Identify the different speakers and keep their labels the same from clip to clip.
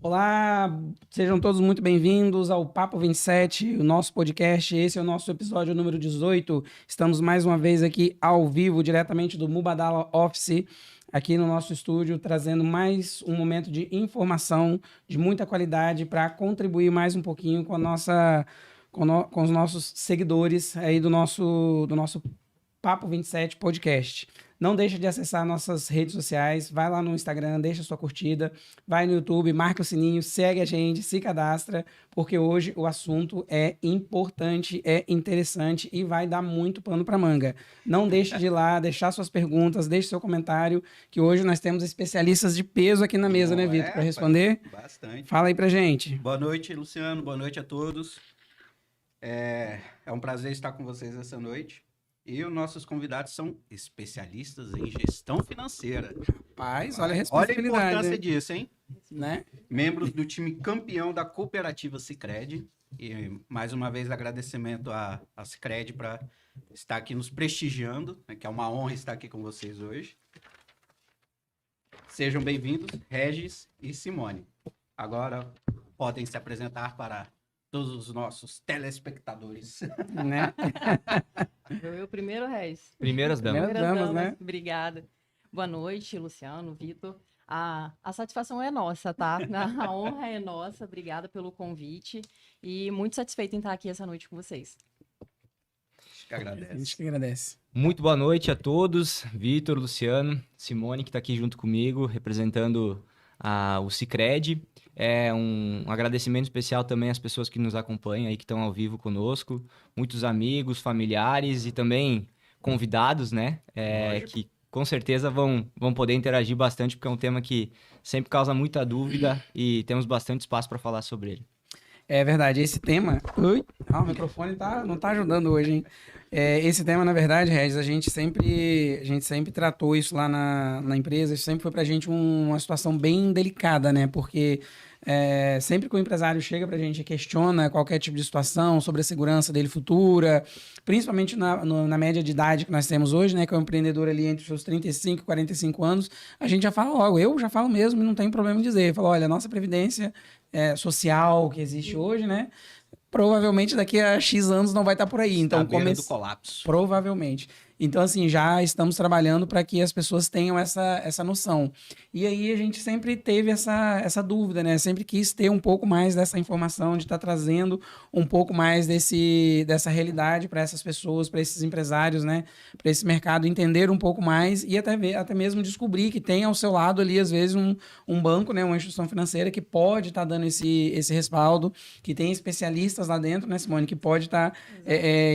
Speaker 1: Olá, sejam todos muito bem-vindos ao Papo 27, o nosso podcast. Esse é o nosso episódio número 18. Estamos mais uma vez aqui ao vivo, diretamente do Mubadala Office, aqui no nosso estúdio, trazendo mais um momento de informação de muita qualidade para contribuir mais um pouquinho com a nossa, com os nossos seguidores aí do nosso Papo 27 podcast. Não deixa de acessar nossas redes sociais, vai lá no Instagram, deixa sua curtida, vai no YouTube, marca o sininho, segue a gente, se cadastra, porque hoje o assunto é importante, é interessante e vai dar muito pano para manga. Não deixe de ir lá, deixar suas perguntas, deixe seu comentário, que hoje nós temos especialistas de peso aqui na mesa, né, Vitor, para responder?
Speaker 2: Bastante.
Speaker 1: Fala aí pra gente.
Speaker 2: Boa noite, Luciano, boa noite a todos. É um prazer estar com vocês essa noite. E os nossos convidados são especialistas em gestão financeira.
Speaker 1: Rapaz, olha a
Speaker 2: Olha a
Speaker 1: responsabilidade.
Speaker 2: importância disso, hein?
Speaker 1: Né?
Speaker 2: Membros do time campeão da cooperativa Sicredi. E mais uma vez agradecimento à Sicredi para estar aqui nos prestigiando, né, que é uma honra estar aqui com vocês hoje. Sejam bem-vindos, Regis e Simone. Agora podem se apresentar para todos os nossos telespectadores.
Speaker 1: Né?
Speaker 3: Eu primeiro, Regis.
Speaker 4: Primeiras damas.
Speaker 1: Primeiras damas, né?
Speaker 3: Obrigada. Boa noite, Luciano, Vitor. A satisfação é nossa, tá? A honra é nossa. Obrigada pelo convite. E muito satisfeita em estar aqui essa noite com vocês.
Speaker 2: Que agradece.
Speaker 1: A gente que agradece.
Speaker 4: Muito boa noite a todos. Vitor, Luciano, Simone, que está aqui junto comigo, representando o Sicredi. Um agradecimento especial também às pessoas que nos acompanham aí, que estão ao vivo conosco. Muitos amigos, familiares e também convidados, né? Que com certeza vão poder interagir bastante, porque é um tema que sempre causa muita dúvida e temos bastante espaço para falar sobre ele.
Speaker 1: É verdade, esse tema... Ui, o microfone não tá ajudando hoje, hein? Esse tema, na verdade, Regis, a gente sempre tratou isso lá na empresa, isso sempre foi pra gente uma situação bem delicada, né? Porque sempre que o empresário chega pra gente e questiona qualquer tipo de situação sobre a segurança dele futura, principalmente na média de idade que nós temos hoje, né? Que é um empreendedor ali entre os seus 35 e 45 anos, a gente já fala logo, eu já falo mesmo e não tem problema em dizer. Falo, olha, a nossa previdência social que existe hoje, né? Provavelmente daqui a X anos não vai estar por aí. Então,
Speaker 2: do colapso.
Speaker 1: Provavelmente. Então, assim, já estamos trabalhando para que as pessoas tenham essa noção. E aí a gente sempre teve essa dúvida, né? Sempre quis ter um pouco mais dessa informação, de estar trazendo um pouco mais dessa realidade para essas pessoas, para esses empresários, né? Para esse mercado entender um pouco mais e até mesmo descobrir que tem ao seu lado ali, às vezes, um banco, né? Uma instituição financeira que pode estar dando esse respaldo, que tem especialistas lá dentro, né, Simone? Que pode estar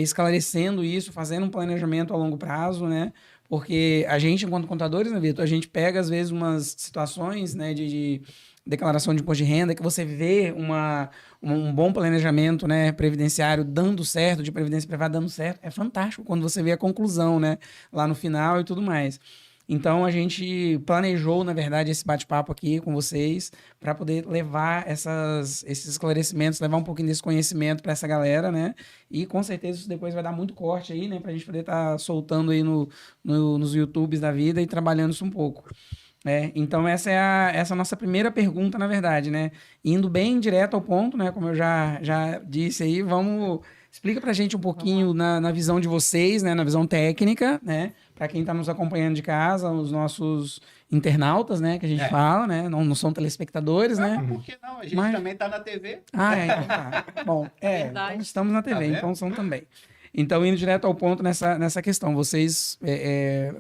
Speaker 1: esclarecendo isso, fazendo um planejamento a longo prazo, né? Porque a gente, enquanto contadores, né, Vitor, a gente pega, às vezes, umas situações, né, de declaração de imposto de renda, que você vê um bom planejamento, né, previdenciário dando certo, de previdência privada dando certo. É fantástico quando você vê a conclusão, né, lá no final e tudo mais. Então, a gente planejou, na verdade, esse bate-papo aqui com vocês para poder levar esses esclarecimentos, levar um pouquinho desse conhecimento para essa galera, né? E, com certeza, isso depois vai dar muito corte aí, né? Para a gente poder estar soltando aí nos YouTubes da vida e trabalhando isso um pouco. Então, essa é a nossa primeira pergunta, na verdade, né? Indo bem direto ao ponto, né? Como eu já disse aí, explica pra gente um pouquinho na visão de vocês, né? Na visão técnica, né? Para quem está nos acompanhando de casa, os nossos internautas, né? Que a gente fala, né? Não são telespectadores, né?
Speaker 2: Por que não? A gente também está na TV.
Speaker 1: Então tá. Bom, então estamos na TV, então são também. Então, indo direto ao ponto nessa questão, vocês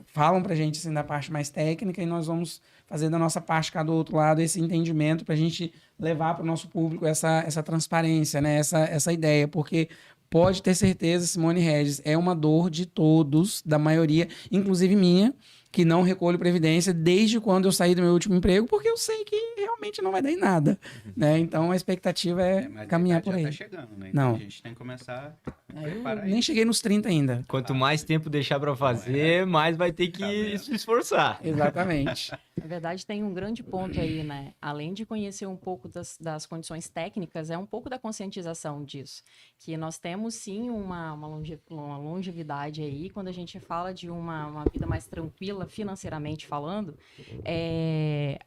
Speaker 1: falam pra gente assim, da parte mais técnica e nós vamos fazer da nossa parte, cá do outro lado, esse entendimento para a gente levar para o nosso público essa transparência, né? Essa ideia, porque pode ter certeza, Simone Regis, é uma dor de todos, da maioria, inclusive minha, que não recolho previdência desde quando eu saí do meu último emprego, porque eu sei que realmente não vai dar em nada, né? Então, a expectativa é caminhar por aí.
Speaker 2: Mas já tá chegando, né? Então,
Speaker 1: Não.
Speaker 2: a gente tem que começar
Speaker 1: Eu nem cheguei nos 30 ainda.
Speaker 4: Quanto mais tempo deixar para fazer, mais vai ter que se esforçar.
Speaker 1: Exatamente.
Speaker 3: Na verdade, tem um grande ponto aí, né? Além de conhecer um pouco das condições técnicas, é um pouco da conscientização disso. Que nós temos, sim, uma longevidade aí. Quando a gente fala de uma vida mais tranquila, financeiramente falando,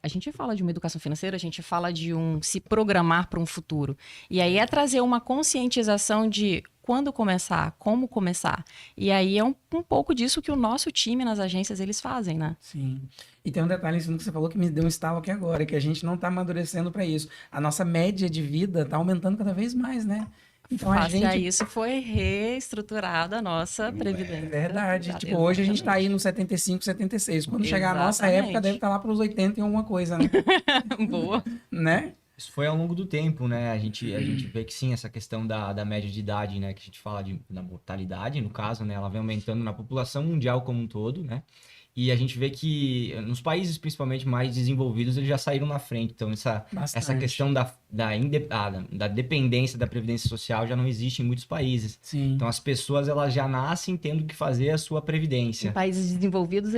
Speaker 3: a gente fala de uma educação financeira, a gente fala de se programar para um futuro. E aí é trazer uma conscientização de quando começar, como começar. E aí é um pouco disso que o nosso time nas agências, eles fazem, né?
Speaker 1: Sim. E tem um detalhe em cima que você falou que me deu um estalo aqui agora, que a gente não está amadurecendo para isso. A nossa média de vida está aumentando cada vez mais, né? Então
Speaker 3: Face a isso foi reestruturada a nossa previdência.
Speaker 1: É verdade. Tipo, hoje a gente está aí nos 75, 76. Quando chegar a nossa época, deve estar lá para os 80 e alguma coisa, né?
Speaker 3: Boa.
Speaker 1: Né?
Speaker 4: Isso foi ao longo do tempo, né? A gente vê que sim, essa questão da média de idade, né? Que a gente fala da mortalidade, no caso, né? Ela vem aumentando na população mundial como um todo, né? E a gente vê que nos países, principalmente mais desenvolvidos, eles já saíram na frente. Então, essa questão da dependência da previdência social já não existe em muitos países.
Speaker 1: Sim.
Speaker 4: Então, as pessoas elas já nascem tendo que fazer a sua previdência.
Speaker 3: Em países desenvolvidos,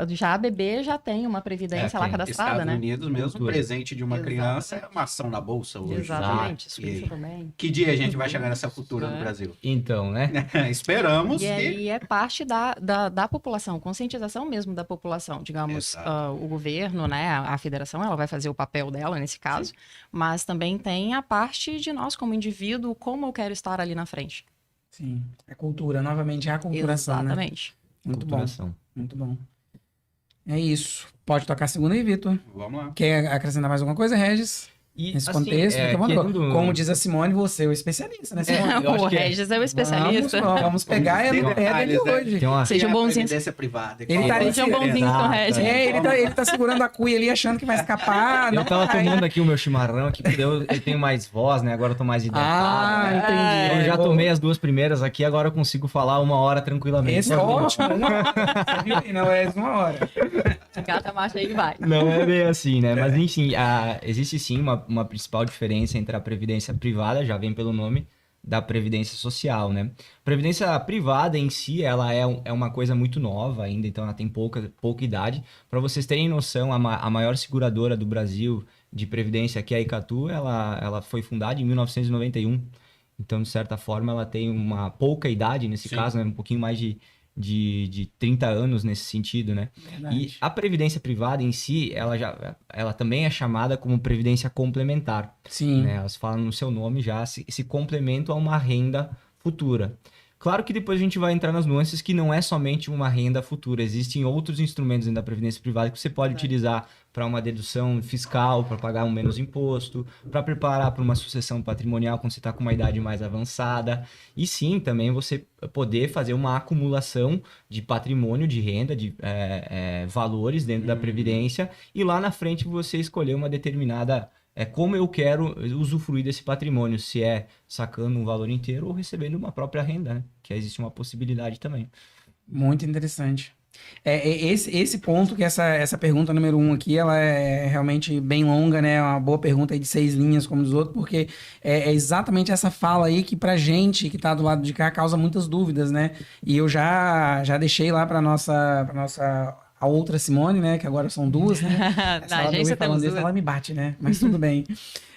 Speaker 3: já a bebê já tem uma previdência lá cadastrada,
Speaker 2: Estados
Speaker 3: né?
Speaker 2: Unidos mesmo, o presente de uma criança é uma ação na bolsa hoje.
Speaker 3: Exatamente, isso também.
Speaker 2: Que dia a gente vai chegar nessa cultura no Brasil?
Speaker 4: Então, né?
Speaker 2: Esperamos.
Speaker 3: E aí é parte da população, conscientização mesmo da população, digamos, o governo, né, a federação, ela vai fazer o papel dela nesse caso, sim, mas também tem a parte de nós como indivíduo, como eu quero estar ali na frente.
Speaker 1: Sim, a cultura, novamente, é a culturação,
Speaker 3: exatamente.
Speaker 1: Né? Muito
Speaker 4: culturação.
Speaker 1: Bom, muito bom. É isso. Pode tocar a segunda aí, Vitor.
Speaker 2: Vamos lá.
Speaker 1: Quer acrescentar mais alguma coisa, Regis? Nesse contexto, como diz a Simone, você é o especialista, né, Simone?
Speaker 3: O Regis é o especialista.
Speaker 1: Vamos pegar no pé dele hoje.
Speaker 3: Sejam bonzinhos.
Speaker 2: Privada.
Speaker 3: Sejam bonzinhos com o Regis.
Speaker 1: Ele tá segurando a cuia ali, achando que vai escapar.
Speaker 4: Eu tava tomando aqui o meu chimarrão, aqui, porque eu tenho mais voz, né? Agora eu tô mais hidratado.
Speaker 1: Entendi.
Speaker 4: Eu já tomei as 2 primeiras aqui, agora eu consigo falar 1 hora tranquilamente.
Speaker 1: Esse é ótimo. Você viu? Não é 1 hora.
Speaker 3: Gata marcha aí vai.
Speaker 4: Não é bem assim, né? Mas enfim, existe sim uma principal diferença entre a previdência privada, já vem pelo nome, da previdência social, né? Previdência privada em si, ela é uma coisa muito nova ainda, então ela tem pouca idade. Para vocês terem noção, a maior seguradora do Brasil de previdência, que é a Icatu, ela foi fundada em 1991. Então, de certa forma, ela tem uma pouca idade nesse caso, né? Um pouquinho mais de 30 anos nesse sentido, né?
Speaker 1: Verdade.
Speaker 4: E a previdência privada em si, ela também é chamada como previdência complementar.
Speaker 1: Sim.
Speaker 4: Né? Elas falam no seu nome já, se complementam a uma renda futura. Claro que depois a gente vai entrar nas nuances que não é somente uma renda futura. Existem outros instrumentos dentro da previdência privada que você pode utilizar para uma dedução fiscal, para pagar um menos imposto, para preparar para uma sucessão patrimonial quando você está com uma idade mais avançada. E sim, também você poder fazer uma acumulação de patrimônio, de renda, de valores dentro da previdência e lá na frente você escolher uma determinada... como eu quero usufruir desse patrimônio, se é sacando um valor inteiro ou recebendo uma própria renda, né? Que existe uma possibilidade também.
Speaker 1: Muito interessante. Esse ponto, que essa pergunta número 1 aqui, ela é realmente bem longa, né? Uma boa pergunta aí de 6 linhas, como diz o outro, porque é exatamente essa fala aí que pra gente que tá do lado de cá causa muitas dúvidas, né? E eu já deixei lá pra nossa a outra Simone, né? Que agora são 2, né?
Speaker 3: Na agência temos 2.
Speaker 1: Ela me bate, né? Mas tudo bem.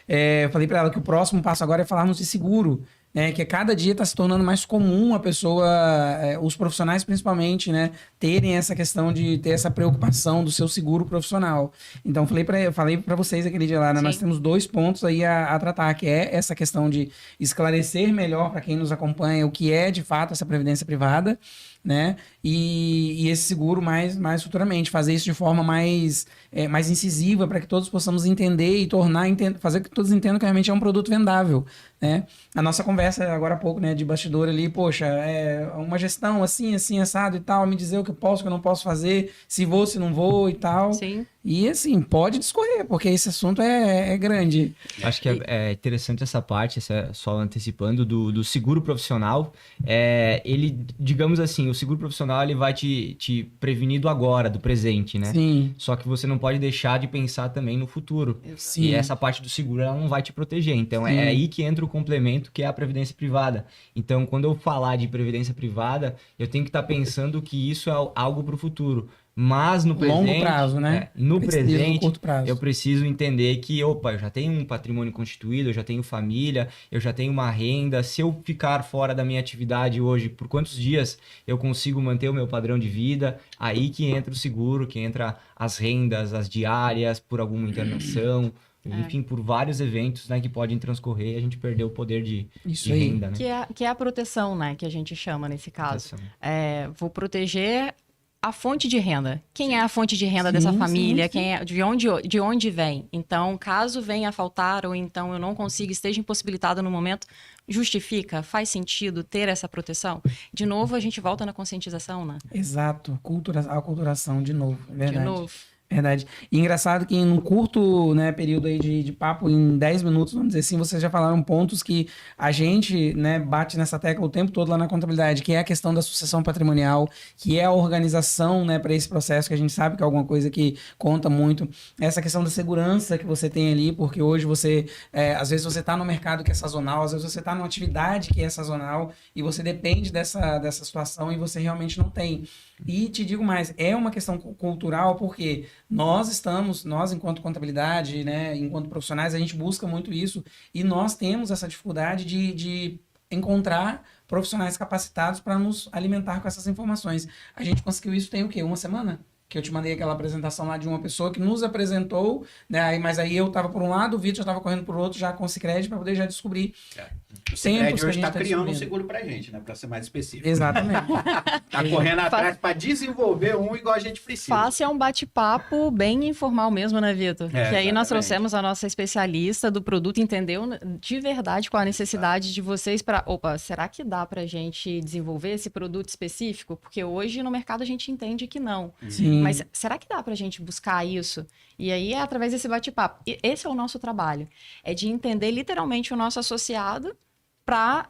Speaker 1: Eu falei pra ela que o próximo passo agora é falarmos de seguro, né? Que cada dia está se tornando mais comum a pessoa, os profissionais principalmente, né? Terem essa questão de ter essa preocupação do seu seguro profissional. Então, falei para vocês aquele dia lá, né? Nós temos 2 pontos aí a tratar, que é essa questão de esclarecer melhor para quem nos acompanha o que é, de fato, essa previdência privada, né? E esse seguro mais futuramente, fazer isso de forma mais incisiva para que todos possamos entender e fazer que todos entendam que realmente é um produto vendável, né? A nossa conversa agora há pouco, né, de bastidor ali, poxa, uma gestão assim, assado e tal, me dizer o que eu posso, o que eu não posso fazer, se vou, se não vou e tal.
Speaker 3: Sim.
Speaker 1: E assim, pode discorrer, porque esse assunto é grande.
Speaker 4: Acho que é interessante essa parte, só antecipando, do seguro profissional. Ele, digamos assim, o seguro profissional ele vai te prevenir do agora, do presente, né?
Speaker 1: Sim,
Speaker 4: Só que você não pode deixar de pensar também no futuro.
Speaker 1: sim.
Speaker 4: E essa parte do seguro ela não vai te proteger. Então
Speaker 1: Sim.
Speaker 4: é aí que entra o complemento, que é a previdência privada. Então, quando eu falar de previdência privada, eu tenho que estar pensando que isso é algo para o futuro. Mas no presente,
Speaker 1: Longo prazo, né?
Speaker 4: no
Speaker 1: Precisa no
Speaker 4: presente,
Speaker 1: curto prazo.
Speaker 4: eu preciso entender que, opa, eu já tenho um patrimônio constituído, eu já tenho família, eu já tenho uma renda. Se eu ficar fora da minha atividade hoje, por quantos dias eu consigo manter o meu padrão de vida? Aí que entra o seguro, que entra as rendas, as diárias, por alguma internação, enfim, por vários eventos, né, que podem transcorrer e a gente perder o poder de
Speaker 1: Isso aí.
Speaker 4: renda, né?
Speaker 3: Que é a proteção, né? Que a gente chama nesse caso.
Speaker 4: Proteção.
Speaker 3: Vou proteger a fonte de renda. Quem é a fonte de renda
Speaker 1: Sim,
Speaker 3: dessa
Speaker 1: sim,
Speaker 3: família?
Speaker 1: sim.
Speaker 3: Quem é, de onde vem? Então, caso venha a faltar ou então eu não consiga, esteja impossibilitado no momento, justifica, faz sentido ter essa proteção? De novo, a gente volta na conscientização, né?
Speaker 1: Exato. Aculturação, de novo. É verdade.
Speaker 3: De novo.
Speaker 1: Verdade. E engraçado que num curto, né, período aí de papo, em 10 minutos, vamos dizer assim, vocês já falaram pontos que a gente, né, bate nessa tecla o tempo todo lá na contabilidade, que é a questão da sucessão patrimonial, que é a organização, né, para esse processo, que a gente sabe que é alguma coisa que conta muito. Essa questão da segurança que você tem ali, porque hoje você, às vezes você está no mercado que é sazonal, às vezes você está numa atividade que é sazonal, e você depende dessa situação e você realmente não tem. E te digo mais, é uma questão cultural, porque nós enquanto contabilidade, né, enquanto profissionais, a gente busca muito isso e nós temos essa dificuldade de encontrar profissionais capacitados para nos alimentar com essas informações. A gente conseguiu isso tem o quê? Uma semana? Que eu te mandei aquela apresentação lá de uma pessoa que nos apresentou, né? Mas aí eu estava por um lado, o Vitor estava correndo por outro, já com o Sicredi, para poder já descobrir.
Speaker 2: O Sicredi hoje está criando um seguro pra gente, né? Para ser mais específico.
Speaker 1: Exatamente.
Speaker 2: Tá correndo atrás para desenvolver um igual a gente precisa.
Speaker 3: Fácil é um bate-papo bem informal mesmo, né, Vitor? Que aí nós
Speaker 2: exatamente.
Speaker 3: trouxemos a nossa especialista do produto, entendeu de verdade qual a necessidade de vocês para... Opa, será que dá pra gente desenvolver esse produto específico? Porque hoje no mercado a gente entende que não.
Speaker 1: Sim.
Speaker 3: Mas será que dá pra gente buscar isso? E aí é através desse bate-papo. E esse é o nosso trabalho. É de entender literalmente o nosso associado para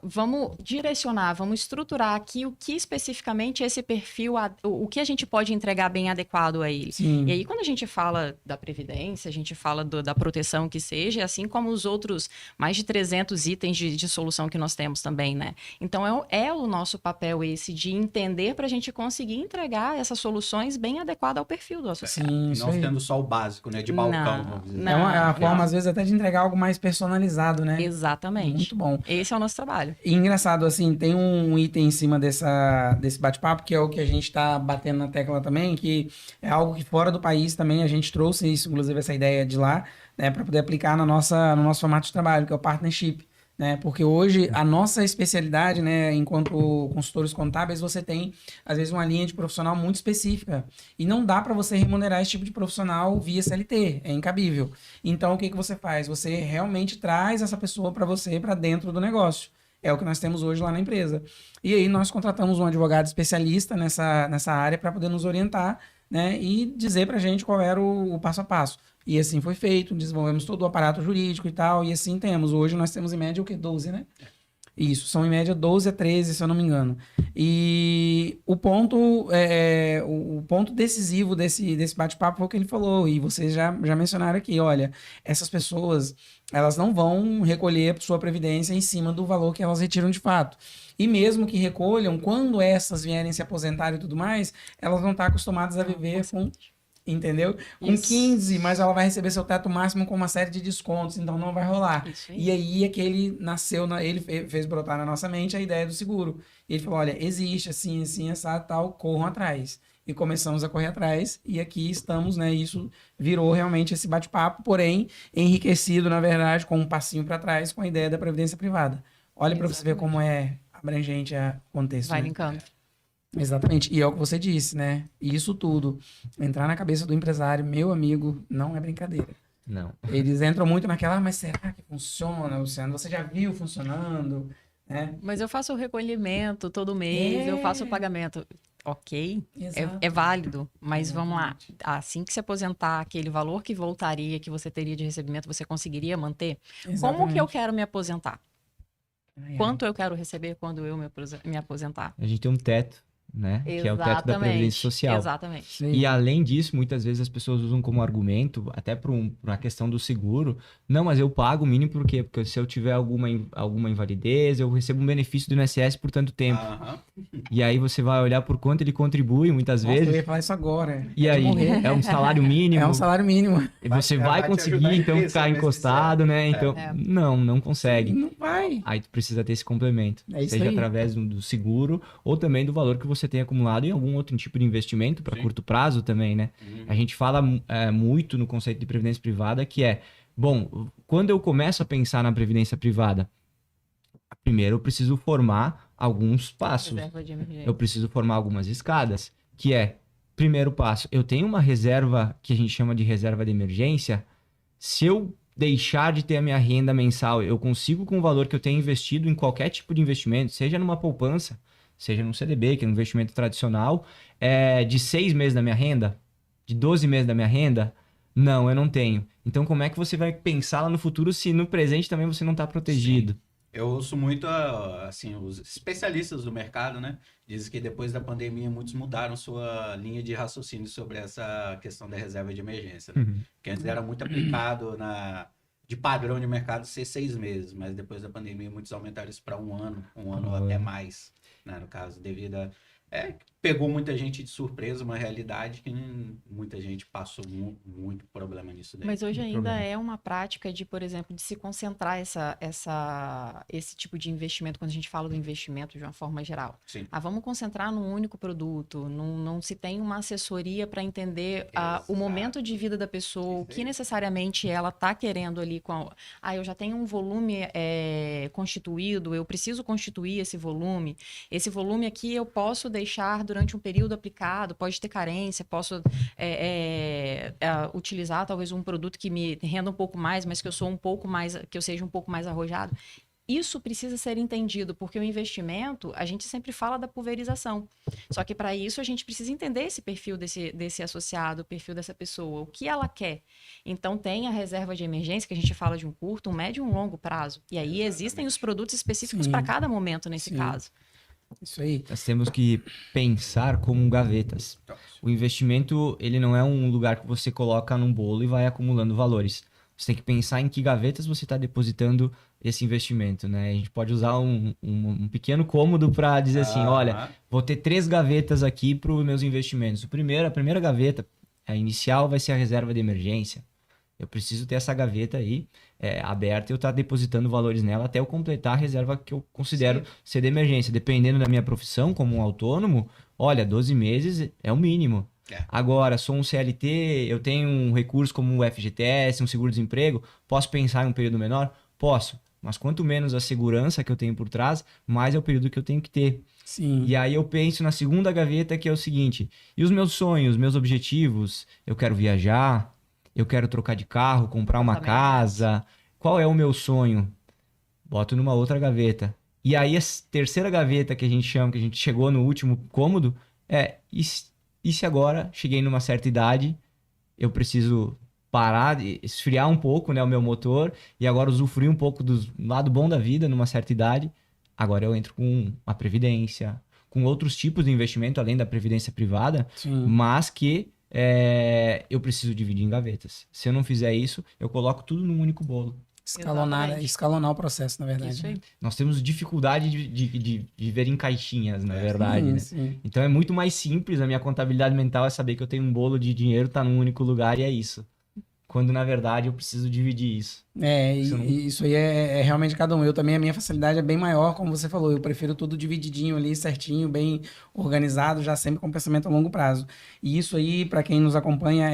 Speaker 3: vamos direcionar, vamos estruturar aqui o que especificamente esse perfil, o que a gente pode entregar bem adequado a ele.
Speaker 1: Sim.
Speaker 3: E aí, quando a gente fala da previdência, a gente fala da proteção que seja, assim como os outros mais de 300 itens de solução que nós temos também, né? Então, é o nosso papel esse de entender para a gente conseguir entregar essas soluções bem adequadas ao perfil do associado.
Speaker 1: Sim,
Speaker 2: E
Speaker 1: isso
Speaker 2: não
Speaker 1: aí.
Speaker 2: tendo só o básico, né? De balcão, vamos dizer.
Speaker 3: não.
Speaker 1: É uma forma, às vezes, até de entregar algo mais personalizado, né?
Speaker 3: Exatamente.
Speaker 1: Muito bom.
Speaker 3: Esse é o nosso trabalho.
Speaker 1: E engraçado, assim, tem um item em cima desse bate-papo, que é o que a gente tá batendo na tecla também, que é algo que fora do país também a gente trouxe isso, inclusive essa ideia de lá, né, para poder aplicar no nosso formato de trabalho, que é o partnership. Né? Porque hoje a nossa especialidade, né, enquanto consultores contábeis, você tem, às vezes, uma linha de profissional muito específica. E não dá para você remunerar esse tipo de profissional via CLT, é incabível. Então, o que você faz? Você realmente traz essa pessoa para você, para dentro do negócio. É o que nós temos hoje lá na empresa. E aí nós contratamos um advogado especialista nessa área para poder nos orientar, né, e dizer para a gente qual era o passo a passo. E assim foi feito, desenvolvemos todo o aparato jurídico e tal, e assim temos. Hoje nós temos em média o quê? 12, né? Isso, são em média 12 a 13, se eu não me engano. E o ponto decisivo desse bate-papo foi o que ele falou, e vocês já mencionaram aqui, olha, essas pessoas, elas não vão recolher sua previdência em cima do valor que elas retiram de fato. E mesmo que recolham, quando essas vierem se aposentar e tudo mais, elas vão estar acostumadas a viver com... Entendeu? Com
Speaker 3: Isso.
Speaker 1: 15, mas ela vai receber seu teto máximo com uma série de descontos, então não vai rolar.
Speaker 3: Isso aí.
Speaker 1: E aí é que ele nasceu, ele fez brotar na nossa mente a ideia do seguro. Ele falou, olha, existe assim, assim, essa tal, corram atrás. E começamos a correr atrás, e aqui estamos, né? Isso virou realmente esse bate-papo, porém enriquecido, na verdade, com um passinho para trás, com a ideia da previdência privada. Olha para você ver como é abrangente o contexto.
Speaker 3: Vai
Speaker 1: né?
Speaker 3: linkando.
Speaker 1: Exatamente. E é o que você disse, né? E isso tudo, entrar na cabeça do empresário, meu amigo, não é brincadeira.
Speaker 4: Não.
Speaker 1: Eles entram muito naquela, mas será que funciona, Luciano? Você já viu funcionando? Né?
Speaker 3: Mas eu faço o recolhimento todo mês, eu faço o pagamento. ok,
Speaker 1: Exato.
Speaker 3: é válido, mas vamos lá,
Speaker 1: Exatamente.
Speaker 3: assim que se aposentar, aquele valor que voltaria, que você teria de recebimento, você conseguiria manter? Como que eu
Speaker 1: Exatamente.
Speaker 3: quero me aposentar?
Speaker 1: Ai, ai.
Speaker 3: Quanto eu quero receber quando eu me aposentar?
Speaker 4: A gente tem um teto, né? Que é o teto da Previdência Social.
Speaker 3: Exatamente.
Speaker 1: Isso aí.
Speaker 4: E além disso, muitas vezes as pessoas usam como argumento, até para uma questão do seguro, não, mas eu pago o mínimo por quê? Porque se eu tiver alguma invalidez, eu recebo um benefício do INSS por tanto tempo.
Speaker 2: Aham.
Speaker 4: E aí você vai olhar por quanto ele contribui, muitas
Speaker 1: Nossa, eu
Speaker 4: vezes,
Speaker 1: ia falar isso agora.
Speaker 4: e
Speaker 1: Pode
Speaker 4: aí
Speaker 1: morrer.
Speaker 4: é um salário mínimo,
Speaker 1: É um salário mínimo.
Speaker 4: e você
Speaker 2: Vai
Speaker 4: vai
Speaker 2: te
Speaker 4: conseguir
Speaker 2: ajudar em
Speaker 4: então
Speaker 2: quê,
Speaker 4: ficar
Speaker 2: sendo
Speaker 4: encostado, né? Então,
Speaker 3: É.
Speaker 4: não consegue.
Speaker 1: Não vai.
Speaker 4: Aí tu precisa ter esse complemento,
Speaker 1: É isso
Speaker 4: seja
Speaker 1: aí.
Speaker 4: através do seguro ou também do valor que você tem acumulado em algum outro tipo de investimento para
Speaker 2: Sim.
Speaker 4: curto prazo também, né?
Speaker 2: Uhum.
Speaker 4: A gente fala muito no conceito de previdência privada que é, bom, quando eu começo a pensar na previdência privada, primeiro eu preciso formar alguns passos,
Speaker 3: Reserva de emergência.
Speaker 4: eu preciso formar algumas escadas, que é, primeiro passo, eu tenho uma reserva que a gente chama de reserva de emergência. Se eu deixar de ter a minha renda mensal, eu consigo com o valor que eu tenho investido em qualquer tipo de investimento, seja numa poupança, seja num CDB, que é um investimento tradicional, de 6 meses da minha renda, de 12 meses da minha renda, não, eu não tenho. Então, como é que você vai pensar lá no futuro se no presente também você não está protegido?
Speaker 2: Eu ouço muito, assim, os especialistas do mercado, né? Dizem que depois da pandemia muitos mudaram sua linha de raciocínio sobre essa questão da reserva de emergência, né?
Speaker 4: Uhum.
Speaker 2: Que antes era muito aplicado de padrão de mercado ser 6 meses, mas depois da pandemia muitos aumentaram isso para um ano ou até mais, né? No caso, devido a... pegou muita gente de surpresa, uma realidade que muita gente passou muito problema nisso daí.
Speaker 3: Mas hoje
Speaker 4: Não tem
Speaker 3: ainda
Speaker 4: problema.
Speaker 3: é uma prática de, por exemplo, de se concentrar esse tipo de investimento, quando a gente fala do investimento de uma forma geral.
Speaker 2: Sim.
Speaker 3: Vamos concentrar num único produto, não se tem uma assessoria para entender o momento de vida da pessoa, o que necessariamente ela está querendo ali eu já tenho um volume constituído, eu preciso constituir esse volume aqui eu posso deixar durante um período aplicado, pode ter carência, posso utilizar talvez um produto que me renda um pouco mais, mas que eu seja um pouco mais arrojado. Isso precisa ser entendido, porque o investimento, a gente sempre fala da pulverização. Só que para isso a gente precisa entender esse perfil desse associado, o perfil dessa pessoa, o que ela quer. Então tem a reserva de emergência, que a gente fala de um curto, um médio e um longo prazo. E aí existem os produtos específicos
Speaker 1: Sim.
Speaker 3: para cada momento nesse
Speaker 1: Sim.
Speaker 3: caso.
Speaker 1: Isso aí.
Speaker 4: Nós temos que pensar como gavetas. O investimento, ele não é um lugar que você coloca num bolo e vai acumulando valores. Você tem que pensar em que gavetas você está depositando esse investimento, né? A gente pode usar um pequeno cômodo para dizer assim, olha, vou ter 3 gavetas aqui para os meus investimentos. A primeira gaveta, a inicial, vai ser a reserva de emergência. Eu preciso ter essa gaveta aí aberta e eu estar depositando valores nela até eu completar a reserva que eu considero ser de emergência. Dependendo da minha profissão, como um autônomo, olha, 12 meses é o mínimo. Agora, sou um CLT, eu tenho um recurso como o FGTS, um seguro-desemprego, posso pensar em um período menor? Posso. Mas quanto menos a segurança que eu tenho por trás, mais é o período que eu tenho que ter.
Speaker 1: Sim.
Speaker 4: E aí eu penso na segunda gaveta, que é o seguinte, e os meus sonhos, meus objetivos? Eu quero viajar, eu quero trocar de carro, comprar uma casa. Qual é o meu sonho? Boto numa outra gaveta. E aí a terceira gaveta que a gente chama, que a gente chegou no último cômodo, e se agora cheguei numa certa idade, eu preciso parar, esfriar um pouco, né, o meu motor, e agora usufruir um pouco do lado bom da vida numa certa idade. Agora eu entro com a previdência, com outros tipos de investimento, além da previdência privada,
Speaker 1: Sim.
Speaker 4: mas que eu preciso dividir em gavetas. Se eu não fizer isso, eu coloco tudo num único bolo.
Speaker 1: Escalonar o processo, na verdade.
Speaker 3: Isso aí.
Speaker 4: Nós temos dificuldade de viver em caixinhas, na verdade, né?
Speaker 1: Sim.
Speaker 4: Então é muito mais simples, a minha contabilidade mental é saber que eu tenho um bolo de dinheiro, tá num único lugar e é isso. Quando, na verdade, eu preciso dividir isso.
Speaker 1: Isso aí é realmente cada um. Eu também, a minha facilidade é bem maior, como você falou. Eu prefiro tudo divididinho ali, certinho, bem organizado, já sempre com pensamento a longo prazo. E isso aí, para quem nos acompanha,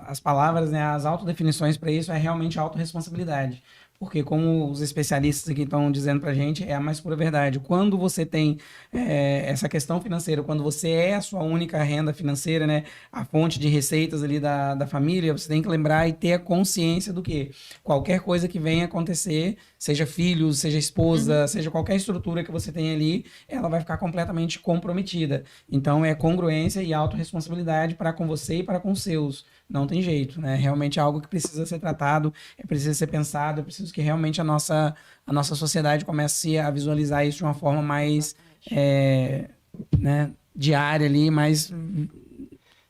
Speaker 1: as palavras, né, as autodefinições para isso é realmente autorresponsabilidade. Porque como os especialistas aqui estão dizendo pra gente, é a mais pura verdade. Quando você tem essa questão financeira, quando você é a sua única renda financeira, né, a fonte de receitas ali da família, você tem que lembrar e ter a consciência do que qualquer coisa que venha acontecer, seja filhos, seja esposa, seja qualquer estrutura que você tem ali, ela vai ficar completamente comprometida. Então é congruência e autorresponsabilidade para com você e para com os seus. Não tem jeito, né? Realmente é algo que precisa ser tratado, precisa ser pensado, é preciso que realmente a nossa sociedade comece a visualizar isso de uma forma mais né, diária ali, mais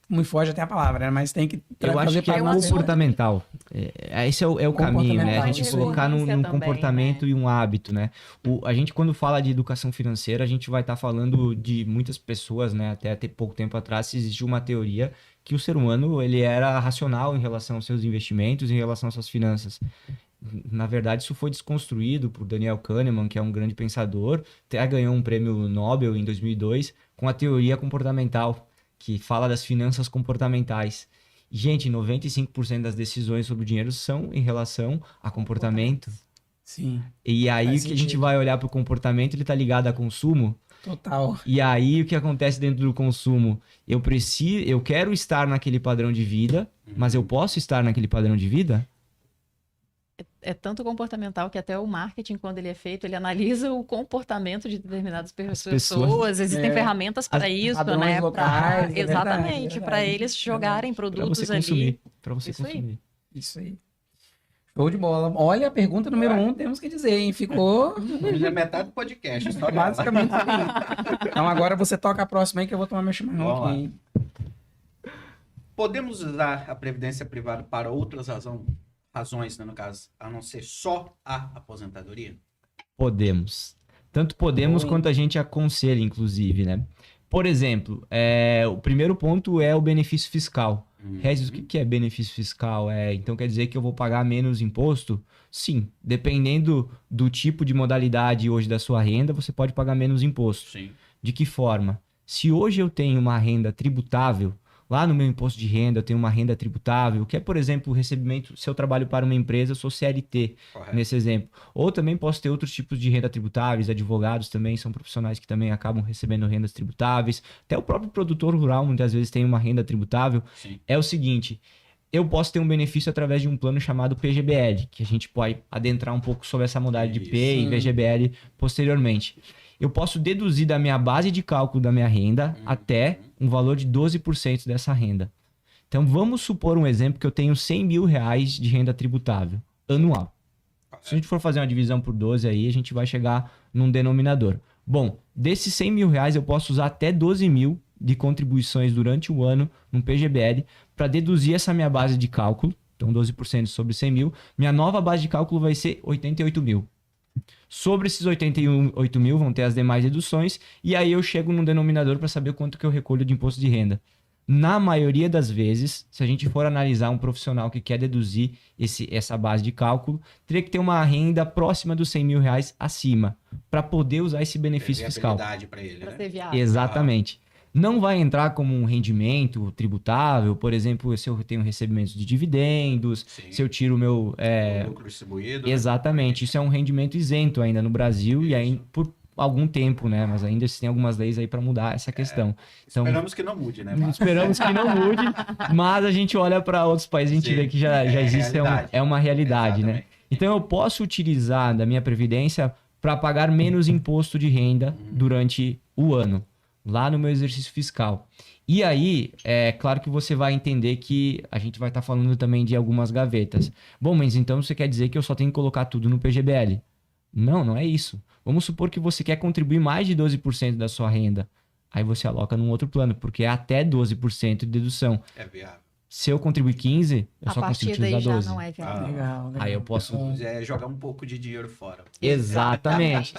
Speaker 1: me foge até a palavra, né? Mas tem que
Speaker 4: Eu acho que é comportamental. Esse é o caminho, né? A gente colocar num comportamento, né? E um hábito, né? A gente, quando fala de educação financeira, a gente vai estar falando de muitas pessoas, né? Até pouco tempo atrás existiu uma teoria que o ser humano ele era racional em relação aos seus investimentos, em relação às suas finanças. Na verdade, isso foi desconstruído por Daniel Kahneman, que é um grande pensador, até ganhou um prêmio Nobel em 2002 com a teoria comportamental, que fala das finanças comportamentais. E, gente, 95% das decisões sobre o dinheiro são em relação a comportamento.
Speaker 1: Sim.
Speaker 4: E aí que a gente vai olhar para o comportamento, ele está ligado a consumo.
Speaker 1: Total.
Speaker 4: E aí o que acontece dentro do consumo? Eu quero estar naquele padrão de vida, mas eu posso estar naquele padrão de vida?
Speaker 3: É tanto comportamental que até o marketing, quando ele é feito, ele analisa o comportamento de determinadas pessoas. Existem ferramentas para isso, né?
Speaker 1: Locais,
Speaker 3: exatamente, para eles jogarem produtos ali.
Speaker 4: Para você consumir.
Speaker 1: Isso aí. Show de bola. Olha, a pergunta número 1, temos que dizer, hein? Ficou...
Speaker 2: Já é metade do podcast. Só
Speaker 1: basicamente assim. Então agora você toca a próxima aí que eu vou tomar meu chimarrão aqui, hein?
Speaker 2: Podemos usar a previdência privada para outras razões, né, no caso, a não ser só a aposentadoria?
Speaker 4: Podemos. Tanto podemos quanto a gente aconselha, inclusive, né? Por exemplo, o primeiro ponto é o benefício fiscal. Regis, o que é benefício fiscal? Então quer dizer que eu vou pagar menos imposto? Sim. Dependendo do tipo de modalidade hoje da sua renda, você pode pagar menos imposto.
Speaker 2: Sim.
Speaker 4: De que forma? Se hoje eu tenho uma renda tributável, lá no meu imposto de renda eu tenho uma renda tributável, que é, por exemplo, o recebimento, se eu trabalho para uma empresa, eu sou CLT, correto, nesse exemplo. Ou também posso ter outros tipos de renda tributáveis, advogados também são profissionais que também acabam recebendo rendas tributáveis. Até o próprio produtor rural muitas vezes tem uma renda tributável.
Speaker 2: Sim.
Speaker 4: É o seguinte, eu posso ter um benefício através de um plano chamado PGBL, que a gente pode adentrar um pouco sobre essa modalidade de P e PGBL posteriormente. Eu posso deduzir da minha base de cálculo da minha renda até um valor de 12% dessa renda. Então, vamos supor um exemplo que eu tenho R$100 mil de renda tributável anual. Se a gente for fazer uma divisão por 12 aí, a gente vai chegar num denominador. Bom, desses R$100 mil eu posso usar até 12 mil de contribuições durante o ano no PGBL para deduzir essa minha base de cálculo. Então, 12% sobre 100 mil. Minha nova base de cálculo vai ser 88 mil. Sobre esses 88 mil vão ter as demais deduções e aí eu chego num denominador para saber quanto que eu recolho de imposto de renda. Na maioria das vezes, se a gente for analisar um profissional que quer deduzir essa base de cálculo, teria que ter uma renda próxima dos R$100 mil acima para poder usar esse benefício fiscal.
Speaker 2: Para ele, né?
Speaker 4: Exatamente. Não vai entrar como um rendimento tributável, por exemplo, se eu tenho recebimentos de dividendos, sim, se eu tiro o meu...
Speaker 2: lucro distribuído.
Speaker 4: Exatamente. Né? Isso é um rendimento isento ainda no Brasil. Isso. E aí por algum tempo, né? Mas ainda tem algumas leis aí para mudar essa questão. Então,
Speaker 2: esperamos que não mude, né?
Speaker 4: Esperamos que não mude, mas a gente olha para outros países e a gente vê que já existe, uma realidade, exatamente, né? Então eu posso utilizar da minha previdência para pagar menos imposto de renda durante o ano, lá no meu exercício fiscal. E aí, é claro que você vai entender que a gente vai estar falando também de algumas gavetas. Bom, mas então você quer dizer que eu só tenho que colocar tudo no PGBL? Não, não é isso. Vamos supor que você quer contribuir mais de 12% da sua renda. Aí você aloca num outro plano, porque é até 12% de dedução.
Speaker 2: É viável.
Speaker 4: Se eu contribuir 15, eu só consigo utilizar 12.
Speaker 3: Já não é viável.
Speaker 1: Legal.
Speaker 4: Aí eu posso...
Speaker 2: jogar um pouco de dinheiro fora.
Speaker 3: Exatamente.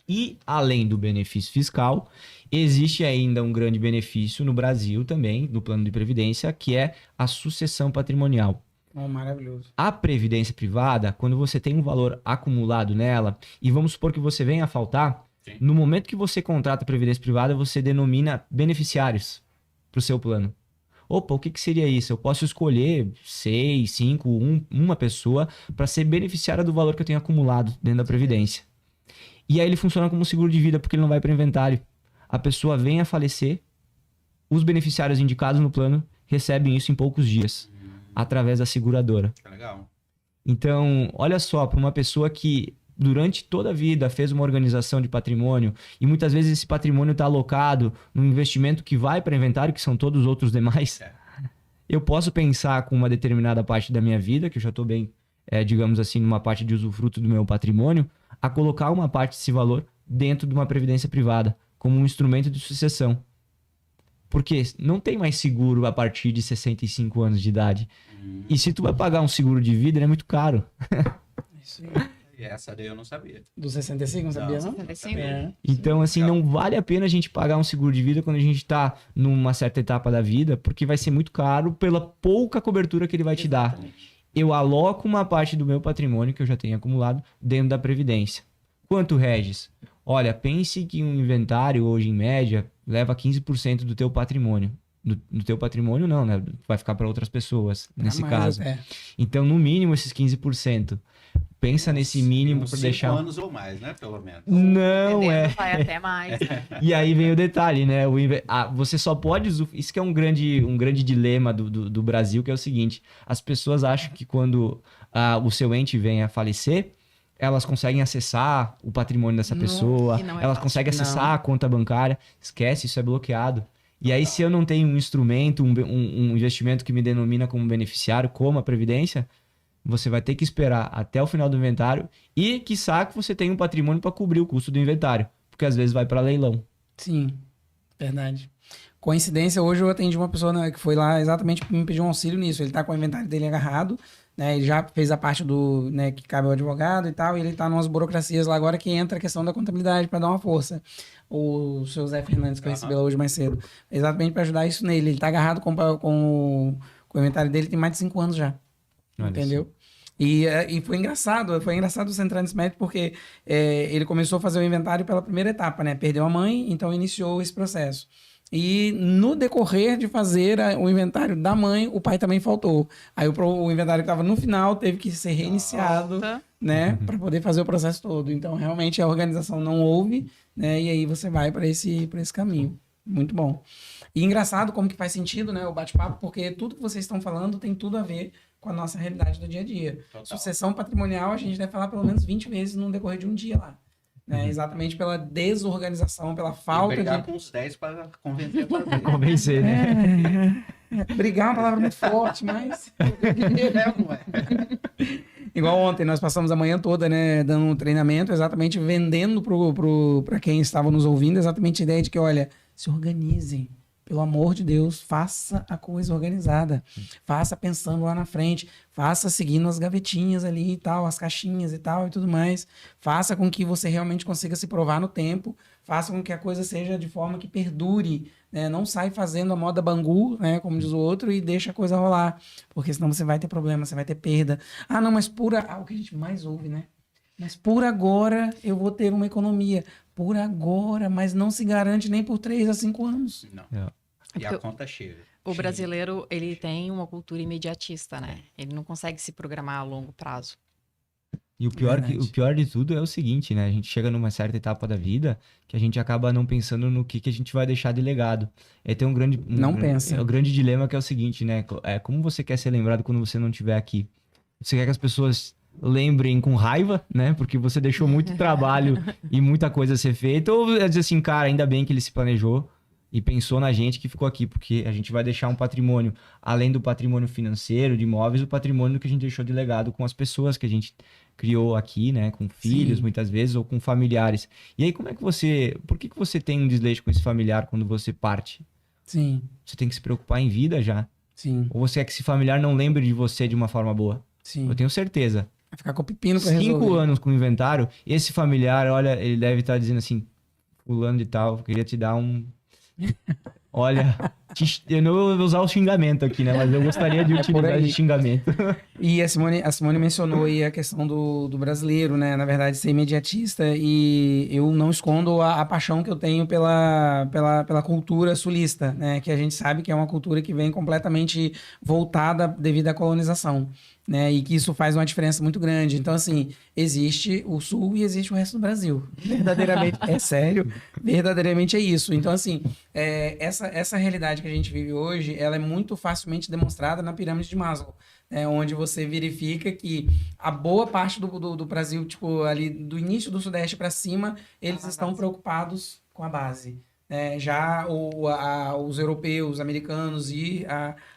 Speaker 4: E, além do benefício fiscal, existe ainda um grande benefício no Brasil também, no plano de previdência, que é a sucessão patrimonial.
Speaker 1: Maravilhoso.
Speaker 4: A previdência privada, quando você tem um valor acumulado nela, e vamos supor que você venha a faltar, sim, no momento que você contrata a previdência privada, você denomina beneficiários para o seu plano. opa, o que que seria isso? Eu posso escolher 6, 5, uma pessoa para ser beneficiária do valor que eu tenho acumulado dentro da Previdência. E aí ele funciona como um seguro de vida, porque ele não vai para inventário. A pessoa vem a falecer, os beneficiários indicados no plano recebem isso em poucos dias, através da seguradora.
Speaker 2: Legal.
Speaker 4: Então, olha só, para uma pessoa que durante toda a vida fez uma organização de patrimônio e muitas vezes esse patrimônio está alocado num investimento que vai para inventário, que são todos os outros demais, eu posso pensar com uma determinada parte da minha vida, que eu já estou bem, digamos assim, numa parte de usufruto do meu patrimônio, a colocar uma parte desse valor dentro de uma previdência privada, como um instrumento de sucessão. Porque não tem mais seguro a partir de 65 anos de idade. E se tu vai pagar um seguro de vida, ele é muito caro.
Speaker 1: Isso aí.
Speaker 2: E essa daí eu não sabia.
Speaker 1: Do 65, não sabia, não?
Speaker 3: 65?
Speaker 1: É.
Speaker 4: Então, assim, não vale a pena a gente pagar um seguro de vida quando a gente tá numa certa etapa da vida, porque vai ser muito caro pela pouca cobertura que ele vai te dar. Eu aloco uma parte do meu patrimônio que eu já tenho acumulado dentro da Previdência. Quanto, Regis? Olha, pense que um inventário hoje, em média, leva 15% do teu patrimônio. Do teu patrimônio não, né? Vai ficar para outras pessoas, nesse caso.
Speaker 1: Até.
Speaker 4: Então, no mínimo, esses 15%. Pensa nesse mínimo para deixar...
Speaker 2: 5 anos ou mais, né? Pelo menos.
Speaker 4: Não,
Speaker 3: Dependendo, vai até mais.
Speaker 4: E aí vem o detalhe, né? Você só pode... Isso que é um grande dilema do Brasil, que é o seguinte. As pessoas acham que quando o seu ente vem a falecer, elas conseguem acessar o patrimônio dessa pessoa,
Speaker 3: e não é
Speaker 4: elas
Speaker 3: fácil.
Speaker 4: conseguem acessar
Speaker 1: Não.
Speaker 4: a conta bancária. Esquece, isso é bloqueado. E aí, se eu não tenho um instrumento, um investimento que me denomina como beneficiário, como a Previdência, você vai ter que esperar até o final do inventário e, quiçá, que você tenha um patrimônio para cobrir o custo do inventário, porque às vezes vai para leilão.
Speaker 1: Sim, verdade. Coincidência, hoje eu atendi uma pessoa, né, que foi lá exatamente me pedir um auxílio nisso. Ele tá com o inventário dele agarrado, né? Ele já fez a parte do, né, que cabe ao advogado e tal, e ele tá numas burocracias lá agora que entra a questão da contabilidade para dar uma força. O seu Zé Fernandes, que eu recebi lá hoje mais cedo. Exatamente para ajudar isso nele. Ele tá agarrado com o inventário dele tem mais de 5 anos já.
Speaker 4: Olha
Speaker 1: Entendeu? E foi engraçado você entrar nesse método, porque ele começou a fazer o inventário pela primeira etapa, né? Perdeu a mãe, então iniciou esse processo. E no decorrer de fazer o inventário da mãe, o pai também faltou. Aí o inventário que estava no final teve que ser reiniciado,
Speaker 3: Nossa.
Speaker 1: né? Para poder fazer o processo todo. Então, realmente, a organização não houve, né? E aí você vai para esse caminho. Muito bom. E engraçado como que faz sentido, né? O bate-papo, porque tudo que vocês estão falando tem tudo a ver com a nossa realidade do dia a dia.
Speaker 2: Total.
Speaker 1: Sucessão patrimonial, a gente deve falar pelo menos 20 vezes no decorrer de um dia lá. Né? Exatamente pela desorganização, pela falta
Speaker 2: E brigar
Speaker 1: de...
Speaker 2: com os 10 para convencer a fazer.
Speaker 4: Convencer, né?
Speaker 1: Brigar é uma palavra muito forte, mas...
Speaker 2: Não é?
Speaker 1: Igual ontem, nós passamos a manhã toda, né, dando um treinamento, exatamente vendendo para quem estava nos ouvindo, exatamente a ideia de que, olha, se organizem. Pelo amor de Deus, faça a coisa organizada. Faça pensando lá na frente. Faça seguindo as gavetinhas ali e tal, as caixinhas e tal e tudo mais. Faça com que você realmente consiga se provar no tempo. Faça com que a coisa seja de forma que perdure, né? Não sai fazendo a moda Bangu, né, como diz o outro, e deixa a coisa rolar. Porque senão você vai ter problema, você vai ter perda. Ah, não, mas o que a gente mais ouve, né? Mas por agora eu vou ter uma economia. Por agora, mas não se garante nem por 3 a 5 anos.
Speaker 2: Não.
Speaker 4: É.
Speaker 2: E a conta chega.
Speaker 3: O brasileiro, ele tem uma cultura imediatista, né? Ele não consegue se programar a longo prazo.
Speaker 4: E o pior,
Speaker 1: Verdade.
Speaker 4: o pior de tudo é o seguinte, né? A gente chega numa certa etapa da vida que a gente acaba não pensando no que a gente vai deixar de legado. Tem um grande...
Speaker 1: Não pensa.
Speaker 4: É o grande dilema que é o seguinte, né? Como você quer ser lembrado quando você não estiver aqui? Você quer que as pessoas lembrem com raiva, né? Porque você deixou muito trabalho e muita coisa a ser feita. Ou dizer assim, cara, ainda bem que ele se planejou e pensou na gente que ficou aqui, porque a gente vai deixar um patrimônio, além do patrimônio financeiro, de imóveis, o patrimônio que a gente deixou de legado com as pessoas que a gente criou aqui, né? Com filhos,
Speaker 1: Sim.
Speaker 4: muitas vezes, ou com familiares. E aí, por que você tem um desleixo com esse familiar quando você parte?
Speaker 1: Sim,
Speaker 4: Você tem que se preocupar em vida já.
Speaker 1: sim,
Speaker 4: Ou você quer que esse familiar não lembre de você de uma forma boa?
Speaker 1: sim.
Speaker 4: Eu tenho certeza.
Speaker 1: Vai ficar com o pepino pra
Speaker 4: 5
Speaker 1: resolver.
Speaker 4: anos com o inventário, esse familiar, olha, ele deve estar dizendo assim, fulano de tal, queria te dar um... Olha, eu não vou usar o xingamento aqui, né? Mas eu gostaria de
Speaker 1: por
Speaker 4: utilizar
Speaker 1: aí.
Speaker 4: esse xingamento.
Speaker 1: E a Simone mencionou aí a questão do brasileiro, né? Na verdade, ser imediatista, e eu não escondo a paixão que eu tenho pela cultura sulista, né? Que a gente sabe que é uma cultura que vem completamente voltada devido à colonização, né? E que isso faz uma diferença muito grande. Então, assim, existe o Sul e existe o resto do Brasil. Verdadeiramente, é sério, verdadeiramente é isso. Então, assim, essa realidade que a gente vive hoje, ela é muito facilmente demonstrada na pirâmide de Maslow, onde você verifica que a boa parte do Brasil, tipo, ali do início do Sudeste para cima, eles estão preocupados com a base. Já os europeus, os americanos e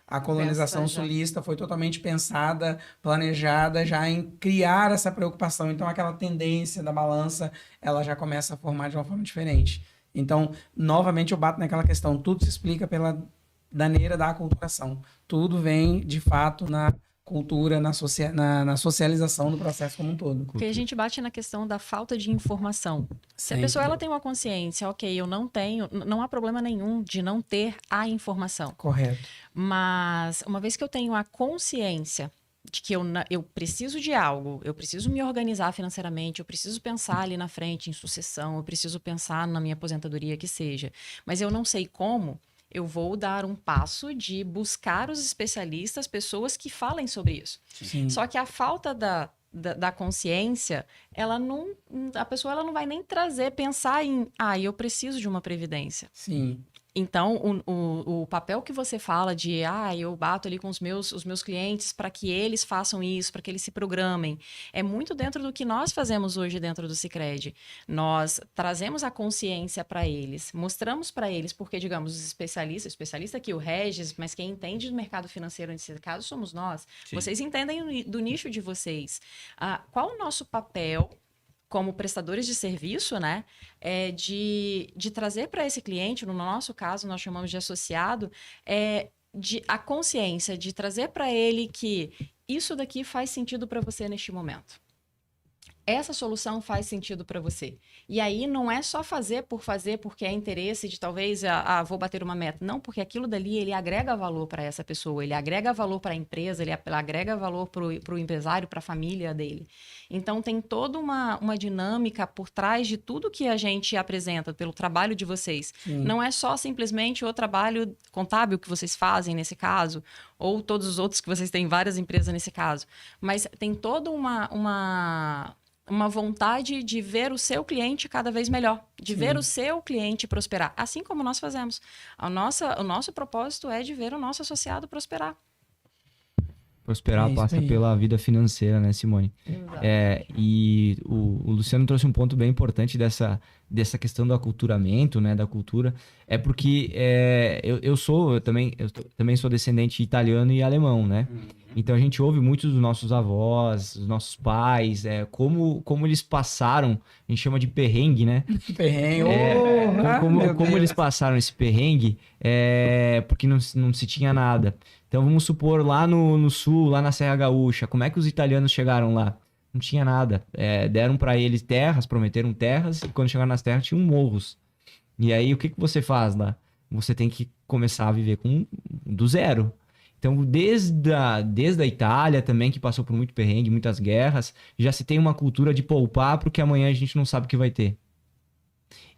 Speaker 1: a colonização sulista foi totalmente pensada, planejada já em criar essa preocupação. Então, aquela tendência da balança, ela já começa a formar de uma forma diferente. Então, novamente, eu bato naquela questão, tudo se explica pela maneira da aculturação. Tudo vem, de fato, na cultura, na socialização do processo como um todo.
Speaker 3: Porque a gente bate na questão da falta de informação. Se a pessoa ela tem uma consciência, ok, eu não tenho, não há problema nenhum de não ter a informação.
Speaker 1: Correto.
Speaker 3: Mas uma vez que eu tenho a consciência de que eu preciso de algo, eu preciso me organizar financeiramente, eu preciso pensar ali na frente em sucessão, eu preciso pensar na minha aposentadoria que seja, mas eu não sei como, eu vou dar um passo de buscar os especialistas, pessoas que falem sobre isso.
Speaker 1: Sim.
Speaker 3: Só que a falta da consciência, a pessoa ela não vai nem pensar em, eu preciso de uma previdência.
Speaker 1: Sim.
Speaker 3: Então, o papel que você fala de, eu bato ali com os meus clientes para que eles façam isso, para que eles se programem, é muito dentro do que nós fazemos hoje dentro do Sicredi. Nós trazemos a consciência para eles, mostramos para eles, porque, digamos, os especialistas, o especialista aqui, o Regis, mas quem entende do mercado financeiro nesse caso somos nós. Sim. Vocês entendem do nicho de vocês. Qual o nosso papel como prestadores de serviço, né, de trazer para esse cliente, no nosso caso, nós chamamos de associado, a consciência de trazer para ele que isso daqui faz sentido para você neste momento. Essa solução faz sentido para você. E aí não é só fazer porque é interesse de talvez, vou bater uma meta. Não, porque aquilo dali, ele agrega valor para essa pessoa, ele agrega valor para a empresa, ele agrega valor para o empresário, para a família dele. Então, tem toda uma dinâmica por trás de tudo que a gente apresenta pelo trabalho de vocês. Sim. Não é só simplesmente o trabalho contábil que vocês fazem nesse caso, ou todos os outros que vocês têm várias empresas nesse caso. Mas tem toda uma vontade de ver o seu cliente cada vez melhor, de ver o seu cliente prosperar, assim como nós fazemos. O nosso propósito é de ver o nosso associado prosperar.
Speaker 4: Prosperar passa pela vida financeira, né, Simone? E o Luciano trouxe um ponto bem importante dessa questão do aculturamento, né, da cultura. É porque eu também sou descendente italiano e alemão, né? Então a gente ouve muito dos nossos avós, dos nossos pais, como eles passaram, a gente chama de perrengue, né?
Speaker 1: Perrengue,
Speaker 4: como eles passaram esse perrengue, porque não se tinha nada. Então vamos supor lá no sul, lá na Serra Gaúcha, como é que os italianos chegaram lá? Não tinha nada. Deram para eles terras, prometeram terras, e quando chegaram nas terras tinham morros. E aí o que você faz lá? Você tem que começar a viver do zero. Então, desde a Itália também, que passou por muito perrengue, muitas guerras, já se tem uma cultura de poupar porque amanhã a gente não sabe o que vai ter.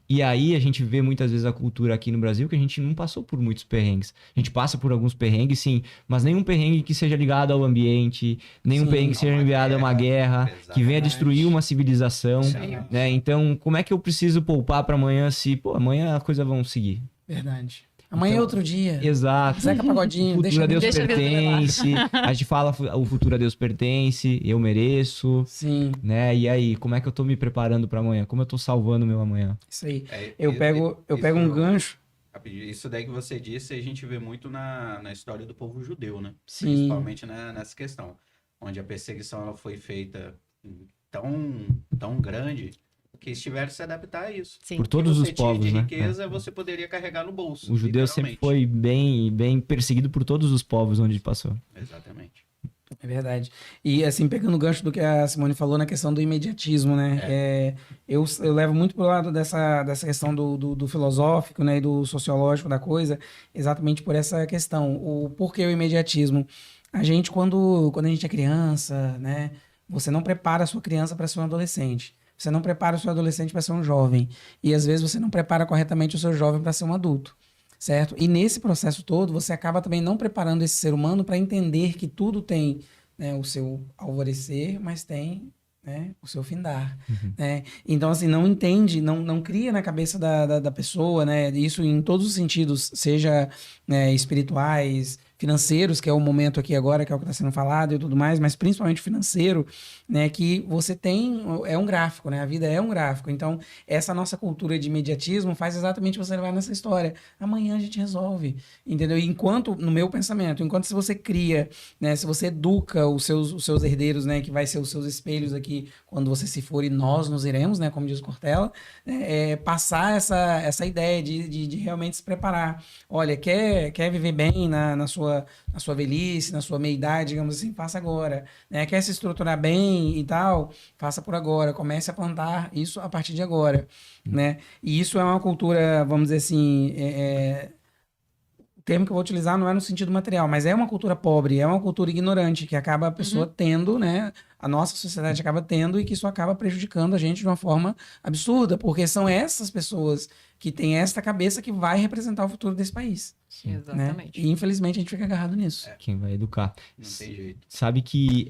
Speaker 4: E aí a gente vê muitas vezes a cultura aqui no Brasil que a gente não passou por muitos perrengues. A gente passa por alguns perrengues, sim, mas nenhum perrengue que seja ligado ao ambiente, nenhum perrengue que seja ligado a uma guerra, que venha destruir uma civilização, né? Então, como é que eu preciso poupar para amanhã se, amanhã as coisas vão seguir?
Speaker 1: Verdade. Amanhã é outro dia.
Speaker 4: Exato.
Speaker 1: Zeca Pagodinho.
Speaker 4: O futuro a Deus pertence. A gente fala, o futuro a Deus pertence, eu mereço.
Speaker 1: Sim.
Speaker 4: Né? E aí, como é que eu tô me preparando para amanhã? Como eu tô salvando o meu amanhã?
Speaker 1: Isso aí. Eu pego um gancho.
Speaker 2: Isso daí que você disse, a gente vê muito na história do povo judeu, né?
Speaker 1: Sim.
Speaker 2: Principalmente nessa questão. Onde a perseguição ela foi feita tão grande que eles tiveram que se adaptar a isso.
Speaker 3: Sim.
Speaker 4: Por todos os povos, né?
Speaker 2: Riqueza você poderia carregar no bolso.
Speaker 4: O judeu sempre foi bem perseguido por todos os povos onde ele passou.
Speaker 2: Exatamente.
Speaker 1: É verdade. E assim, pegando o gancho do que a Simone falou na questão do imediatismo, né? Eu levo muito pro lado dessa questão do filosófico, né? E do sociológico da coisa, exatamente por essa questão. O porquê o imediatismo? A gente, quando a gente é criança, né? Você não prepara a sua criança para ser um adolescente. Você não prepara o seu adolescente para ser um jovem. E às vezes você não prepara corretamente o seu jovem para ser um adulto. Certo? E nesse processo todo, você acaba também não preparando esse ser humano para entender que tudo tem, né, o seu alvorecer, mas tem, né, o seu findar. Né? Então, assim, não entende, não cria na cabeça da pessoa, né, isso em todos os sentidos, seja, né, espirituais, financeiros, que é o momento aqui agora, que é o que está sendo falado e tudo mais, mas principalmente financeiro, né, que você tem, é um gráfico, né, a vida é um gráfico. Então, essa nossa cultura de imediatismo faz exatamente você levar nessa história. Amanhã a gente resolve, entendeu? E enquanto, no meu pensamento, enquanto se você cria, né, se você educa os seus herdeiros, né, que vai ser os seus espelhos aqui, quando você se for e nós nos iremos, né, como diz o Cortella, passar essa ideia de realmente se preparar. Olha, quer viver bem na sua velhice, na sua meia-idade, digamos assim, faça agora. Né? Quer se estruturar bem e tal, faça por agora. Comece a plantar isso a partir de agora. Né? E isso é uma cultura, vamos dizer assim, o termo que eu vou utilizar não é no sentido material, mas é uma cultura pobre, é uma cultura ignorante, que acaba a pessoa tendo, né? A nossa sociedade acaba tendo, e que isso acaba prejudicando a gente de uma forma absurda, porque são essas pessoas que têm esta cabeça que vai representar o futuro desse país.
Speaker 3: Exatamente.
Speaker 1: Né? E infelizmente a gente fica agarrado nisso.
Speaker 4: Quem vai educar.
Speaker 2: Não tem jeito.
Speaker 4: Sabe que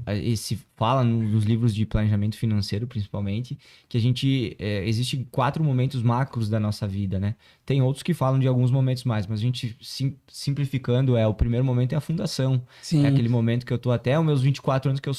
Speaker 4: esse fala nos livros de planejamento financeiro, principalmente, que a gente existe 4 momentos macros da nossa vida, né? Tem outros que falam de alguns momentos mais, mas a gente simplificando, o primeiro momento é a fundação.
Speaker 1: Sim.
Speaker 4: É aquele momento que eu tô até os meus 24 anos que eu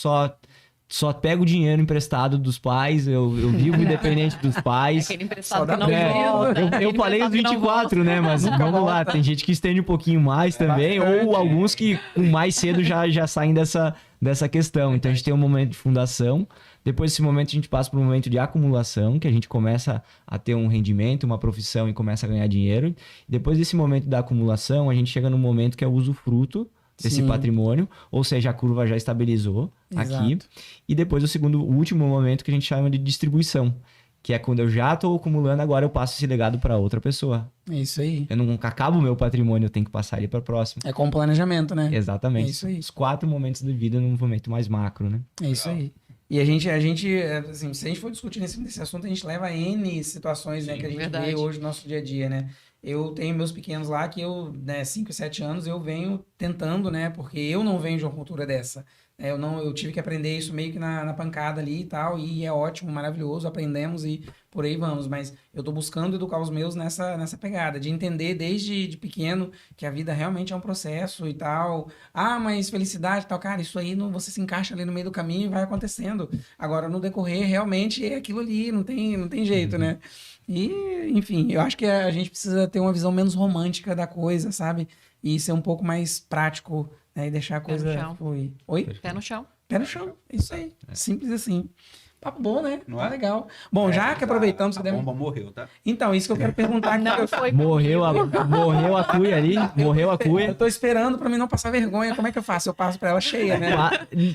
Speaker 4: só pego dinheiro emprestado dos pais, eu vivo independente dos pais.
Speaker 3: Aquele emprestado
Speaker 1: Só
Speaker 3: que não
Speaker 1: dá-
Speaker 3: volta.
Speaker 4: Eu
Speaker 3: Aquele
Speaker 4: falei os
Speaker 3: emprestado que não
Speaker 4: 24, né? Mas vamos lá, tem gente que estende um pouquinho mais também,
Speaker 1: bastante.
Speaker 4: ou alguns que com mais cedo já saem dessa questão. Então a gente tem um momento de fundação, depois desse momento a gente passa para um momento de acumulação, que a gente começa a ter um rendimento, uma profissão e começa a ganhar dinheiro. Depois desse momento da acumulação, a gente chega num momento que é o usufruto desse
Speaker 1: Sim.
Speaker 4: patrimônio, ou seja, a curva já estabilizou aqui.
Speaker 1: Exato.
Speaker 4: E depois o último momento que a gente chama de distribuição, que é quando eu já estou acumulando, agora eu passo esse legado para outra pessoa.
Speaker 1: É isso aí.
Speaker 4: Eu não acabo o meu patrimônio, eu tenho que passar ele para próximo.
Speaker 1: É com planejamento, né?
Speaker 4: Exatamente.
Speaker 1: É isso aí.
Speaker 4: Os 4 momentos da vida num momento mais macro, né?
Speaker 1: É isso aí. E a gente, assim, se a gente for discutir nesse assunto, a gente leva N situações, né, que a gente
Speaker 3: verdade.
Speaker 1: vê hoje no nosso dia a dia, né? Eu tenho meus pequenos lá que eu, né, 5, 7 anos, eu venho tentando, né, porque eu não venho de uma cultura dessa. Eu tive que aprender isso meio que na pancada ali e tal, e é ótimo, maravilhoso, aprendemos e por aí vamos. Mas eu tô buscando educar os meus nessa pegada, de entender desde de pequeno que a vida realmente é um processo e tal. Ah, mas felicidade e tal, cara, isso aí não, você se encaixa ali no meio do caminho e vai acontecendo. Agora, no decorrer, realmente é aquilo ali, não tem jeito, né? E, enfim, eu acho que a gente precisa ter uma visão menos romântica da coisa, sabe? E ser um pouco mais prático, né? E deixar a
Speaker 3: Pé no
Speaker 1: coisa
Speaker 3: chão.
Speaker 1: fluir. Oi?
Speaker 3: Pé no chão.
Speaker 1: Pé no chão, isso aí. Simples assim. Papo bom, né?
Speaker 2: Não
Speaker 1: Tá
Speaker 2: é?
Speaker 1: legal. Bom, já que aproveitamos...
Speaker 2: A
Speaker 1: que
Speaker 2: bomba morreu, tá?
Speaker 1: Então, isso que eu quero perguntar aqui.
Speaker 3: Não foi
Speaker 4: Morreu a cuia ali, morreu a
Speaker 1: Eu
Speaker 4: cuia.
Speaker 1: tô esperando pra mim não passar vergonha. Como é que eu faço? Eu passo pra ela cheia, né?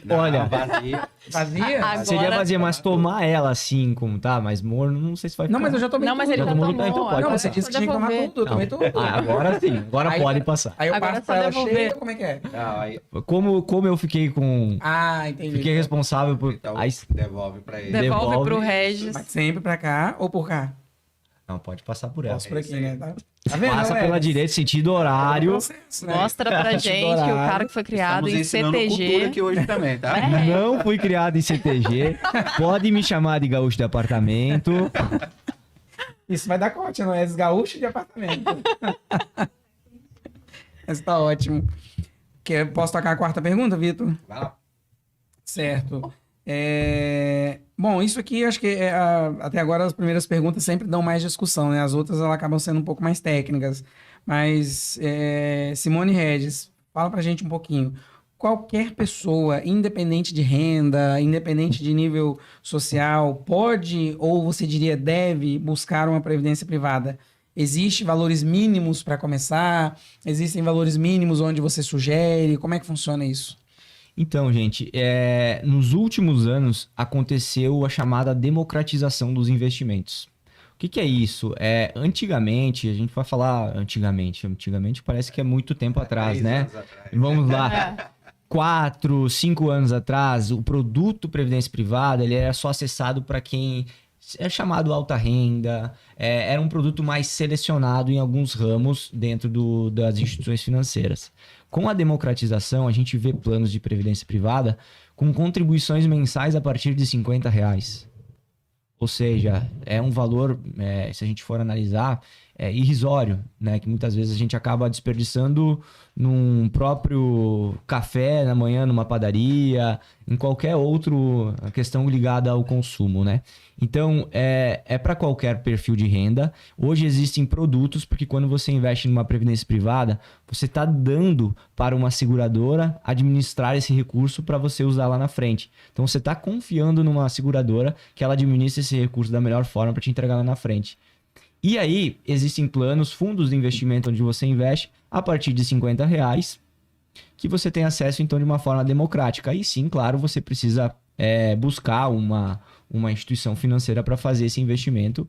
Speaker 4: Olha,
Speaker 2: Vazia.
Speaker 1: Vazia?
Speaker 3: Agora-
Speaker 4: seria fazer, mas tomar ela assim, como tá, mas morno, não sei se vai ficar.
Speaker 1: Não, mas eu já tomei
Speaker 3: Não, mas
Speaker 1: tudo.
Speaker 3: ele
Speaker 4: Já
Speaker 3: já
Speaker 4: tomou,
Speaker 3: tomou.
Speaker 4: então pode
Speaker 3: agora
Speaker 1: Não, você
Speaker 3: é
Speaker 1: disse
Speaker 3: só
Speaker 1: que tinha que tomar
Speaker 3: devolver.
Speaker 1: tudo. Eu tomei tudo.
Speaker 4: Agora sim, agora
Speaker 1: Aí-
Speaker 4: pode passar.
Speaker 1: Aí eu
Speaker 3: Agora
Speaker 1: passo
Speaker 3: é só
Speaker 1: pra ela
Speaker 3: devolver.
Speaker 1: cheia, como é que é?
Speaker 2: Não, aí
Speaker 4: Como eu fiquei com.
Speaker 1: Ah, entendi.
Speaker 4: Fiquei responsável por.
Speaker 2: então,
Speaker 4: Aí,
Speaker 2: devolve pra ele.
Speaker 3: Devolve pro
Speaker 4: Devolve.
Speaker 3: Regis.
Speaker 1: Mas sempre pra cá ou por cá?
Speaker 4: não, pode passar por ela.
Speaker 1: Posso por aqui,
Speaker 2: isso aí.
Speaker 1: né? Tá vendo?
Speaker 4: Passa
Speaker 1: galera?
Speaker 4: pela direita, sentido horário.
Speaker 1: Processo, né?
Speaker 3: Mostra pra gente o cara que foi criado
Speaker 2: Estamos
Speaker 3: em
Speaker 2: ensinando cultura
Speaker 3: CTG.
Speaker 2: aqui hoje também, tá?
Speaker 3: É.
Speaker 4: Não fui criado em CTG. Pode me chamar de gaúcho de apartamento.
Speaker 1: Isso vai dar corte, não é? Esse gaúcho de apartamento. Esse tá ótimo. Posso tocar a quarta pergunta, Vitor?
Speaker 2: Vai lá.
Speaker 1: Certo. Bom, isso aqui, acho que até agora as primeiras perguntas sempre dão mais discussão, né? As outras elas acabam sendo um pouco mais técnicas. Mas, Simone Regis, fala pra gente um pouquinho. Qualquer pessoa, independente de renda, independente de nível social, pode, ou você diria deve, buscar uma previdência privada? Existem valores mínimos para começar? Existem valores mínimos onde você sugere? Como é que funciona isso?
Speaker 4: Então, gente, nos últimos anos aconteceu a chamada democratização dos investimentos. que é isso? Antigamente, a gente vai falar antigamente parece que é muito tempo atrás,
Speaker 2: 3
Speaker 4: né?
Speaker 2: anos atrás.
Speaker 4: Vamos lá. 4, 5 anos atrás, o produto Previdência Privada, ele era só acessado para quem é chamado alta renda, era um produto mais selecionado em alguns ramos dentro das instituições financeiras. Com a democratização, a gente vê planos de Previdência Privada com contribuições mensais a partir de R$50. Ou seja, é um valor, se a gente for analisar, irrisório, né? Que muitas vezes a gente acaba desperdiçando num próprio café na manhã, numa padaria, em qualquer outra questão ligada ao consumo, né? Então, é para qualquer perfil de renda. Hoje existem produtos, porque quando você investe numa previdência privada, você está dando para uma seguradora administrar esse recurso para você usar lá na frente. Então, você está confiando numa seguradora que ela administre esse recurso da melhor forma para te entregar lá na frente. E aí, existem planos, fundos de investimento onde você investe a partir de R$50, que você tem acesso, então, de uma forma democrática. Aí sim, claro, você precisa buscar uma instituição financeira para fazer esse investimento.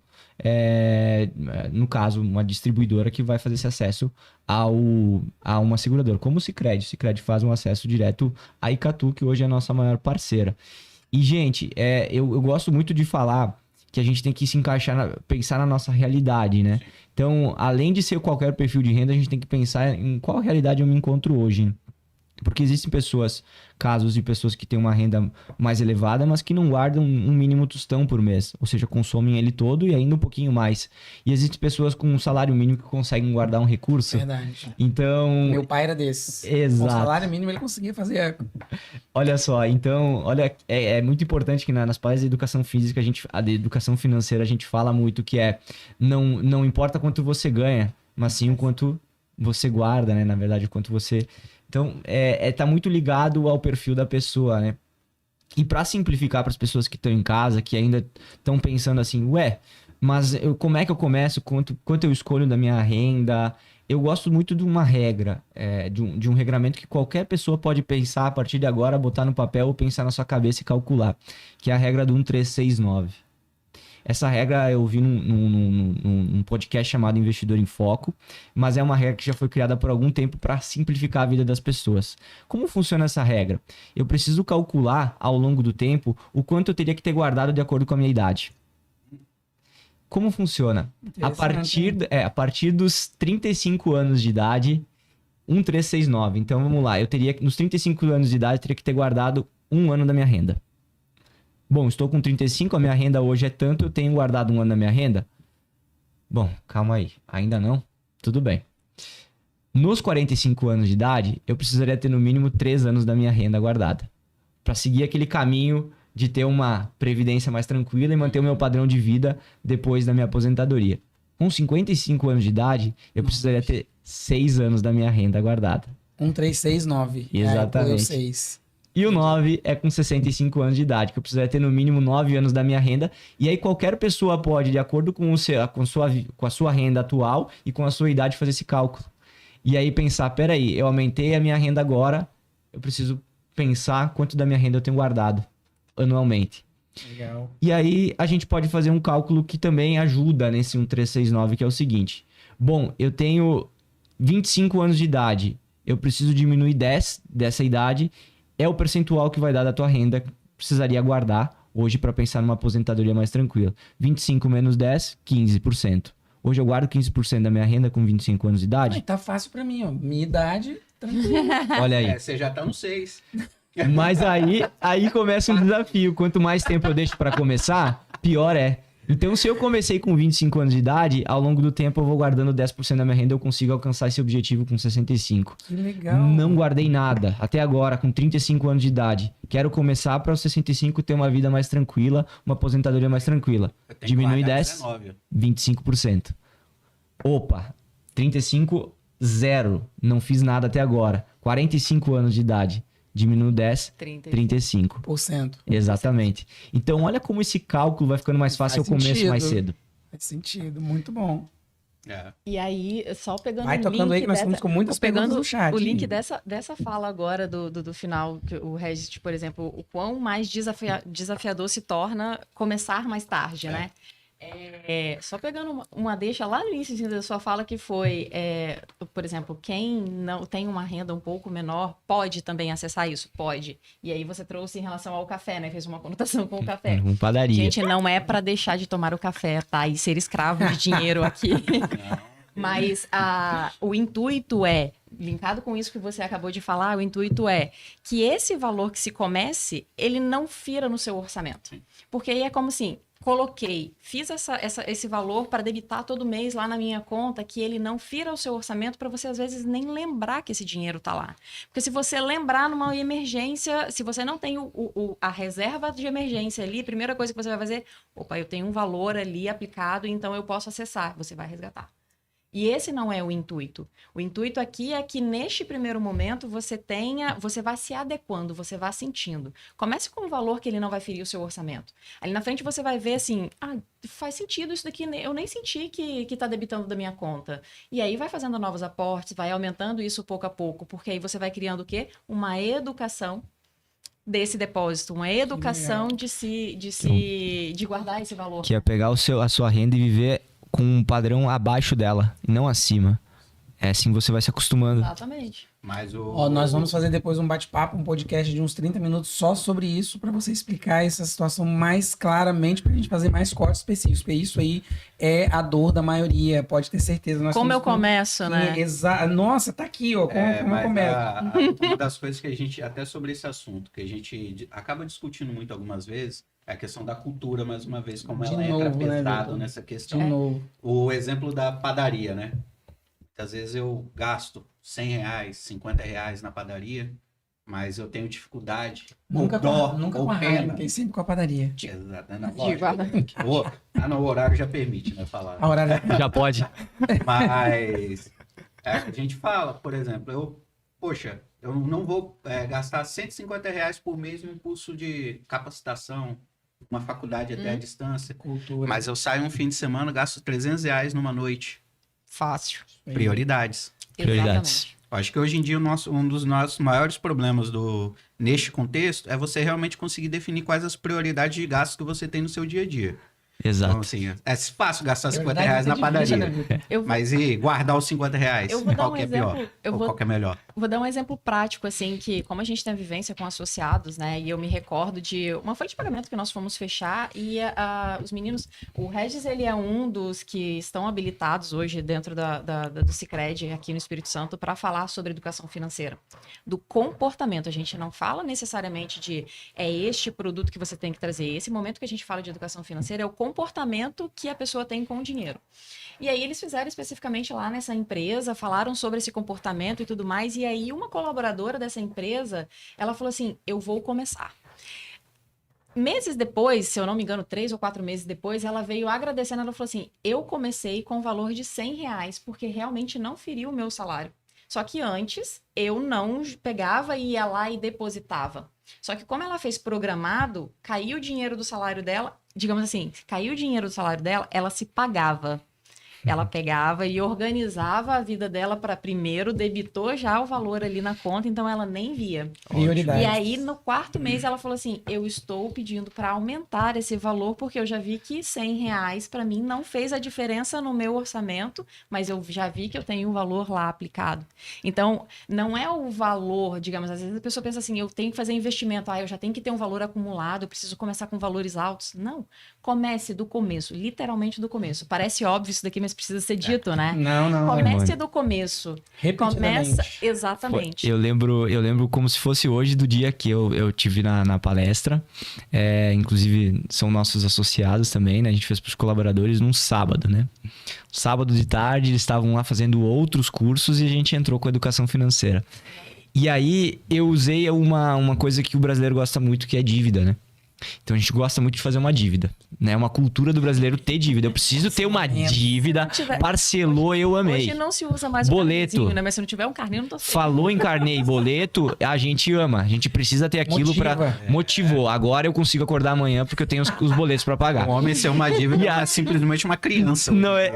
Speaker 4: No caso, uma distribuidora que vai fazer esse acesso a uma seguradora, como o Sicredi. O Sicredi faz um acesso direto à Icatu, que hoje é a nossa maior parceira. E, gente, eu gosto muito de falar que a gente tem que se encaixar, pensar na nossa realidade, né? Então, além de ser qualquer perfil de renda, a gente tem que pensar em qual realidade eu me encontro hoje. Porque existem casos de pessoas que têm uma renda mais elevada, mas que não guardam um mínimo tostão por mês. Ou seja, consomem ele todo e ainda um pouquinho mais. E existem pessoas com um salário mínimo que conseguem guardar um recurso.
Speaker 1: Verdade.
Speaker 4: Então...
Speaker 1: Meu pai era desses.
Speaker 4: Exato.
Speaker 1: Com o salário mínimo ele conseguia fazer...
Speaker 4: Olha só, então, é muito importante que nas palestras de educação física, a de educação financeira, a gente fala muito que não importa quanto você ganha, mas sim o quanto você guarda, né? Na verdade, o quanto você... Então, tá muito ligado ao perfil da pessoa, né? E para simplificar para as pessoas que estão em casa, que ainda estão pensando assim, mas como é que eu começo? Quanto eu escolho da minha renda? Eu gosto muito de uma regra, de um regramento que qualquer pessoa pode pensar a partir de agora, botar no papel ou pensar na sua cabeça e calcular, que é a regra do 1369. Essa regra eu vi num podcast chamado Investidor em Foco, mas é uma regra que já foi criada por algum tempo para simplificar a vida das pessoas. Como funciona essa regra? Eu preciso calcular ao longo do tempo o quanto eu teria que ter guardado de acordo com a minha idade. Como funciona? A partir dos 35 anos de idade, 1369. Então vamos lá, nos 35 anos de idade, eu teria que ter guardado 1 ano da minha renda. Bom, estou com 35, a minha renda hoje é tanto, eu tenho guardado 1 ano da minha renda? Bom, calma aí, ainda não? Tudo bem. Nos 45 anos de idade, eu precisaria ter no mínimo 3 anos da minha renda guardada. Para seguir aquele caminho de ter uma previdência mais tranquila e manter o meu padrão de vida depois da minha aposentadoria. Com 55 anos de idade, eu precisaria ter 6 anos da minha renda guardada.
Speaker 1: 1369.
Speaker 4: Exatamente.
Speaker 1: 6.
Speaker 4: E o 9 é com 65 anos de idade, que eu precisaria ter no mínimo 9 anos da minha renda. E aí qualquer pessoa pode, de acordo com a sua renda atual e com a sua idade, fazer esse cálculo. E aí pensar, peraí, eu aumentei a minha renda agora, eu preciso pensar quanto da minha renda eu tenho guardado anualmente.
Speaker 1: Legal.
Speaker 4: E aí a gente pode fazer um cálculo que também ajuda nesse 1369, que é o seguinte. Bom, eu tenho 25 anos de idade, eu preciso diminuir 10 dessa idade. É o percentual que vai dar da tua renda que precisaria guardar hoje para pensar numa aposentadoria mais tranquila. 25 menos 10, 15%. Hoje eu guardo 15% da minha renda com 25 anos de idade.
Speaker 1: Tá fácil para mim, ó. Minha idade, tranquilo.
Speaker 4: Olha aí.
Speaker 2: Você já tá no 6.
Speaker 4: Mas aí começa um desafio. Quanto mais tempo eu deixo para começar, pior é. Então, se eu comecei com 25 anos de idade, ao longo do tempo eu vou guardando 10% da minha renda, eu consigo alcançar esse objetivo com 65.
Speaker 1: Que legal.
Speaker 4: Não guardei nada. Até agora, com 35 anos de idade. Quero começar para os 65 ter uma vida mais tranquila, uma aposentadoria mais tranquila. Diminui 10, 25%. Opa, 35, 0. Não fiz nada até agora. 45 anos de idade. Diminuo 10, 35. Exatamente. Então, olha como esse cálculo vai ficando mais fácil, eu começo mais cedo.
Speaker 1: Faz sentido, muito bom.
Speaker 3: E aí, só pegando
Speaker 1: vai
Speaker 3: o
Speaker 1: tocando
Speaker 3: link
Speaker 1: aí que nós estamos com muitas perguntas no chat.
Speaker 3: O link dessa fala agora do final, que o Regis, por exemplo, o quão mais desafiador se torna começar mais tarde, né? Só pegando uma deixa lá no início da sua fala, que foi, por exemplo, quem não tem uma renda um pouco menor pode também acessar isso? Pode. E aí você trouxe em relação ao café, né? Fez uma conotação com o café.
Speaker 4: Uma padaria.
Speaker 3: Gente, não é para deixar de tomar o café, tá? E ser escravo de dinheiro aqui. Mas o intuito linkado com isso que você acabou de falar, o intuito é que esse valor que se comece, ele não fira no seu orçamento. Porque aí é como assim, fiz esse valor para debitar todo mês lá na minha conta, que ele não fira o seu orçamento para você, às vezes, nem lembrar que esse dinheiro está lá. Porque se você lembrar numa emergência, se você não tem a reserva de emergência ali, a primeira coisa que você vai fazer, opa, eu tenho um valor ali aplicado, então eu posso acessar, você vai resgatar. E esse não é o intuito. O intuito aqui é que neste primeiro momento você vai se adequando, você vai sentindo. Comece com um valor que ele não vai ferir o seu orçamento. Ali na frente você vai ver assim, faz sentido isso daqui, eu nem senti que está debitando da minha conta. E aí vai fazendo novos aportes, vai aumentando isso pouco a pouco, porque aí você vai criando o quê? Uma educação desse depósito, uma educação de guardar esse valor.
Speaker 4: Que é pegar a sua renda e viver com um padrão abaixo dela, e não acima. É assim você vai se acostumando.
Speaker 3: Exatamente.
Speaker 2: Mas
Speaker 1: nós vamos fazer depois um bate-papo, um podcast de uns 30 minutos só sobre isso, para você explicar essa situação mais claramente, pra gente fazer mais cortes específicos, porque isso aí é a dor da maioria, pode ter certeza.
Speaker 3: Como eu começo, né?
Speaker 1: Nossa, tá aqui, ó, como eu começo.
Speaker 2: Uma das coisas que a gente, até sobre esse assunto, que a gente acaba discutindo muito algumas vezes, é a questão da cultura, mais uma vez, como ela entra pesado nessa questão.
Speaker 1: De novo.
Speaker 2: O exemplo da padaria, né? Às vezes eu gasto R$100, R$50 na padaria, mas eu tenho dificuldade.
Speaker 1: Nunca com a
Speaker 2: pena.
Speaker 1: raiva, tem sempre com a padaria.
Speaker 2: Exato. No horário já permite, né, falar.
Speaker 1: A horário
Speaker 4: Já pode.
Speaker 2: Mas a gente fala, por exemplo, eu não vou gastar R$150 por mês no curso de capacitação, uma faculdade até à distância.
Speaker 1: Cultura.
Speaker 2: Mas eu saio um fim de semana, gasto R$300 numa noite.
Speaker 3: Fácil.
Speaker 2: Prioridades.
Speaker 3: Exatamente.
Speaker 2: Eu acho que hoje em dia um dos nossos maiores problemas neste contexto é você realmente conseguir definir quais as prioridades de gastos que você tem no seu dia a dia.
Speaker 4: Exato.
Speaker 2: Então, assim, é fácil gastar R$50 na padaria. Mas e guardar os R$50? Qual que é pior? Qual que é melhor?
Speaker 3: Vou dar um exemplo prático, assim, que como a gente tem vivência com associados, né, e eu me recordo de uma folha de pagamento que nós fomos fechar e os meninos, o Regis, ele é um dos que estão habilitados hoje dentro do Sicredi aqui no Espírito Santo para falar sobre educação financeira, do comportamento. A gente não fala necessariamente de este produto que você tem que trazer. Esse momento que a gente fala de educação financeira é o comportamento que a pessoa tem com o dinheiro. E aí eles fizeram especificamente lá nessa empresa, falaram sobre esse comportamento e tudo mais, e aí uma colaboradora dessa empresa, ela falou assim, eu vou começar. Meses depois, se eu não me engano, 3 ou 4 meses depois, ela veio agradecendo, ela falou assim, eu comecei com o valor de R$100, porque realmente não feriu o meu salário. Só que antes, eu não pegava e ia lá e depositava. Só que como ela fez programado, caiu o dinheiro do salário dela, digamos assim, caiu o dinheiro do salário dela, ela se pagava. Ela pegava e organizava a vida dela para primeiro, debitou já o valor ali na conta, então ela nem via.
Speaker 1: Prioridade.
Speaker 3: E aí, no 4º mês, ela falou assim, eu estou pedindo para aumentar esse valor, porque eu já vi que R$100 para mim não fez a diferença no meu orçamento, mas eu já vi que eu tenho um valor lá aplicado. Então, não é o valor, digamos, às vezes a pessoa pensa assim, eu tenho que fazer investimento, eu já tenho que ter um valor acumulado, eu preciso começar com valores altos. Não, comece do começo, literalmente do começo. Parece óbvio isso daqui, mas precisa ser dito, né?
Speaker 1: Não.
Speaker 3: Comece do começo. Começa, exatamente.
Speaker 4: Eu lembro como se fosse hoje do dia que eu tive na palestra. Inclusive, são nossos associados também, né? A gente fez para os colaboradores num sábado, né? Sábado de tarde, eles estavam lá fazendo outros cursos e a gente entrou com a educação financeira. E aí, eu usei uma coisa que o brasileiro gosta muito, que é dívida, né? Então a gente gosta muito de fazer uma dívida, né? Uma cultura do brasileiro ter dívida. Eu preciso ter uma dívida, parcelou, eu amei.
Speaker 3: Hoje não se usa mais
Speaker 4: boleto,
Speaker 3: né? Mas se não tiver um carnê, não tô certo.
Speaker 4: Falou em carnê e boleto, a gente ama. A gente precisa ter aquilo motivou. Agora eu consigo acordar amanhã porque eu tenho os boletos para pagar.
Speaker 2: O homem ser uma dívida é simplesmente uma criança.
Speaker 4: Não é,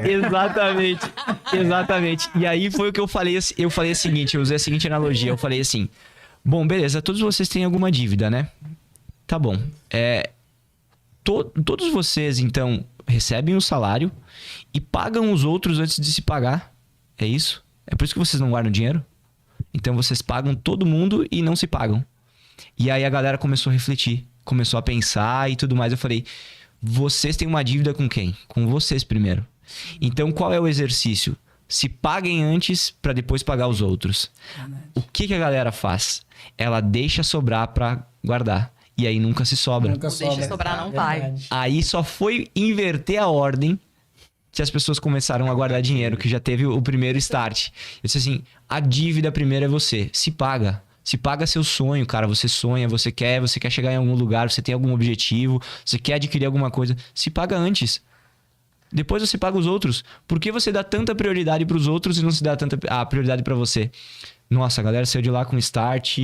Speaker 4: exatamente. E aí foi o que eu falei. Eu falei o seguinte, eu usei a seguinte analogia. Eu falei assim, bom, beleza, todos vocês têm alguma dívida, né? Tá bom. Todos vocês, então, recebem o salário e pagam os outros antes de se pagar. É isso? É por isso que vocês não guardam dinheiro? Então vocês pagam todo mundo e não se pagam. E aí a galera começou a refletir, começou a pensar e tudo mais. Eu falei, vocês têm uma dívida com quem? Com vocês primeiro. Então qual é o exercício? Se paguem antes para depois pagar os outros. O que a galera faz? Ela deixa sobrar para guardar. E aí nunca se sobra.
Speaker 1: Nunca
Speaker 3: Deixa sobrar, não vai.
Speaker 1: Verdade.
Speaker 4: Aí só foi inverter a ordem que as pessoas começaram a guardar dinheiro, que já teve o primeiro start. Eu disse assim, a dívida primeiro é você. Se paga. Se paga seu sonho, cara. Você sonha, você quer chegar em algum lugar, você tem algum objetivo, você quer adquirir alguma coisa. Se paga antes. Depois você paga os outros. Por que você dá tanta prioridade para os outros e não se dá tanta prioridade para você? Nossa, a galera saiu de lá com start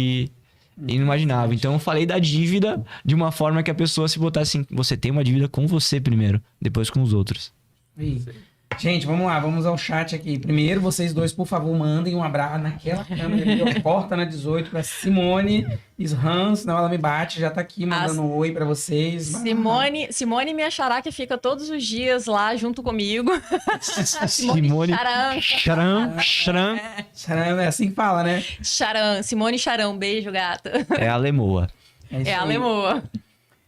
Speaker 4: inimaginável. Então eu falei da dívida de uma forma que a pessoa se botasse assim, você tem uma dívida com você primeiro, depois com os outros.
Speaker 1: Aí. Gente, vamos lá, vamos ao chat aqui. Primeiro, vocês dois, por favor, mandem um abraço naquela câmera ali, ó, corta na 18 para Simone Hans, senão ela me bate, já tá aqui mandando um oi para vocês.
Speaker 3: Simone me achará que fica todos os dias lá junto comigo.
Speaker 4: Simone Charam.
Speaker 1: Charam, é assim que fala, né?
Speaker 3: Simone Charão, beijo, gata.
Speaker 4: É a lemoa.
Speaker 1: isso
Speaker 3: É a
Speaker 1: aí.
Speaker 3: lemoa.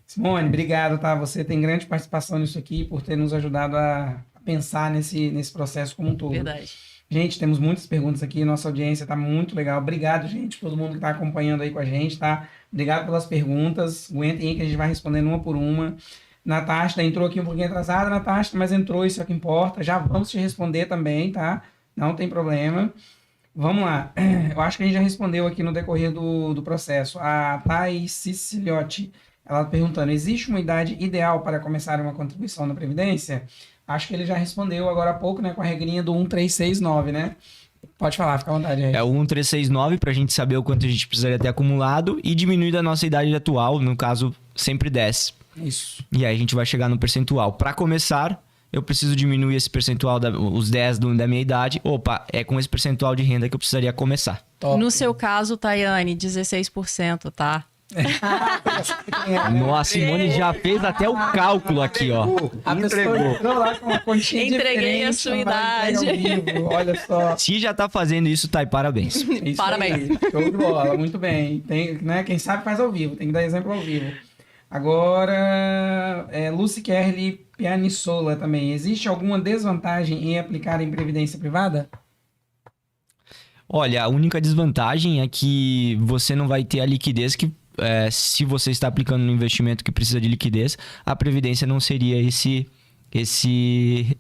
Speaker 1: Simone, obrigado, tá? Você tem grande participação nisso aqui, por ter nos ajudado a pensar nesse processo como um todo.
Speaker 3: Verdade.
Speaker 1: Gente, temos muitas perguntas aqui, nossa audiência tá muito legal. Obrigado, gente, todo mundo que tá acompanhando aí com a gente, tá? Obrigado pelas perguntas. Aguentem aí que a gente vai respondendo uma por uma. Natasha entrou aqui um pouquinho atrasada, Natasha, mas entrou, isso é o que importa. Já vamos te responder também, tá? Não tem problema. Vamos lá. Eu acho que a gente já respondeu aqui no decorrer do processo. A Thais Siciliotti, ela perguntando, existe uma idade ideal para começar uma contribuição na Previdência? Acho que ele já respondeu agora há pouco, né? Com a regrinha do 1369, né? Pode falar, fica à vontade aí.
Speaker 4: É o 1369 pra gente saber o quanto a gente precisaria ter acumulado e diminuir da nossa idade atual, no caso, sempre 10.
Speaker 1: Isso.
Speaker 4: E aí a gente vai chegar no percentual. Para começar, eu preciso diminuir esse percentual, os 10 da minha idade. Opa, é com esse percentual de renda que eu precisaria começar.
Speaker 1: Top.
Speaker 3: No seu caso, Tayane, 16%, tá?
Speaker 4: Nossa, a Simone já fez até o cálculo aqui, ó.
Speaker 1: A pessoa entrou lá com uma continha
Speaker 3: Entreguei a
Speaker 1: diferente,
Speaker 3: sua
Speaker 1: ela vai
Speaker 3: idade.
Speaker 1: entregar ao vivo, olha só.
Speaker 4: Se já tá fazendo isso, tá aí, parabéns.
Speaker 1: Isso
Speaker 3: Parabéns.
Speaker 1: aí, show de bola, muito bem. Tem, né, quem sabe faz ao vivo, tem que dar exemplo ao vivo. Agora, Lucy Kerly Pianissola também. Existe alguma desvantagem em aplicar em previdência privada?
Speaker 4: Olha, a única desvantagem é que você não vai ter a liquidez que, se você está aplicando no investimento que precisa de liquidez, a previdência não seria esse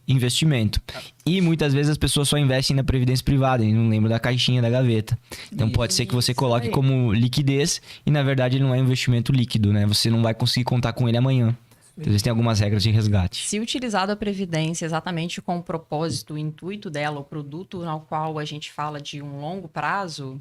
Speaker 4: investimento. E muitas vezes as pessoas só investem na previdência privada e não lembram da caixinha da gaveta. Então pode ser que você coloque
Speaker 3: aí.
Speaker 4: como liquidez e na verdade ele não é um investimento líquido, né? Você não vai conseguir contar com ele amanhã. Então, existem algumas regras de resgate.
Speaker 3: Se utilizado a Previdência exatamente com o propósito, o intuito dela, o produto ao qual a gente fala de um longo prazo,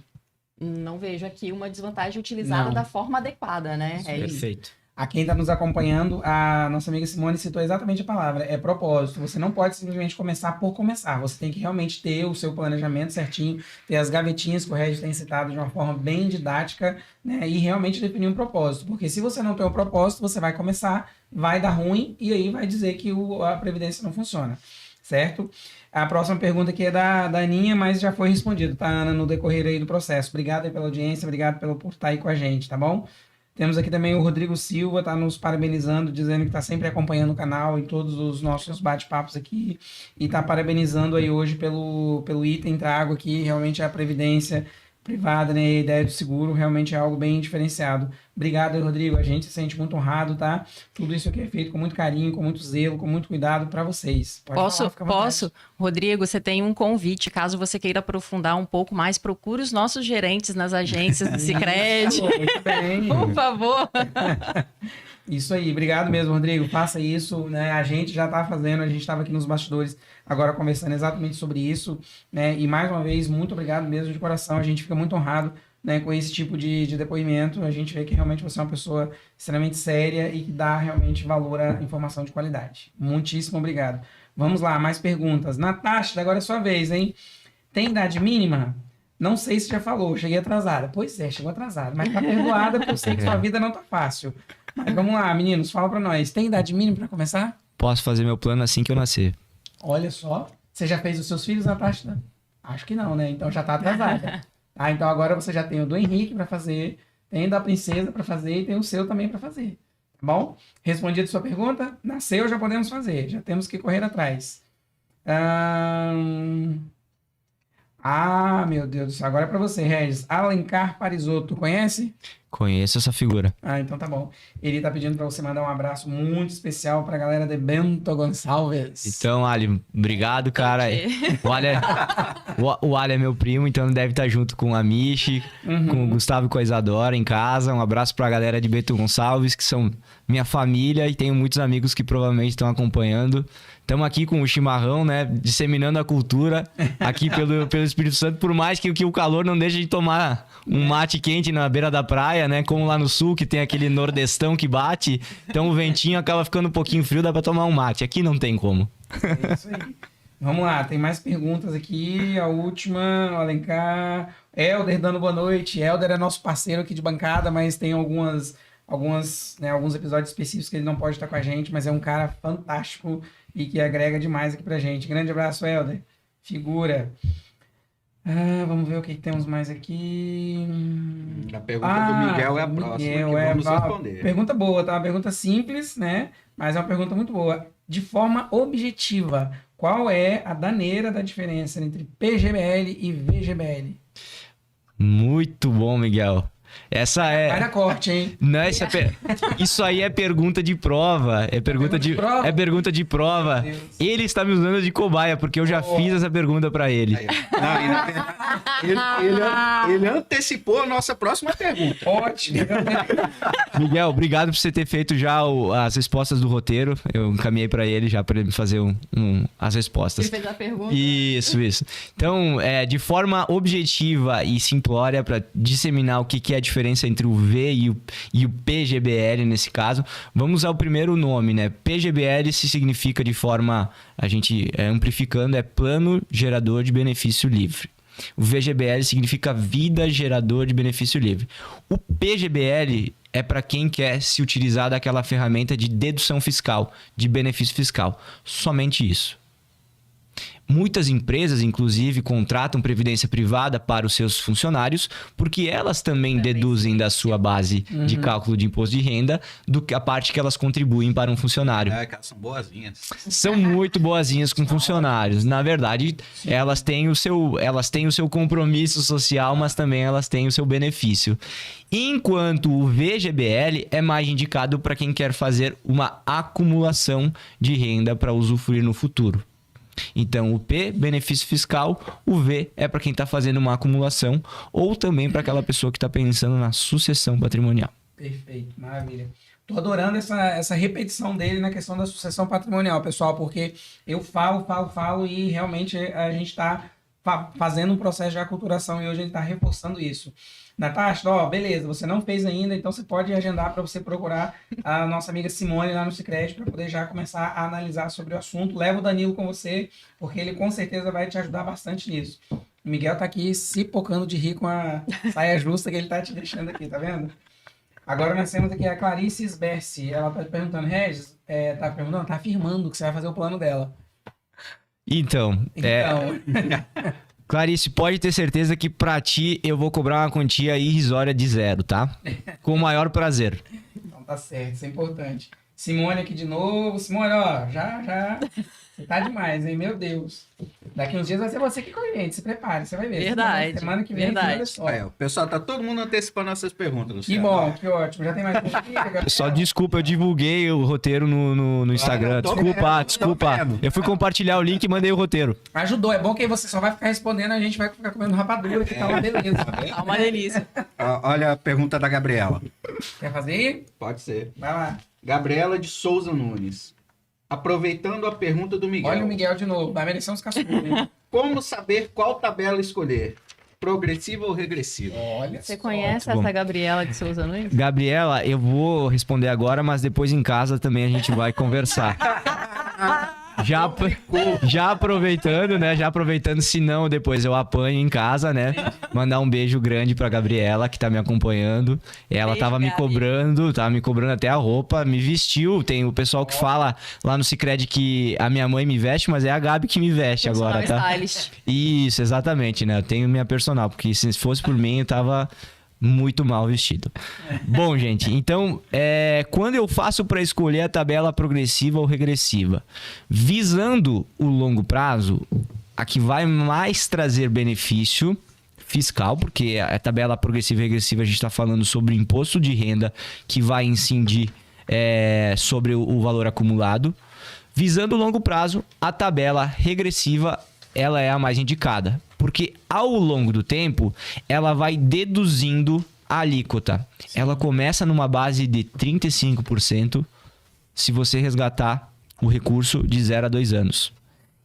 Speaker 3: não vejo aqui uma desvantagem utilizada
Speaker 1: Não.
Speaker 3: da forma adequada, né? É isso.
Speaker 4: Perfeito.
Speaker 1: A quem está nos acompanhando, a nossa amiga Simone citou exatamente a palavra, é propósito. Você não pode simplesmente começar por começar. Você tem que realmente ter o seu planejamento certinho, ter as gavetinhas que o Regis tem citado de uma forma bem didática, né? E realmente definir um propósito. Porque se você não tem um propósito, você vai começar, vai dar ruim e aí vai dizer que a Previdência não funciona. Certo? A próxima pergunta aqui é da Aninha, mas já foi respondido, tá, Ana, no decorrer aí do processo. Obrigado aí pela audiência, obrigado por estar aí com a gente, tá bom? Temos aqui também o Rodrigo Silva, tá nos parabenizando, dizendo que está sempre acompanhando o canal e todos os nossos bate-papos aqui. E tá parabenizando aí hoje pelo item trago aqui, realmente a previdência privada, né? A ideia do seguro realmente é algo bem diferenciado. Obrigado, Rodrigo. A gente se sente muito honrado, tá? Tudo isso aqui é feito com muito carinho, com muito zelo, com muito cuidado para vocês. Pode falar, fica à vontade.
Speaker 3: Posso? Rodrigo, você tem um convite. Caso você queira aprofundar um pouco mais, procure os nossos gerentes nas agências do Sicredi.
Speaker 1: Muito bem.
Speaker 3: Por favor.
Speaker 1: Isso aí, obrigado mesmo, Rodrigo. Faça isso, né? A gente já está fazendo, a gente estava aqui nos bastidores agora conversando exatamente sobre isso, né? E mais uma vez, muito obrigado mesmo de coração. A gente fica muito honrado, né, com esse tipo de depoimento. A gente vê que realmente você é uma pessoa extremamente séria e que dá realmente valor à informação de qualidade. Muitíssimo obrigado. Vamos lá, mais perguntas. Natasha, agora é sua vez, hein? Tem idade mínima? Não sei se já falou, cheguei atrasada. Pois é, chegou atrasada, mas tá perdoada porque eu sei que sua vida não tá fácil. Mas vamos lá, meninos, fala pra nós. Tem idade mínima para começar?
Speaker 4: posso fazer meu plano assim que eu nascer.
Speaker 1: Olha só. Você já fez os seus filhos, Natasha? Acho que não, né? Então já tá atrasada. Ah, então agora você já tem o do Henrique pra fazer, tem da princesa pra fazer e tem o seu também pra fazer. Tá bom? Respondido a sua pergunta? Nasceu, já podemos fazer. Já temos que correr atrás. Ah, meu Deus do céu. Agora é pra você, Regis. Alencar Parisotto, conhece?
Speaker 4: Conheço essa figura.
Speaker 1: Ah, então tá bom. Ele tá pedindo pra você mandar um abraço muito especial pra galera de Bento Gonçalves.
Speaker 4: Então, Ali, obrigado, cara. O Ali é meu primo, então deve estar junto com a Michi, com o Gustavo e com a Isadora em casa. Um abraço pra galera de Bento Gonçalves, que são minha família, e tenho muitos amigos que provavelmente estão acompanhando. Estamos aqui com o chimarrão, né? Disseminando a cultura aqui pelo Espírito Santo, por mais que o calor não deixe de tomar um mate quente na beira da praia, né? Como lá no sul, que tem aquele nordestão que bate. Então o ventinho acaba ficando um pouquinho frio, dá para tomar um mate. Aqui não tem como.
Speaker 1: É isso aí. Vamos lá, tem mais perguntas aqui. A última, o Alencar. Helder dando boa noite. Helder é nosso parceiro aqui de bancada, mas tem alguns episódios específicos que ele não pode estar com a gente, mas é um cara fantástico e que agrega demais aqui pra gente. Grande abraço, Helder. Figura. Vamos ver o que temos mais aqui.
Speaker 2: A pergunta do Miguel é a próxima que vamos responder.
Speaker 1: Pergunta boa, tá? Uma pergunta simples, né? Mas é uma pergunta muito boa. De forma objetiva, qual é a daneira da diferença entre PGBL e VGBL?
Speaker 4: Muito bom, Miguel. Essa é...
Speaker 1: Vai na corte, hein?
Speaker 4: Não, isso aí é pergunta de prova. É pergunta de prova. Ele está me usando de cobaia, porque eu já fiz essa pergunta para ele.
Speaker 2: Ele antecipou a nossa próxima pergunta.
Speaker 1: Ótimo.
Speaker 4: Miguel, obrigado por você ter feito já as respostas do roteiro. Eu encaminhei para ele já para ele fazer as respostas.
Speaker 3: Ele fez a pergunta.
Speaker 4: Isso. Então, de forma objetiva e simplória, para disseminar o que é a diferença entre o V e o PGBL nesse caso, vamos usar o primeiro nome, né? PGBL se significa de forma, a gente amplificando, é Plano Gerador de Benefício Livre. O VGBL significa Vida Gerador de Benefício Livre. O PGBL é para quem quer se utilizar daquela ferramenta de dedução fiscal, de benefício fiscal. Somente isso. Muitas empresas, inclusive, contratam previdência privada para os seus funcionários, porque elas também deduzem da sua base de cálculo de imposto de renda a parte que elas contribuem para um funcionário.
Speaker 2: Elas são boazinhas.
Speaker 4: São muito boazinhas com funcionários. Na verdade, elas têm o seu compromisso social, mas também elas têm o seu benefício. Enquanto o VGBL é mais indicado para quem quer fazer uma acumulação de renda para usufruir no futuro. Então, o P, benefício fiscal, o V é para quem está fazendo uma acumulação ou também para aquela pessoa que está pensando na sucessão patrimonial.
Speaker 1: Perfeito, maravilha. Tô adorando essa repetição dele na questão da sucessão patrimonial, pessoal, porque eu falo e realmente a gente está fazendo um processo de aculturação e hoje a gente está reforçando isso. Natasha, beleza, você não fez ainda, então você pode agendar para você procurar a nossa amiga Simone lá no Sicredi para poder já começar a analisar sobre o assunto. Leva o Danilo com você, porque ele com certeza vai te ajudar bastante nisso. O Miguel tá aqui se pocando de rir com a saia justa que ele tá te deixando aqui, tá vendo? Agora nós temos aqui a Clarice Sbersi. Ela tá te perguntando, Regis, tá afirmando que você vai fazer o plano dela.
Speaker 4: Então. Clarice, pode ter certeza que pra ti eu vou cobrar uma quantia irrisória de 0, tá? Com o maior prazer.
Speaker 1: Então tá certo, isso é importante. Simone aqui de novo. Simone, já. Você tá demais, hein? Meu Deus. Daqui uns dias vai ser você que corrente. Se prepare, você vai ver.
Speaker 3: Verdade.
Speaker 1: Semana que vem, olha só.
Speaker 2: O pessoal tá todo mundo antecipando essas perguntas, Luciano.
Speaker 1: Que bom, que ótimo. Já tem mais perguntas aqui?
Speaker 4: Só desculpa, eu divulguei o roteiro no Instagram. Desculpa. Eu fui compartilhar o link e mandei o roteiro.
Speaker 1: Ajudou. É bom que você só vai ficar respondendo, a gente vai ficar comendo rapadura, que tá uma beleza.
Speaker 3: Tá uma delícia.
Speaker 2: Olha a pergunta da Gabriela.
Speaker 1: Quer fazer?
Speaker 2: Pode ser.
Speaker 1: Vai lá.
Speaker 2: Gabriela de Souza Nunes. Aproveitando a pergunta do Miguel.
Speaker 1: Olha o Miguel de novo. Vai merecer uns caçudos, hein?
Speaker 2: Como saber qual tabela escolher? Progressiva ou regressiva?
Speaker 1: Olha
Speaker 3: Você
Speaker 1: só.
Speaker 3: conhece essa Gabriela de Souza Nunes?
Speaker 4: Gabriela, eu vou responder agora, mas depois em casa também a gente vai conversar. Já aproveitando, né? Já aproveitando, se não, depois eu apanho em casa, né? Mandar um beijo grande pra Gabriela, que tá me acompanhando. Ela
Speaker 3: Beijo,
Speaker 4: tava me cobrando até a roupa, me vestiu. Tem o pessoal que fala lá no Sicredi que a minha mãe me veste, mas é a Gabi que me veste agora, tá?
Speaker 3: Stylist.
Speaker 4: Isso, exatamente, né? Eu tenho minha personal, porque se fosse por mim, eu tava muito mal vestido. Bom, gente, então, quando eu faço para escolher a tabela progressiva ou regressiva, visando o longo prazo, a que vai mais trazer benefício fiscal, porque a tabela progressiva e regressiva a gente está falando sobre imposto de renda que vai incidir sobre o valor acumulado. Visando o longo prazo, a tabela regressiva ela é a mais indicada, porque ao longo do tempo ela vai deduzindo a alíquota. Sim. Ela começa numa base de 35% se você resgatar o recurso de 0 a 2 anos.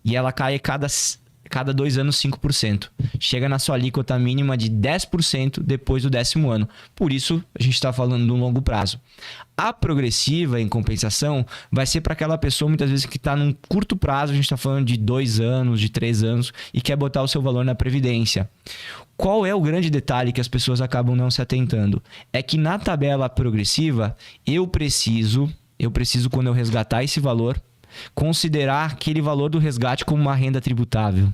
Speaker 4: E ela cai cada 2 anos 5%. Chega na sua alíquota mínima de 10% depois do 10º ano. Por isso, a gente está falando de um longo prazo. A progressiva, em compensação, vai ser para aquela pessoa, muitas vezes, que está num curto prazo, a gente está falando de 2 anos, de 3 anos, e quer botar o seu valor na Previdência. Qual é o grande detalhe que as pessoas acabam não se atentando? É que na tabela progressiva, eu preciso, quando eu resgatar esse valor, considerar aquele valor do resgate como uma renda tributável.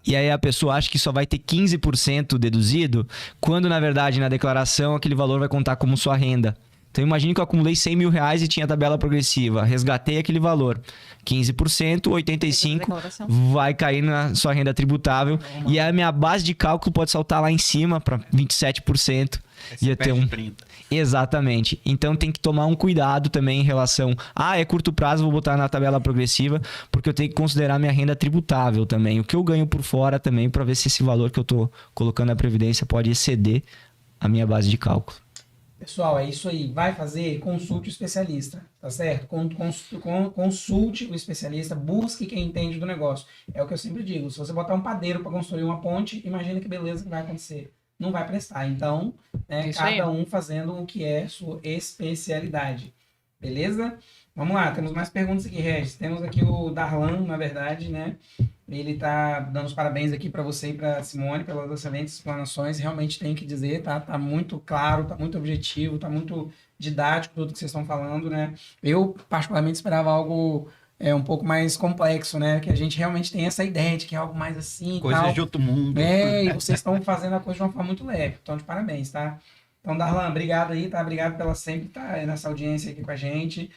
Speaker 4: E aí a pessoa acha que só vai ter 15% deduzido, quando na verdade na declaração aquele valor vai contar como sua renda. Então imagine que eu acumulei 100 mil reais e tinha tabela progressiva, resgatei aquele valor, 15%, 85% vai cair na sua renda tributável e a minha base de cálculo pode saltar lá em cima para 27%. Ia ter um 30. Exatamente. Então tem que tomar um cuidado também em relação é curto prazo, vou botar na tabela progressiva, porque eu tenho que considerar minha renda tributável também, o que eu ganho por fora também, para ver se esse valor que eu tô colocando na previdência pode exceder a minha base de cálculo.
Speaker 1: Pessoal, é isso aí. Vai fazer, consulte o especialista, tá certo? Consulte o especialista, busque quem entende do negócio. É o que eu sempre digo. Se você botar um padeiro para construir uma ponte, imagina que beleza que vai acontecer. Não vai prestar. Então, cada um fazendo o que é sua especialidade. Beleza? Vamos lá, temos mais perguntas aqui, Regis. Temos aqui o Darlan, na verdade, né? Ele tá dando os parabéns aqui para você e para Simone pelas excelentes explanações. Realmente tenho que dizer, tá? Tá muito claro, tá muito objetivo, tá muito didático tudo que vocês estão falando, né? Eu, particularmente, esperava algo um pouco mais complexo, né? Que a gente realmente tem essa ideia de que é algo mais assim.
Speaker 2: Coisas
Speaker 1: tal.
Speaker 2: De outro mundo.
Speaker 1: E vocês estão fazendo a coisa de uma forma muito leve. Então, de parabéns, tá? Então, Darlan, obrigado aí, tá? Obrigado pela sempre estar nessa audiência aqui com a gente.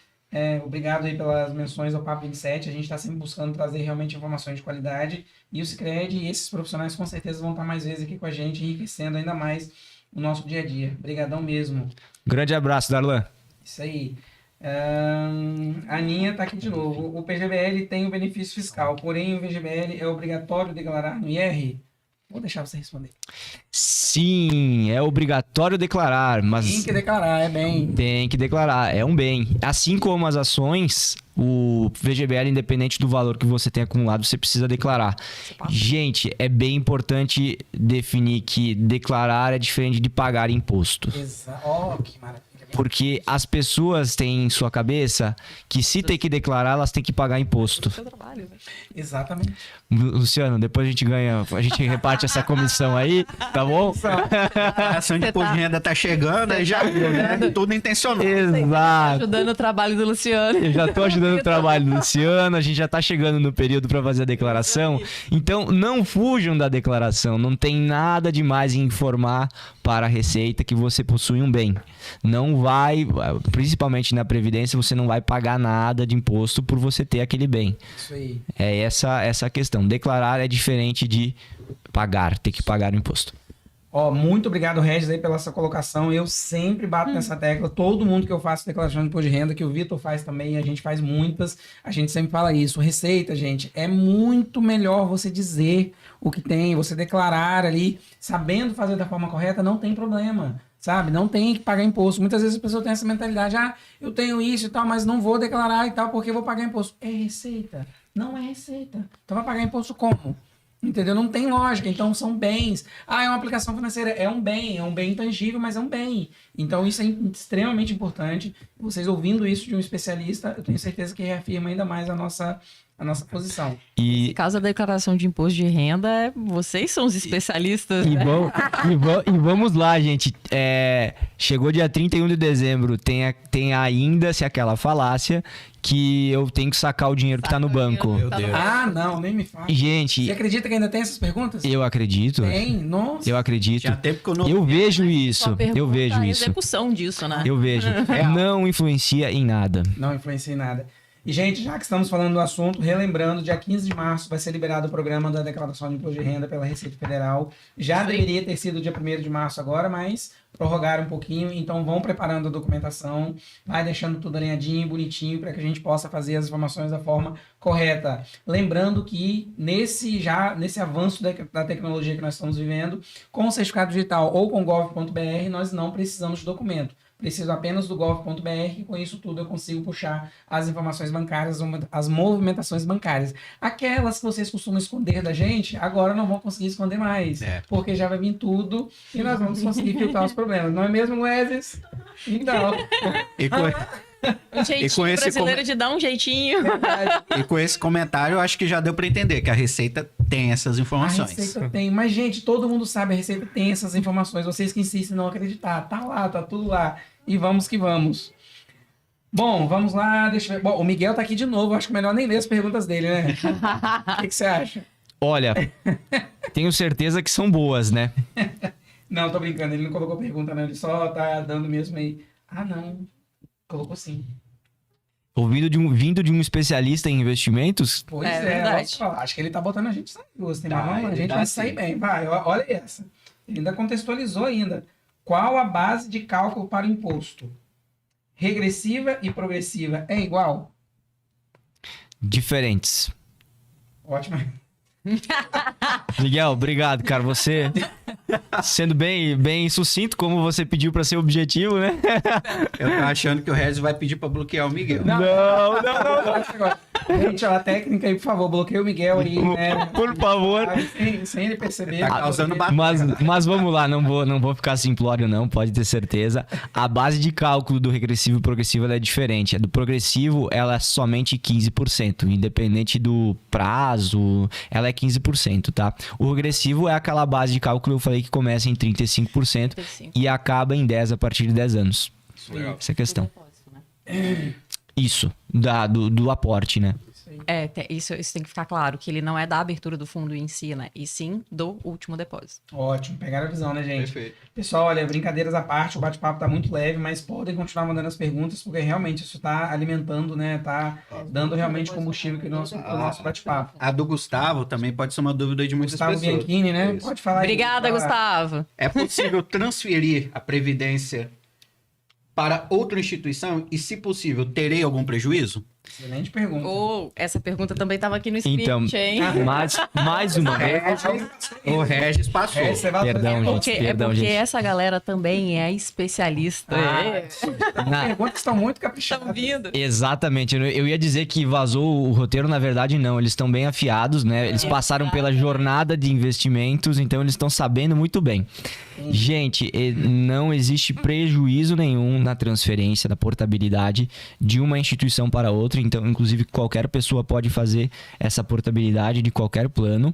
Speaker 1: Obrigado aí pelas menções ao Papo 27. A gente está sempre buscando trazer realmente informações de qualidade. E o Sicredi e esses profissionais com certeza vão estar mais vezes aqui com a gente, enriquecendo ainda mais o nosso dia a dia. Obrigadão mesmo.
Speaker 4: Grande abraço, Darlan.
Speaker 1: Isso aí. A Aninha está aqui de novo. O PGBL tem o benefício fiscal, porém o VGBL é obrigatório declarar no IR? Vou deixar você responder.
Speaker 4: Sim, é obrigatório declarar, mas...
Speaker 1: Tem que declarar, é bem.
Speaker 4: Tem que declarar, é um bem. Assim como as ações, o VGBL, independente do valor que você tem acumulado, você precisa declarar. Gente, é bem importante definir que declarar é diferente de pagar imposto.
Speaker 1: Exato. Que maravilha.
Speaker 4: Porque as pessoas têm em sua cabeça que se tem que declarar, elas têm que pagar imposto.
Speaker 1: Exatamente.
Speaker 4: Luciano, depois a gente reparte essa comissão aí, tá bom?
Speaker 2: A ação de imposto de renda tá chegando, aí já viu, né? Tudo intencional.
Speaker 4: Exato.
Speaker 3: Ajudando o trabalho do Luciano.
Speaker 4: Eu já tô ajudando o trabalho do Luciano, a gente já tá chegando no período para fazer a declaração. Então, não fujam da declaração, não tem nada de mais em informar para a Receita que você possui um bem. Não vai, principalmente na Previdência, você não vai pagar nada de imposto por você ter aquele bem.
Speaker 1: Isso aí.
Speaker 4: É essa a questão. Declarar é diferente de pagar, ter que pagar o imposto.
Speaker 1: Muito obrigado, Regis, aí pela sua colocação. Eu sempre bato nessa tecla. Todo mundo que eu faço declaração de imposto de renda, que o Vitor faz também, a gente faz muitas, a gente sempre fala isso. Receita, gente, é muito melhor você dizer o que tem, você declarar ali, sabendo fazer da forma correta, não tem problema, sabe? Não tem que pagar imposto. Muitas vezes as pessoas têm essa mentalidade, eu tenho isso e tal, mas não vou declarar e tal, porque vou pagar imposto. É receita. Não é receita. Então vai pagar imposto como? Entendeu? Não tem lógica. Então, são bens. Ah, é uma aplicação financeira. É um bem intangível, mas é um bem. Então, isso é extremamente importante. Vocês ouvindo isso de um especialista, eu tenho certeza que reafirma ainda mais a nossa posição.
Speaker 3: No caso da declaração de imposto de renda, vocês são os especialistas.
Speaker 4: E vamos lá, gente. Chegou dia 31 de dezembro, tem ainda-se aquela falácia que eu tenho que sacar o dinheiro que tá no banco.
Speaker 2: Meu Deus.
Speaker 1: Ah, não, nem me fala.
Speaker 4: Gente,
Speaker 1: Você acredita que ainda tem essas perguntas?
Speaker 4: eu acredito.
Speaker 1: Tem? Nossa.
Speaker 4: Eu acredito.
Speaker 2: Tinha tempo que eu não...
Speaker 4: Eu vejo
Speaker 3: Só
Speaker 4: isso.
Speaker 3: pergunta
Speaker 4: Eu vejo
Speaker 3: a
Speaker 4: isso.
Speaker 3: execução disso, né?
Speaker 4: Eu vejo. Não influencia em nada.
Speaker 1: Não influencia em nada. E, gente, já que estamos falando do assunto, relembrando, dia 15 de março vai ser liberado o programa da declaração de imposto de renda pela Receita Federal. Já deveria ter sido dia 1º de março agora, mas prorrogaram um pouquinho. Então, vão preparando a documentação, vai deixando tudo alinhadinho, bonitinho, para que a gente possa fazer as informações da forma correta. Lembrando que nesse avanço da tecnologia que nós estamos vivendo, com o certificado digital ou com gov.br, nós não precisamos de documento. Preciso apenas do gov.br e com isso tudo eu consigo puxar as informações bancárias, as movimentações bancárias. Aquelas que vocês costumam esconder da gente, agora não vão conseguir esconder mais. Porque já vai vir tudo e nós vamos conseguir filtrar os problemas. Não é mesmo, Wesley? Então...
Speaker 3: Um jeitinho brasileiro de dar um jeitinho.
Speaker 2: E com esse comentário, eu acho que já deu para entender que a Receita tem essas
Speaker 1: A
Speaker 2: informações.
Speaker 1: Receita tem. Mas, gente, todo mundo sabe, a Receita tem essas informações. Vocês que insistem em não acreditar. Tá lá, tá tudo lá. E vamos que vamos. Bom, vamos lá. Deixa eu ver. Bom, o Miguel tá aqui de novo. Acho que melhor nem ler as perguntas dele, né? O que você acha?
Speaker 4: Olha, tenho certeza que são boas, né?
Speaker 1: Não, tô brincando. Ele não colocou pergunta, não. Ele só tá dando mesmo aí. Ah, não. Colocou sim.
Speaker 4: Vindo de um especialista em investimentos,
Speaker 1: Pois
Speaker 3: É
Speaker 1: é,
Speaker 3: verdade.
Speaker 1: acho que ele tá botando a gente sair justo, hein?
Speaker 2: Tá,
Speaker 1: Mas vamos lá, a
Speaker 2: ele
Speaker 1: gente
Speaker 2: tá
Speaker 1: vai
Speaker 2: assim.
Speaker 1: sair bem. Vai, olha essa. Ele ainda contextualizou ainda. Qual a base de cálculo para o imposto? Regressiva e progressiva é igual?
Speaker 4: diferentes.
Speaker 1: Ótimo.
Speaker 4: Miguel, obrigado, cara. Você sendo bem sucinto, como você pediu para ser objetivo, né?
Speaker 2: Eu tô achando que o Regis vai pedir pra bloquear o Miguel.
Speaker 4: Não.
Speaker 1: Gente, ó, a técnica aí, por favor, bloqueia o Miguel aí, né?
Speaker 4: Por favor.
Speaker 1: Sem ele perceber.
Speaker 2: Tá causando batalha.
Speaker 4: Mas vamos lá, não vou ficar simplório não, pode ter certeza. A base de cálculo do regressivo e progressivo ela é diferente. A do progressivo, ela é somente 15%, independente do prazo, ela é 15%, tá? O regressivo é aquela base de cálculo, eu falei que começa em 35% e acaba em 10 a partir de 10 anos.
Speaker 2: Legal.
Speaker 4: Essa é a questão. Isso, do aporte, né?
Speaker 3: Isso tem que ficar claro, que ele não é da abertura do fundo em si, né? E sim do último depósito.
Speaker 1: Ótimo, pegaram a visão, né, gente?
Speaker 2: Perfeito.
Speaker 1: Pessoal, olha, brincadeiras à parte, o bate-papo tá muito leve, mas podem continuar mandando as perguntas, porque realmente isso tá alimentando, né? Tá dando realmente combustível aqui no nosso bate-papo.
Speaker 2: A do Gustavo também pode ser uma dúvida de muitas
Speaker 1: Gustavo
Speaker 2: pessoas.
Speaker 1: Bianchini, né?
Speaker 2: Isso.
Speaker 1: Pode falar aí.
Speaker 3: Obrigada,
Speaker 1: Fala.
Speaker 3: Gustavo.
Speaker 2: É possível transferir a Previdência para outra instituição? E, se possível, terei algum prejuízo?
Speaker 1: Excelente pergunta.
Speaker 3: Essa pergunta também estava aqui no script,
Speaker 4: Então,
Speaker 3: hein?
Speaker 4: mais uma vez.
Speaker 2: O Regis passou.
Speaker 1: Você vai
Speaker 4: Perdão, gente.
Speaker 3: Porque essa galera também é especialista.
Speaker 1: Perguntas estão muito caprichadas.
Speaker 3: Estão vindo.
Speaker 4: Exatamente, eu ia dizer que vazou o roteiro, na verdade não, eles estão bem afiados, né? Eles passaram pela jornada de investimentos, então eles estão sabendo muito bem. Gente, não existe prejuízo nenhum na transferência, da portabilidade de uma instituição para outra, então inclusive qualquer pessoa pode fazer essa portabilidade de qualquer plano.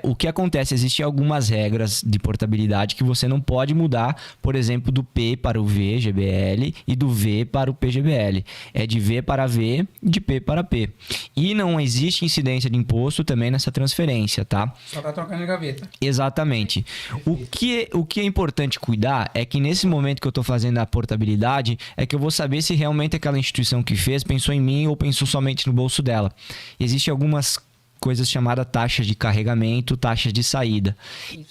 Speaker 4: O que acontece? Existem algumas regras de portabilidade que você não pode mudar, por exemplo, do P para o V, GBL, e do V para o PGBL. É de V para V, de P para P. E não existe incidência de imposto também nessa transferência, tá?
Speaker 1: Só tá trocando de gaveta.
Speaker 4: Exatamente. O que é importante cuidar é que nesse momento que eu estou fazendo a portabilidade, é que eu vou saber se realmente aquela instituição que fez pensou em mim ou pensou somente no bolso dela. Existem algumas coisas chamadas taxas de carregamento, taxas de saída.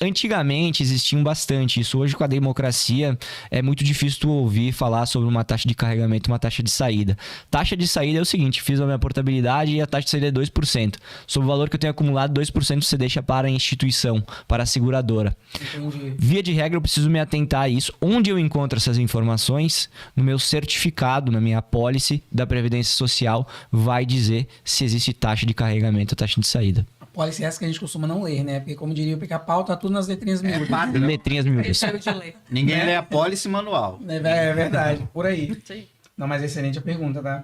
Speaker 4: Antigamente existiam bastante isso. Hoje, com a democracia, é muito difícil tu ouvir falar sobre uma taxa de carregamento e uma taxa de saída. Taxa de saída é o seguinte: fiz a minha portabilidade e a taxa de saída é 2%. Sobre o valor que eu tenho acumulado, 2% você deixa para a instituição, para a seguradora.
Speaker 1: Entendi.
Speaker 4: Via de regra, eu preciso me atentar a isso. Onde eu encontro essas informações? No meu certificado, na minha apólice da Previdência Social, vai dizer se existe taxa de carregamento ou taxa de saída.
Speaker 1: Policy essa que a gente costuma não ler, né? Porque, como diria o Pica-Pau, tá tudo nas letrinhas miúdas.
Speaker 4: Letrinhas miúdas.
Speaker 3: Deixa eu de ler.
Speaker 2: Ninguém lê a policy manual.
Speaker 1: É verdade, por aí.
Speaker 3: Sim.
Speaker 1: Não, mas excelente a pergunta, tá?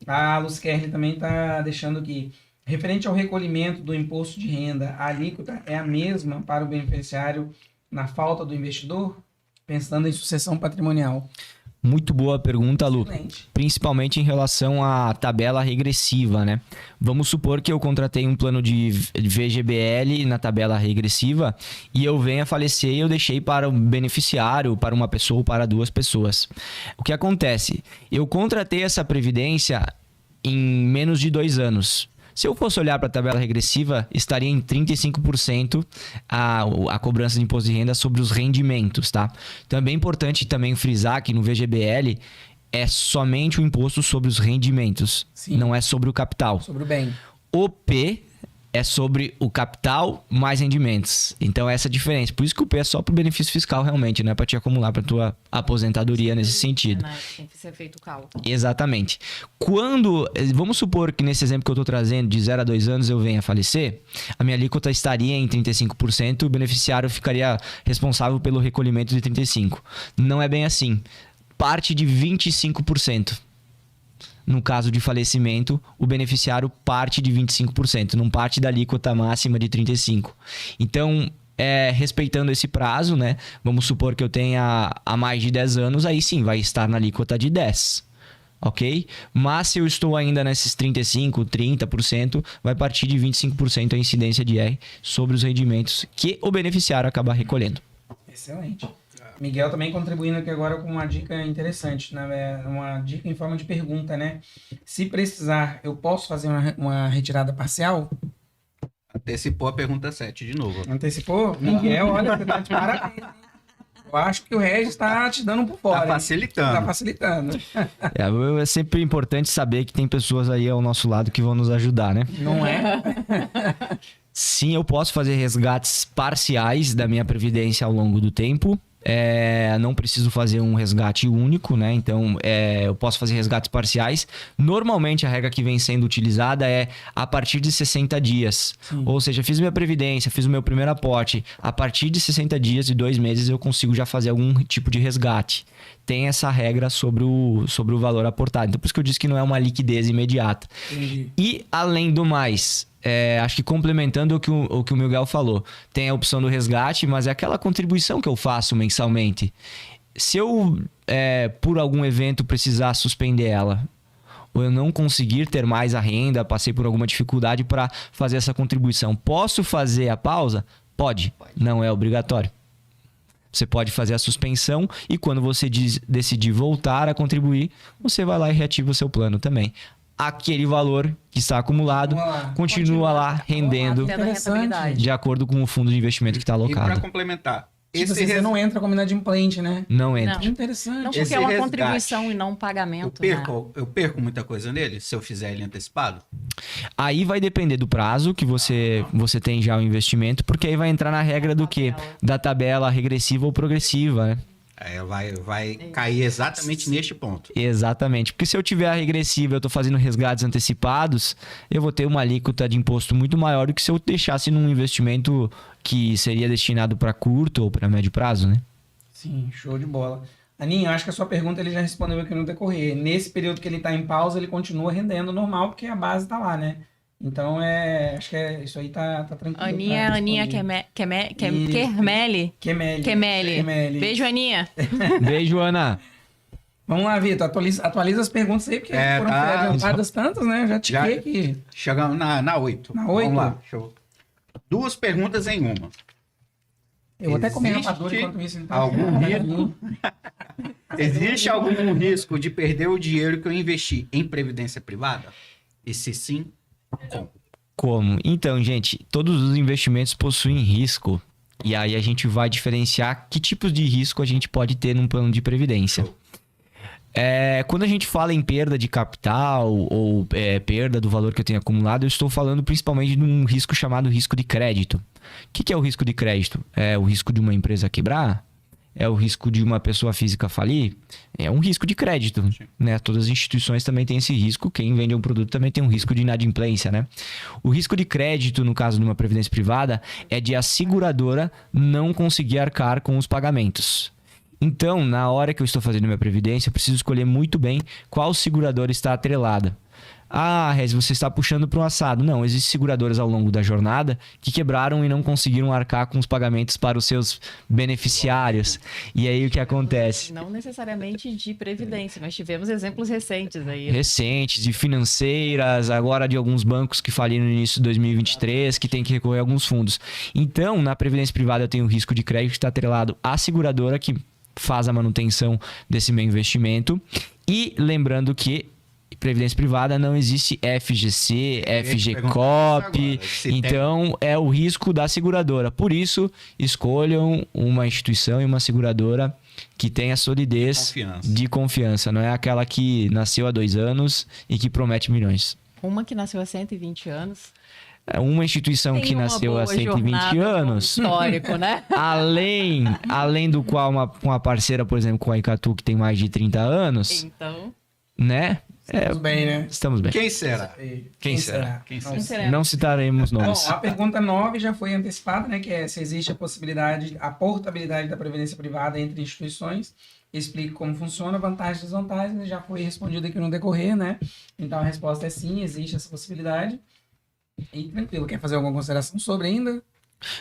Speaker 1: A Lucikerli também tá deixando aqui. Referente ao recolhimento do imposto de renda, a alíquota é a mesma para o beneficiário na falta do investidor? Pensando em sucessão patrimonial.
Speaker 4: Muito boa pergunta, Lu.
Speaker 1: Excelente.
Speaker 4: Principalmente em relação à tabela regressiva, né? Vamos supor que eu contratei um plano de VGBL na tabela regressiva e eu venho a falecer e eu deixei para um beneficiário, para uma pessoa ou para duas pessoas. O que acontece? Eu contratei essa previdência em menos de 2 anos. Se eu fosse olhar para a tabela regressiva, estaria em 35% a cobrança de imposto de renda sobre os rendimentos, tá? Também é importante também frisar que no VGBL é somente o imposto sobre os rendimentos,
Speaker 1: Sim.
Speaker 4: não é sobre o capital.
Speaker 1: Sobre o bem.
Speaker 4: O P é sobre o capital mais rendimentos. Então, essa é a diferença. Por isso que o P é só para o benefício fiscal, realmente, não é para te acumular para tua aposentadoria nesse sentido.
Speaker 3: Né? Tem que ser feito o cálculo.
Speaker 4: Exatamente. Vamos supor que nesse exemplo que eu estou trazendo, de 0 a 2 anos eu venha a falecer, a minha alíquota estaria em 35%, o beneficiário ficaria responsável pelo recolhimento de 35%. Não é bem assim. Parte de 25%. No caso de falecimento, o beneficiário parte de 25%, não parte da alíquota máxima de 35%. Então, respeitando esse prazo, né? Vamos supor que eu tenha há mais de 10 anos, aí sim, vai estar na alíquota de 10%. Ok? Mas se eu estou ainda nesses 35%, 30%, vai partir de 25% a incidência de R sobre os rendimentos que o beneficiário acaba recolhendo.
Speaker 1: Excelente. Miguel também contribuindo aqui agora com uma dica interessante, né? Uma dica em forma de pergunta, né? Se precisar, eu posso fazer uma retirada parcial?
Speaker 2: Antecipou a pergunta 7 de novo.
Speaker 1: Antecipou? Miguel, olha, você tá de parabéns, hein? Eu acho que o Regis tá te dando um por fora.
Speaker 2: Tá
Speaker 1: hein?
Speaker 2: facilitando.
Speaker 1: Tá facilitando.
Speaker 4: É sempre importante saber que tem pessoas aí ao nosso lado que vão nos ajudar, né?
Speaker 1: Não é?
Speaker 4: Sim, eu posso fazer resgates parciais da minha previdência ao longo do tempo. Não preciso fazer um resgate único, né? Então, eu posso fazer resgates parciais. Normalmente, a regra que vem sendo utilizada é a partir de 60 dias.
Speaker 1: Sim.
Speaker 4: Ou seja, fiz minha previdência, fiz o meu primeiro aporte. A partir de 60 dias e 2 meses, eu consigo já fazer algum tipo de resgate. Tem essa regra sobre o valor aportado. Então, por isso que eu disse que não é uma liquidez imediata.
Speaker 1: Entendi.
Speaker 4: E, além do mais, acho que complementando o que o Miguel falou, tem a opção do resgate, mas é aquela contribuição que eu faço mensalmente. Se eu, por algum evento, precisar suspender ela, ou eu não conseguir ter mais a renda, passei por alguma dificuldade para fazer essa contribuição, posso fazer a pausa? Pode. Não é obrigatório. Você pode fazer a suspensão e quando você decidir voltar a contribuir, você vai lá e reativa o seu plano também. Aquele valor que está acumulado continua lá rendendo
Speaker 3: Tendo rentabilidade.
Speaker 4: de acordo com o fundo de investimento que está
Speaker 2: E para
Speaker 4: alocado.
Speaker 2: complementar,
Speaker 1: Tipo assim, você não entra com inadimplente, né?
Speaker 4: Não entra.
Speaker 3: Não.
Speaker 1: Interessante.
Speaker 3: Não,
Speaker 2: Esse
Speaker 3: porque é uma
Speaker 2: resgate,
Speaker 3: contribuição e não um pagamento. Né?
Speaker 2: eu perco muita coisa nele se eu fizer ele antecipado?
Speaker 4: Aí vai depender do prazo que você tem já o investimento, porque aí vai entrar na regra do quê? Da tabela regressiva ou progressiva, né?
Speaker 2: Vai cair exatamente neste ponto.
Speaker 4: Exatamente. Porque se eu tiver a regressiva e eu estou fazendo resgates antecipados, eu vou ter uma alíquota de imposto muito maior do que se eu deixasse num investimento que seria destinado para curto ou para médio prazo, né?
Speaker 1: Sim, show de bola. Aninha, eu acho que a sua pergunta ele já respondeu aqui no decorrer. Nesse período que ele está em pausa, ele continua rendendo normal, porque a base está lá, né? Então, acho que isso aí tá tranquilo.
Speaker 3: Aninha Kermele.
Speaker 1: Kemeli.
Speaker 3: Beijo, Aninha.
Speaker 4: Beijo, Ana.
Speaker 1: Vamos lá, Vitor. Atualiza as perguntas aí, porque foram adiantadas tantas, né? Eu já tiquei aqui.
Speaker 2: Chegamos na 8.
Speaker 1: Na 8?
Speaker 2: Vamos lá. Show. 2 perguntas em uma.
Speaker 1: Eu vou até comer rapadura
Speaker 2: Existe
Speaker 1: enquanto isso. Então.
Speaker 2: algum risco? Existe algum risco de perder o dinheiro que eu investi em previdência privada? E se sim,
Speaker 4: Como? Então, gente, todos os investimentos possuem risco. E aí a gente vai diferenciar que tipos de risco a gente pode ter num plano de previdência. Quando a gente fala em perda de capital ou perda do valor que eu tenho acumulado, eu estou falando principalmente de um risco chamado risco de crédito. O que é o risco de crédito? É o risco de uma empresa quebrar? é o risco de uma pessoa física falir, é um risco de crédito, né? Todas as instituições também têm esse risco, quem vende um produto também tem um risco de inadimplência, né? O risco de crédito, no caso de uma previdência privada, é de a seguradora não conseguir arcar com os pagamentos. Então, na hora que eu estou fazendo minha previdência, eu preciso escolher muito bem qual seguradora está atrelada. Ah, Rez, você está puxando para um assado. Não, existem seguradoras ao longo da jornada que quebraram e não conseguiram arcar com os pagamentos para os seus beneficiários. E aí o que acontece?
Speaker 3: Não necessariamente de previdência, mas tivemos exemplos recentes aí.
Speaker 4: Recentes, de financeiras, agora de alguns bancos que faliram no início de 2023, que tem que recorrer a alguns fundos. Então, na previdência privada eu tenho o risco de crédito que está atrelado à seguradora que faz a manutenção desse meu investimento. E lembrando que previdência privada não existe FGC, FGCOP, então é o risco da seguradora. Por isso, escolham uma instituição e uma seguradora que tenha solidez de confiança. Não é aquela que nasceu há 2 anos e que promete milhões.
Speaker 3: Uma que nasceu há 120 anos.
Speaker 4: Uma instituição que nasceu há 120 anos,
Speaker 3: histórico, né?
Speaker 4: além do qual uma parceira, por exemplo, com a Icatu, que tem mais de 30 anos,
Speaker 3: então,
Speaker 4: né?
Speaker 1: Estamos bem, né?
Speaker 4: Estamos bem.
Speaker 2: Quem será?
Speaker 1: Quem será?
Speaker 4: Não citaremos nomes.
Speaker 1: Bom, a pergunta 9 já foi antecipada, né? Que é se existe a possibilidade, a portabilidade da previdência privada entre instituições. Explique como funciona, vantagens e desvantagens. Já foi respondido aqui no decorrer, né? Então a resposta é sim, existe essa possibilidade. E tranquilo, quer fazer alguma consideração sobre ainda?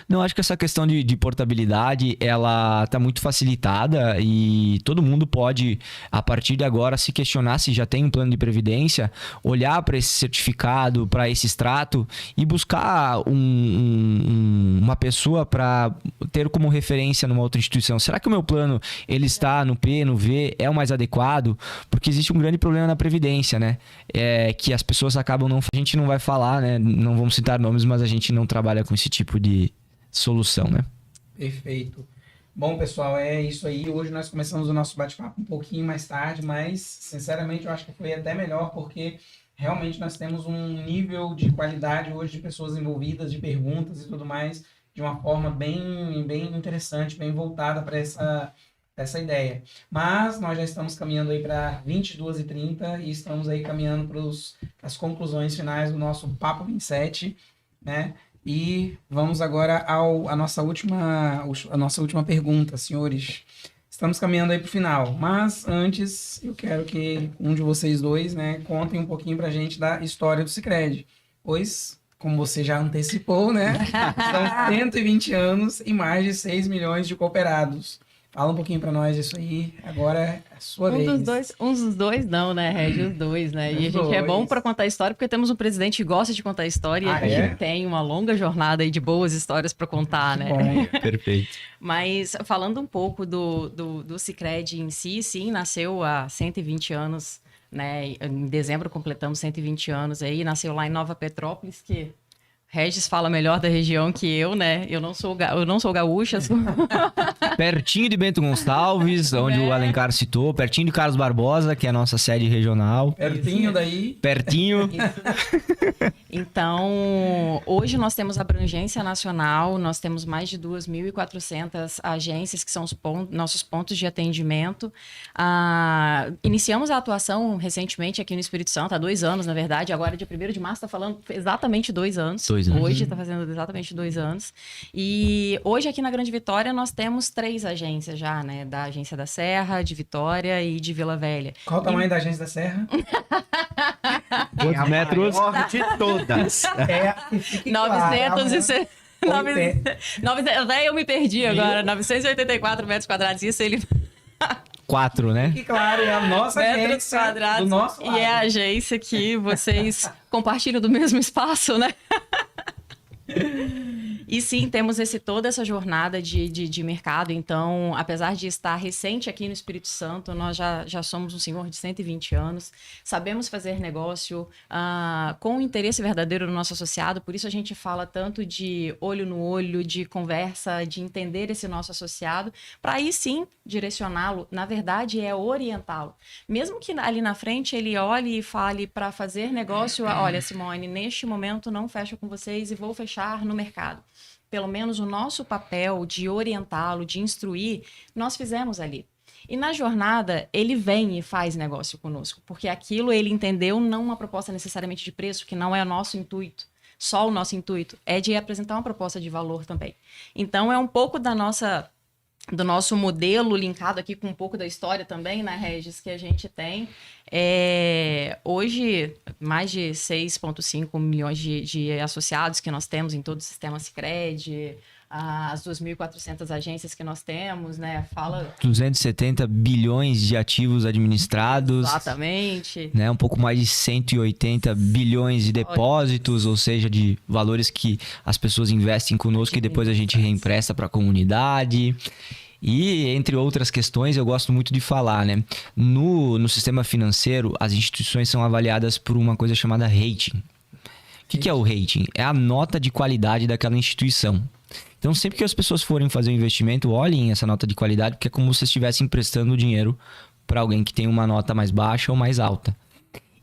Speaker 4: Não, acho que essa questão de portabilidade, ela tá muito facilitada e todo mundo pode, a partir de agora, se questionar se já tem um plano de previdência, olhar para esse certificado, para esse extrato e buscar uma pessoa para ter como referência numa outra instituição. Será que o meu plano, ele está no P, no V, é o mais adequado? Porque existe um grande problema na previdência, né? É que as pessoas acabam não... A gente não vai falar, né? Não vamos citar nomes, mas a gente não trabalha com esse tipo de solução, né?
Speaker 1: Perfeito. Bom, pessoal, é isso aí. Hoje nós começamos o nosso bate-papo um pouquinho mais tarde, mas, sinceramente, eu acho que foi até melhor, porque realmente nós temos um nível de qualidade hoje de pessoas envolvidas, de perguntas e tudo mais, de uma forma bem, bem interessante, bem voltada para essa ideia. Mas nós já estamos caminhando aí para 22h30 e estamos aí caminhando para as conclusões finais do nosso Papo 27, né? E vamos agora à nossa última pergunta, senhores. Estamos caminhando aí para o final, mas antes eu quero que um de vocês dois, né, contem um pouquinho para a gente da história do Sicredi. Pois, como você já antecipou, né, são 120 anos e mais de 6 milhões de cooperados. Fala um pouquinho para nós disso aí, agora é a sua vez.
Speaker 3: Uns dos dois não, né, Regi? Os dois, né? E a gente é bom para contar história porque temos um presidente que gosta de contar história e a gente tem uma longa jornada aí de boas histórias para contar, né?
Speaker 4: Bom, perfeito.
Speaker 3: Mas falando um pouco do Sicredi em si, sim, nasceu há 120 anos, né? Em dezembro completamos 120 anos aí, nasceu lá em Nova Petrópolis, que... Regis fala melhor da região que eu, né? Eu não sou gaúcha.
Speaker 4: Pertinho de Bento Gonçalves, onde o Alencar citou. Pertinho de Carlos Barbosa, que é a nossa sede regional.
Speaker 1: Pertinho daí.
Speaker 4: Pertinho.
Speaker 3: Então, hoje nós temos abrangência nacional, nós temos mais de 2.400 agências que são nossos pontos de atendimento. Iniciamos a atuação recentemente aqui no Espírito Santo, há 2 anos, na verdade. Agora, dia 1º de março, está falando exatamente 2 anos. Hoje está fazendo exatamente 2 anos. E hoje aqui na Grande Vitória nós temos 3 agências já, né? Da Agência da Serra, de Vitória e de Vila Velha.
Speaker 1: Qual o tamanho da Agência da Serra?
Speaker 4: Quantos metros?
Speaker 2: De todas.
Speaker 3: 900 eu me perdi agora. 984 metros quadrados. Isso ele...
Speaker 4: 4, né?
Speaker 1: Que claro, é a nossa
Speaker 3: metros
Speaker 1: agência
Speaker 3: quadrados.
Speaker 1: Do nosso lado.
Speaker 3: E é a agência que vocês compartilham do mesmo espaço, né? E sim, temos toda essa jornada de mercado. Então, apesar de estar recente aqui no Espírito Santo, nós já somos um senhor de 120 anos. Sabemos fazer negócio com o interesse verdadeiro do nosso associado. Por isso a gente fala tanto de olho no olho, de conversa, de entender esse nosso associado, para aí sim direcioná-lo. Na verdade, é orientá-lo. Mesmo que ali na frente ele olhe e fale para fazer negócio, olha, Simone, neste momento não fecho com vocês e vou fechar no mercado. pelo menos o nosso papel de orientá-lo, de instruir, nós fizemos ali. E na jornada, ele vem e faz negócio conosco, porque aquilo ele entendeu não uma proposta necessariamente de preço, que não é o nosso intuito. Só o nosso intuito é de apresentar uma proposta de valor também. Então, é um pouco do nosso modelo linkado aqui com um pouco da história também, né, Regis, que a gente tem. Hoje, mais de 6,5 milhões de associados que nós temos em todo o sistema Sicredi, as 2.400 agências que nós temos, né?
Speaker 4: 270 bilhões de ativos administrados.
Speaker 3: Exatamente.
Speaker 4: Né? Um pouco mais de 180 bilhões de depósitos, ou seja, de valores que as pessoas investem conosco e depois a gente reempresta para a comunidade. E, entre outras questões, eu gosto muito de falar, né? No sistema financeiro, as instituições são avaliadas por uma coisa chamada rating. O que é o rating? É a nota de qualidade daquela instituição. Então, sempre que as pessoas forem fazer um investimento, olhem essa nota de qualidade, porque é como se estivessem emprestando dinheiro para alguém que tem uma nota mais baixa ou mais alta.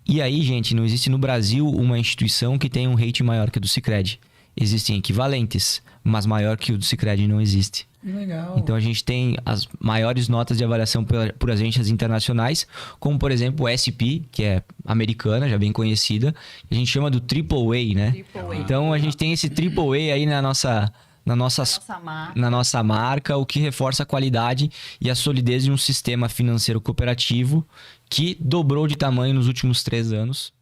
Speaker 4: E aí, gente, não existe no Brasil uma instituição que tenha um rating maior que o do Sicredi. Existem equivalentes, mas maior que o do Sicredi não existe.
Speaker 1: Legal.
Speaker 4: Então, a gente tem as maiores notas de avaliação por agências internacionais, como, por exemplo, o SP, que é americana, já bem conhecida, que a gente chama do AAA, né?
Speaker 3: AAA.
Speaker 4: Então, a gente tem esse AAA aí na nossa marca, o que reforça a qualidade e a solidez de um sistema financeiro cooperativo que dobrou de tamanho nos últimos 3 anos.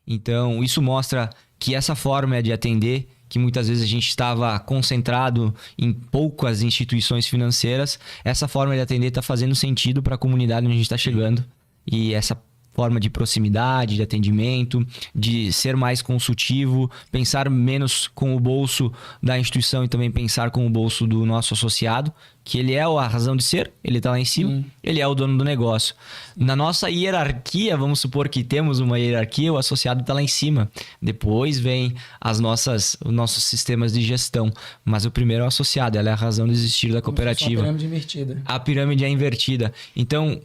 Speaker 4: Então, isso mostra que essa forma de atender, que muitas vezes a gente estava concentrado em poucas instituições financeiras, essa forma de atender está fazendo sentido para a comunidade onde a gente está chegando. E essa forma de proximidade, de atendimento, de ser mais consultivo, pensar menos com o bolso da instituição e também pensar com o bolso do nosso associado, que ele é a razão de ser, ele está lá em cima, ele é o dono do negócio. Na nossa hierarquia, vamos supor que temos uma hierarquia, o associado está lá em cima. Depois vem os nossos sistemas de gestão, mas o primeiro é o associado, ela é a razão de existir da cooperativa.
Speaker 1: A pirâmide invertida.
Speaker 4: A pirâmide é invertida. Então,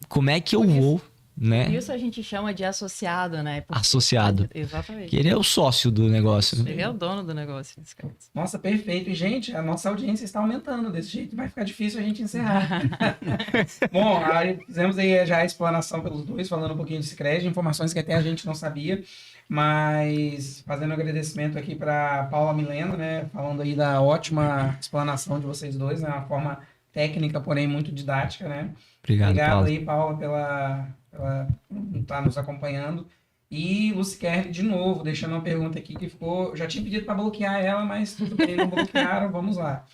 Speaker 4: como é que eu vou... Né?
Speaker 3: Por isso a gente chama de associado, né? Porque
Speaker 4: associado.
Speaker 3: Exatamente.
Speaker 4: Que ele é o sócio do negócio.
Speaker 3: Ele é o dono do negócio, nesse caso.
Speaker 1: Nossa, perfeito. E, gente, a nossa audiência está aumentando. Desse jeito vai ficar difícil a gente encerrar. Bom, aí fizemos aí já a explanação pelos dois, falando um pouquinho de Sicredi, informações que até a gente não sabia. Mas fazendo um agradecimento aqui para Paula Milena, né? Falando aí da ótima explanação de vocês dois, né? Uma forma técnica, porém muito didática, né?
Speaker 4: Obrigado, Paula.
Speaker 1: Aí, Paula, pela estar nos acompanhando. E Luciquerli, de novo, deixando uma pergunta aqui que ficou... Já tinha pedido para bloquear ela, mas tudo bem, não bloquearam, vamos lá.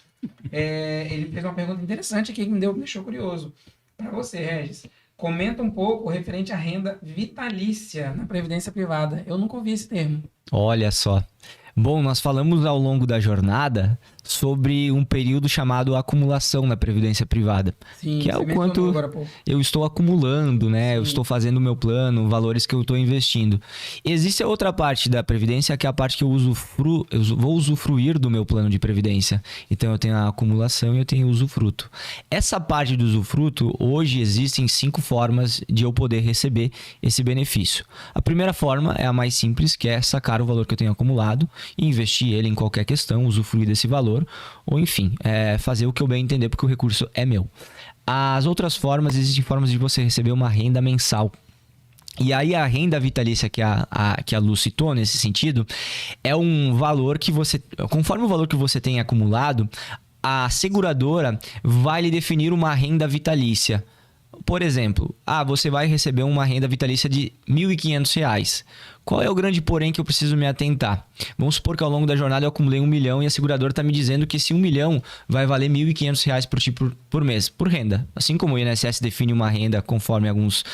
Speaker 1: Ele fez uma pergunta interessante aqui que me deixou curioso. Para você, Regis, comenta um pouco referente à renda vitalícia na Previdência Privada. Eu nunca ouvi esse termo.
Speaker 4: Olha só. Bom, nós falamos ao longo da jornada sobre um período chamado acumulação na Previdência Privada.
Speaker 1: Sim,
Speaker 4: que é o quanto eu estou acumulando, né? Sim. Eu estou fazendo o meu plano, valores que eu estou investindo. Existe a outra parte da Previdência, que é a parte que eu vou usufruir do meu plano de Previdência. Então, eu tenho a acumulação e eu tenho o usufruto. Essa parte do usufruto, hoje existem 5 formas de eu poder receber esse benefício. A primeira forma é a mais simples, que é sacar o valor que eu tenho acumulado e investir ele em qualquer questão, usufruir desse valor, ou enfim, fazer o que eu bem entender, porque o recurso é meu. As outras formas, existem formas de você receber uma renda mensal. E aí a renda vitalícia que a Lu citou nesse sentido, é um valor que você, conforme o valor que você tem acumulado, a seguradora vai lhe definir uma renda vitalícia. Por exemplo, você vai receber uma renda vitalícia de R$ 1.500. Qual é o grande porém que eu preciso me atentar? Vamos supor que ao longo da jornada eu acumulei 1 milhão e a seguradora está me dizendo que esse 1 milhão vai valer R$ 1.500 por mês, por renda. Assim como o INSS define uma renda conforme alguns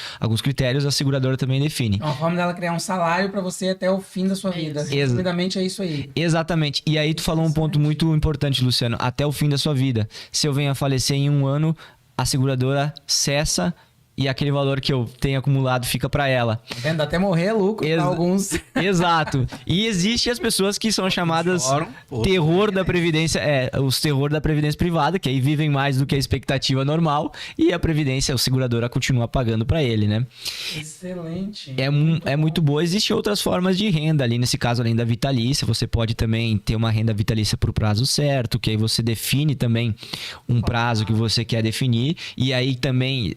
Speaker 4: critérios, a seguradora também define.
Speaker 1: É uma forma dela criar um salário para você até o fim da sua vida. Resumidamente é isso aí.
Speaker 4: Exatamente. E aí tu falou um ponto muito importante, Luciano. Até o fim da sua vida. Se eu venho a falecer em 1 ano, a seguradora cessa e aquele valor que eu tenho acumulado fica para ela.
Speaker 1: Vendo até morrer é lucro para alguns.
Speaker 4: Exato. E existem as pessoas que são chamadas terror da previdência, os terror da previdência privada, que aí vivem mais do que a expectativa normal e a previdência, o seguradora continua pagando para ele, né?
Speaker 1: Excelente.
Speaker 4: É muito boa. Existem outras formas de renda ali, nesse caso, além da vitalícia. Você pode também ter uma renda vitalícia por prazo certo, que aí você define também um prazo que você quer definir. E aí também,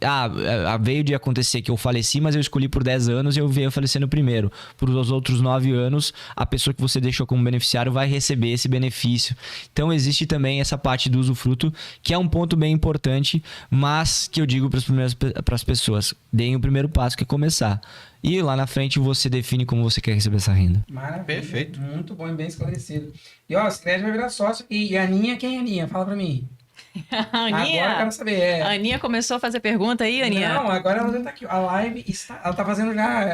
Speaker 4: veio de acontecer que eu faleci, mas eu escolhi por 10 anos e eu venho falecer no primeiro. Por os outros 9 anos, a pessoa que você deixou como beneficiário vai receber esse benefício. Então, existe também essa parte do usufruto, que é um ponto bem importante, mas que eu digo para as pessoas, deem o primeiro passo, que é começar. E lá na frente você define como você quer receber essa renda.
Speaker 1: Maravilha.
Speaker 2: Perfeito.
Speaker 1: Muito bom e bem esclarecido. E ó, o Cicred vai virar sócio. E a Aninha, quem é a Aninha? Fala pra mim.
Speaker 3: Aninha,
Speaker 1: Agora eu quero saber.
Speaker 3: a Aninha começou a fazer pergunta aí, Aninha?
Speaker 1: Não, agora ela já tá aqui. A live está. Ela tá fazendo já.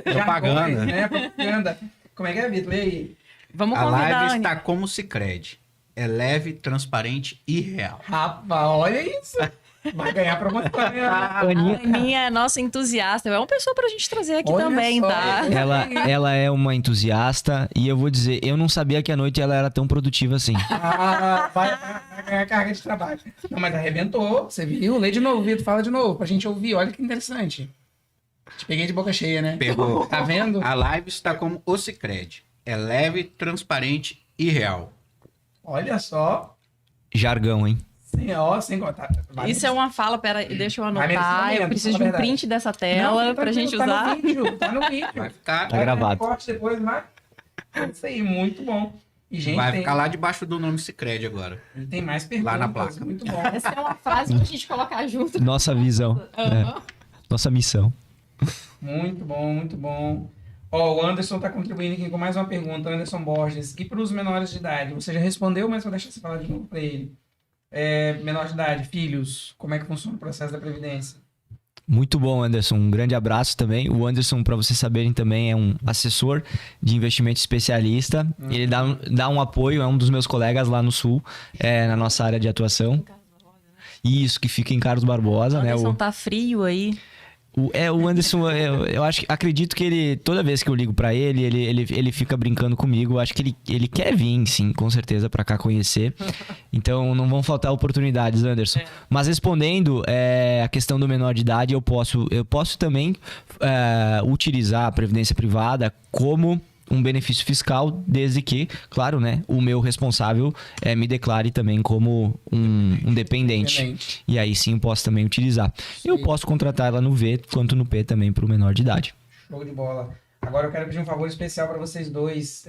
Speaker 2: Propaganda.
Speaker 1: Jargões, né? Propaganda. Como é que é, Vitor? Lê aí.
Speaker 3: Vamos
Speaker 2: A
Speaker 3: convidar a
Speaker 2: live
Speaker 3: Aninha.
Speaker 2: está como Sicredi. É leve, transparente e real.
Speaker 1: Rapaz, olha isso. Vai ganhar promoção, né?
Speaker 3: A Aninha é nossa entusiasta. É uma pessoa pra gente trazer aqui
Speaker 1: Olha
Speaker 3: também,
Speaker 1: só,
Speaker 3: tá?
Speaker 4: Ela é uma entusiasta e eu vou dizer, eu não sabia que à noite ela era tão produtiva assim.
Speaker 1: Vai ganhar carga de trabalho. Não, mas arrebentou. Você viu? Lê de novo, Vitor. Fala de novo pra gente ouvir. Olha que interessante. Te peguei de boca cheia, né?
Speaker 2: Pegou.
Speaker 1: Tá vendo?
Speaker 2: A live está como o Sicredi. É leve, transparente e real.
Speaker 1: Olha só.
Speaker 4: Jargão, hein?
Speaker 1: Sem contar.
Speaker 3: Isso é uma fala, pera, deixa eu
Speaker 1: Vai merecer
Speaker 3: anotar.
Speaker 1: momento,
Speaker 3: Eu preciso
Speaker 1: fala
Speaker 3: de
Speaker 1: a
Speaker 3: um
Speaker 1: verdade.
Speaker 3: print dessa tela
Speaker 1: Não,
Speaker 3: pra gente
Speaker 1: tá
Speaker 3: usar.
Speaker 1: No vídeo, tá no vídeo.
Speaker 2: Vai ficar,
Speaker 4: Tá gravado.
Speaker 1: Corte depois, vai. É isso aí, muito bom. E, gente,
Speaker 2: vai
Speaker 1: tem,
Speaker 2: ficar lá debaixo do nome Sicredi agora.
Speaker 1: tem mais perguntas.
Speaker 2: Lá na placa.
Speaker 1: Muito bom.
Speaker 3: Essa é uma frase pra gente colocar junto.
Speaker 4: Nossa visão.
Speaker 3: Aham.
Speaker 4: Nossa missão.
Speaker 1: Muito bom, muito bom. Ó, o Anderson tá contribuindo aqui com mais uma pergunta, Anderson Borges. E para os menores de idade? Você já respondeu, mas vou deixar você falar de novo para ele. Menor de idade, filhos, como é que funciona o processo da Previdência?
Speaker 4: Muito bom, Anderson. Um grande abraço também. O Anderson, para vocês saberem, também é um assessor de investimento especialista. Ele dá um apoio, é um dos meus colegas lá no Sul, na nossa área de atuação. Isso, que fica em Carlos Barbosa, né?
Speaker 3: Anderson, tá frio aí.
Speaker 4: O Anderson, eu acredito que ele, toda vez que eu ligo pra ele, ele fica brincando comigo. Eu acho que ele quer vir, sim, com certeza, pra cá conhecer. Então, não vão faltar oportunidades, Anderson. Mas respondendo a questão do menor de idade, eu posso também utilizar a previdência privada como um benefício fiscal, desde que, claro, né, o meu responsável me declare também como um dependente. E aí sim eu posso também utilizar. Eu posso contratar ela no V quanto no P também para o menor de idade.
Speaker 1: Show de bola. Agora eu quero pedir um favor especial para vocês dois.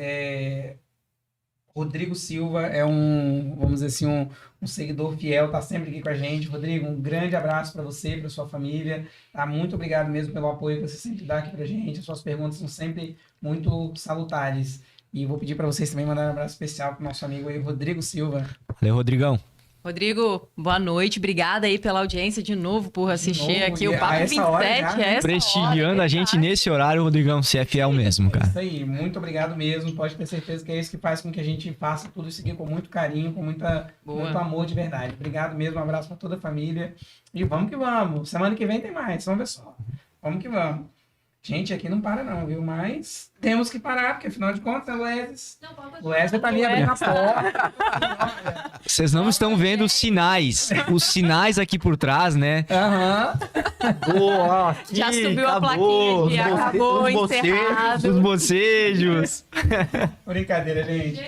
Speaker 1: Rodrigo Silva é vamos dizer assim, um seguidor fiel, tá sempre aqui com a gente. Rodrigo, um grande abraço para você, para sua família. Tá? Muito obrigado mesmo pelo apoio que você sempre dá aqui pra gente. As suas perguntas são sempre muito salutares. E vou pedir para vocês também mandar um abraço especial pro nosso amigo aí, Rodrigo Silva.
Speaker 4: Valeu, Rodrigão.
Speaker 3: Rodrigo, boa noite. Obrigada aí pela audiência de novo por assistir aqui o Papo 27.
Speaker 4: Prestigiando a gente nesse horário, Rodrigão, você é fiel mesmo, cara.
Speaker 1: Isso aí, muito obrigado mesmo. Pode ter certeza que é isso que faz com que a gente faça tudo isso aqui com muito carinho, com muito amor de verdade. Obrigado mesmo, um abraço para toda a família. E vamos que vamos. Semana que vem tem mais, vamos ver só. Vamos que vamos. Gente, aqui não para não, viu? Mas temos que parar, porque afinal de contas, o Wesley tá ali abrindo a porta.
Speaker 4: Vocês não estão vendo os sinais. Os sinais aqui por trás, né?
Speaker 1: Aham.
Speaker 4: Boa,
Speaker 3: Já subiu a plaquinha aqui, acabou, encerrado.
Speaker 4: Os bocejos.
Speaker 1: Brincadeira, gente.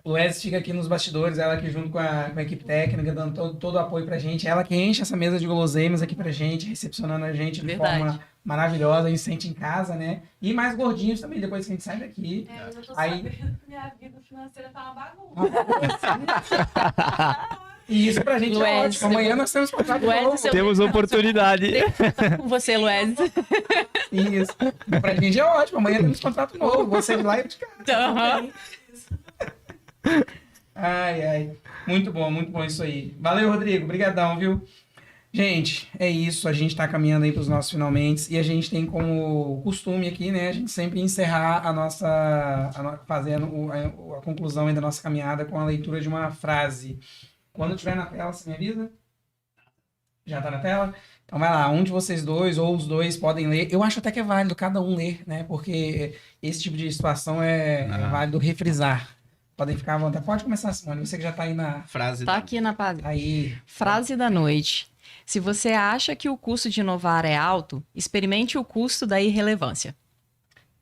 Speaker 1: O Wesley fica aqui nos bastidores, ela aqui junto com a equipe técnica, dando todo o apoio pra gente. Ela que enche essa mesa de guloseimas aqui pra gente, recepcionando a gente de forma maravilhosa, a gente sente em casa, né? E mais gordinhos também, depois que a gente sai daqui.
Speaker 5: Eu já tô
Speaker 1: Aí...
Speaker 5: sabendo que minha vida financeira tá uma bagunça.
Speaker 1: E isso pra gente é ótimo. Amanhã nós temos contrato novo.
Speaker 4: Temos oportunidade.
Speaker 3: Com você, Luiz.
Speaker 1: Isso. Pra gente é ótimo. Amanhã temos contrato novo. Você de lá e de cá.
Speaker 3: Aham.
Speaker 1: Ai. Muito bom isso aí. Valeu, Rodrigo. Obrigadão, viu? Gente, é isso. A gente tá caminhando aí pros nossos finalmente. E a gente tem como costume aqui, né? A gente sempre encerrar fazendo a conclusão aí da nossa caminhada com a leitura de uma frase. Quando estiver na tela, você me avisa? Já tá na tela? Então vai lá, um de vocês dois ou os dois podem ler. Eu acho até que é válido cada um ler, né? Porque esse tipo de situação é válido refrisar. Podem ficar à vontade. Pode começar, Simone. Você que já tá aí na...
Speaker 2: Frase
Speaker 3: Tá aqui na página.
Speaker 1: Aí.
Speaker 3: Frase da noite. Se você acha que o custo de inovar é alto, experimente o custo da irrelevância.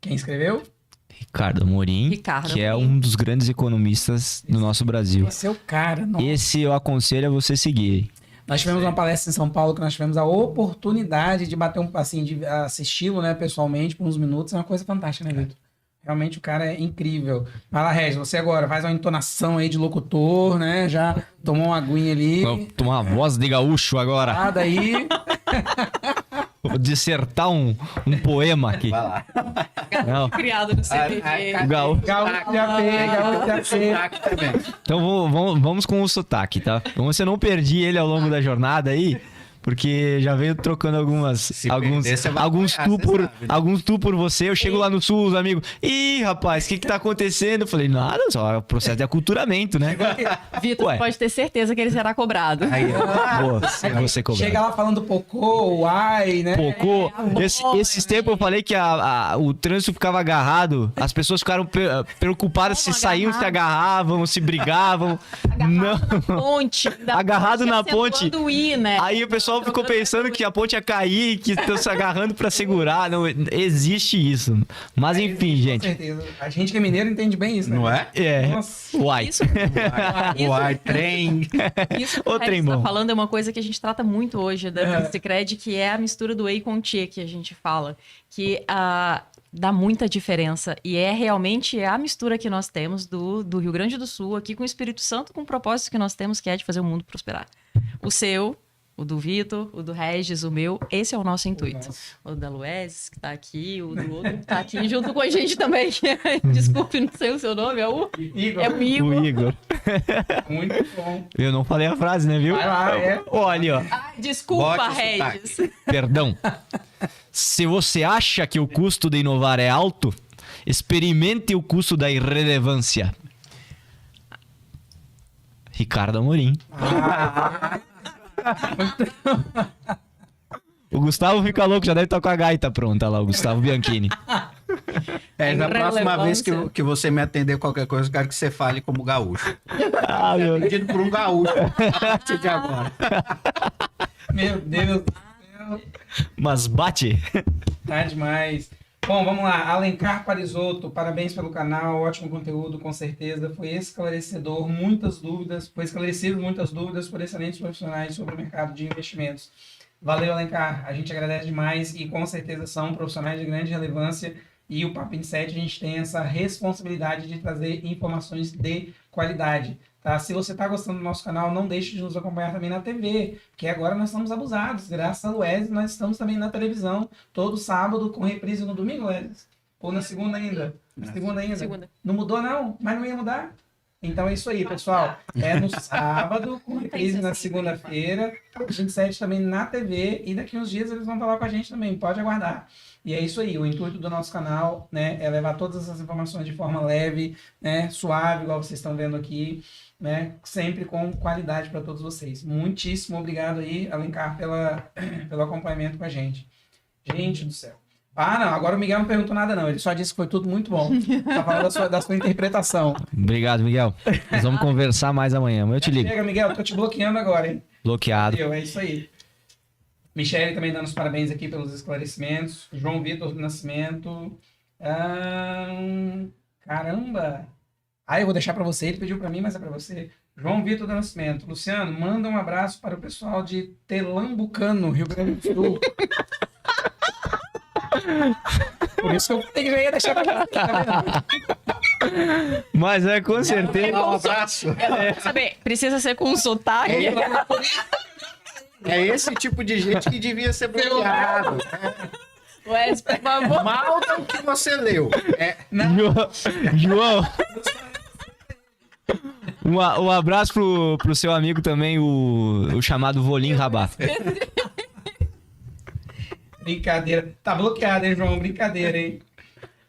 Speaker 1: Quem escreveu?
Speaker 4: Ricardo Amorim,
Speaker 3: Ricardo
Speaker 4: que é
Speaker 3: Amorim.
Speaker 4: um dos grandes economistas do nosso Brasil.
Speaker 1: Esse é o cara. Nossa.
Speaker 4: Esse eu aconselho a você seguir.
Speaker 1: Nós tivemos uma palestra em São Paulo que nós tivemos a oportunidade de bater assim, de assisti-lo, né, pessoalmente, por uns minutos. É uma coisa fantástica, né, Vitor? Realmente o cara é incrível. Vai lá, Regis, você agora faz uma entonação aí de locutor, né? Já tomou uma aguinha ali.
Speaker 4: Vou tomar uma voz de gaúcho agora.
Speaker 1: Ah, daí.
Speaker 4: Vou dissertar um poema aqui.
Speaker 2: Vai lá.
Speaker 4: Não.
Speaker 3: Criado no CPV.
Speaker 4: Gaúcho.
Speaker 1: Gaúcho de AP, gaúcho de AP.
Speaker 2: Sotaque também.
Speaker 4: Então vamos com o sotaque, tá? Como você não perdi ele ao longo da jornada aí, porque já veio trocando alguns
Speaker 2: perder, você vai apanhar,
Speaker 4: tu
Speaker 2: você
Speaker 4: por
Speaker 2: sabe, né?
Speaker 4: alguns tu por você. Eu chego lá no sul, os amigos, ih, rapaz, o que tá acontecendo? Eu falei, nada, só é o processo de aculturamento, né?
Speaker 3: Vitor,
Speaker 4: Ué.
Speaker 3: pode ter certeza que ele será cobrado.
Speaker 2: Aí, ó.
Speaker 4: Boa, você cobrou.
Speaker 1: Chega lá falando pocô, uai, né?
Speaker 4: Pocô.
Speaker 3: amor,
Speaker 4: Esses tempos eu falei que o trânsito ficava agarrado, as pessoas ficaram preocupadas
Speaker 3: Como
Speaker 4: se saíam, se
Speaker 3: agarrado?
Speaker 4: agarravam, se brigavam. Não.
Speaker 3: Ponte.
Speaker 4: Agarrado na ponte.
Speaker 3: acentuando o I, né?
Speaker 4: Aí o pessoal ficou pensando que a ponte ia cair, que estão se agarrando pra segurar. Não existe isso. Mas enfim,
Speaker 1: Com
Speaker 4: gente.
Speaker 1: certeza. A gente que é mineiro entende bem isso, né?
Speaker 2: Não é?
Speaker 4: É.
Speaker 1: Nossa.
Speaker 4: Uai.
Speaker 3: Isso,
Speaker 2: Uai, trem.
Speaker 3: isso que
Speaker 4: Ô,
Speaker 3: o Regis
Speaker 4: trem-bom.
Speaker 3: tá falando é uma coisa que a gente trata muito hoje da
Speaker 1: É.
Speaker 3: Sicredi, que é a mistura do whey com o Tchê que a gente fala. Que dá muita diferença. E é realmente a mistura que nós temos do Rio Grande do Sul, aqui com o Espírito Santo, com o propósito que nós temos, que é de fazer o mundo prosperar. O seu, o do Vitor, o do Regis, o meu, esse é o nosso intuito.
Speaker 1: Nossa.
Speaker 3: O da Luez, que tá aqui, o do outro que tá aqui junto com a gente também. Desculpe, não sei o seu nome, é o
Speaker 1: Igor,
Speaker 3: Igor.
Speaker 4: O Igor.
Speaker 1: muito bom.
Speaker 4: Eu não falei a frase, né, viu?
Speaker 1: Vai lá, é.
Speaker 4: Olha, ó.
Speaker 3: Ai, desculpa,
Speaker 2: Bote o
Speaker 3: Regis.
Speaker 4: Perdão. Se você acha que o custo de inovar é alto, experimente o custo da irrelevância. Ricardo Amorim. O Gustavo fica louco, já deve estar com a gaita pronta lá, o Gustavo Bianchini.
Speaker 2: Na próxima vez
Speaker 3: Relevância.
Speaker 2: que você me atender qualquer coisa, eu quero que você fale como gaúcho.
Speaker 4: Ah, meu Deus.
Speaker 2: Atendido por um gaúcho. A partir de agora.
Speaker 1: Meu Deus do céu.
Speaker 4: Mas bate.
Speaker 1: Tá demais. Bom, vamos lá. Alencar Parisotto, parabéns pelo canal, ótimo conteúdo, com certeza. Foi esclarecedor, foi esclarecido muitas dúvidas por excelentes profissionais sobre o mercado de investimentos. Valeu, Alencar. A gente agradece demais e com certeza são profissionais de grande relevância. E o Papo Insight, a gente tem essa responsabilidade de trazer informações de qualidade. Tá? Se você está gostando do nosso canal, não deixe de nos acompanhar também na TV, porque agora nós estamos abusados. Graças a Luez, nós estamos também na televisão, todo sábado, com reprise no domingo, Luez? Ou na segunda ainda? Na segunda ainda?
Speaker 3: Segunda.
Speaker 1: Não mudou, não? Mas não ia mudar? Então é isso aí, pessoal. É no sábado, com reprise na segunda-feira, 27 também na TV, e daqui uns dias eles vão falar com a gente também, pode aguardar. E é isso aí, o intuito do nosso canal, né, é levar todas essas informações de forma leve, né, suave, igual vocês estão vendo aqui, né, sempre com qualidade para todos vocês. Muitíssimo obrigado aí, Alencar, pelo acompanhamento com a gente. Gente do céu. Ah, não, agora o Miguel não perguntou nada não, ele só disse que foi tudo muito bom. Tá falando da sua interpretação.
Speaker 4: Obrigado, Miguel. Nós vamos conversar mais amanhã. Amanhã eu te ligo.
Speaker 1: Chega, Miguel, tô te bloqueando agora, hein?
Speaker 4: Bloqueado.
Speaker 1: Entendeu? É isso aí. Michele também dando os parabéns aqui pelos esclarecimentos. João Vitor do Nascimento. Caramba! Ah, eu vou deixar para você. Ele pediu para mim, mas é para você. João Vitor do Nascimento. Luciano, manda um abraço para o pessoal de Telambucano, Rio Grande do Sul. Por isso que eu falei que já ia deixar para você. Tá vendo?
Speaker 4: Mas é com certeza.
Speaker 2: Dá um abraço.
Speaker 3: Saber, precisa ser com sotaque.
Speaker 2: É esse tipo de gente que devia ser bloqueado.
Speaker 3: Wes, por favor.
Speaker 2: Mal do que você leu.
Speaker 4: João. Um abraço pro seu amigo também, o chamado Volim Rabá.
Speaker 1: Brincadeira. Tá bloqueado, hein, João? Brincadeira, hein?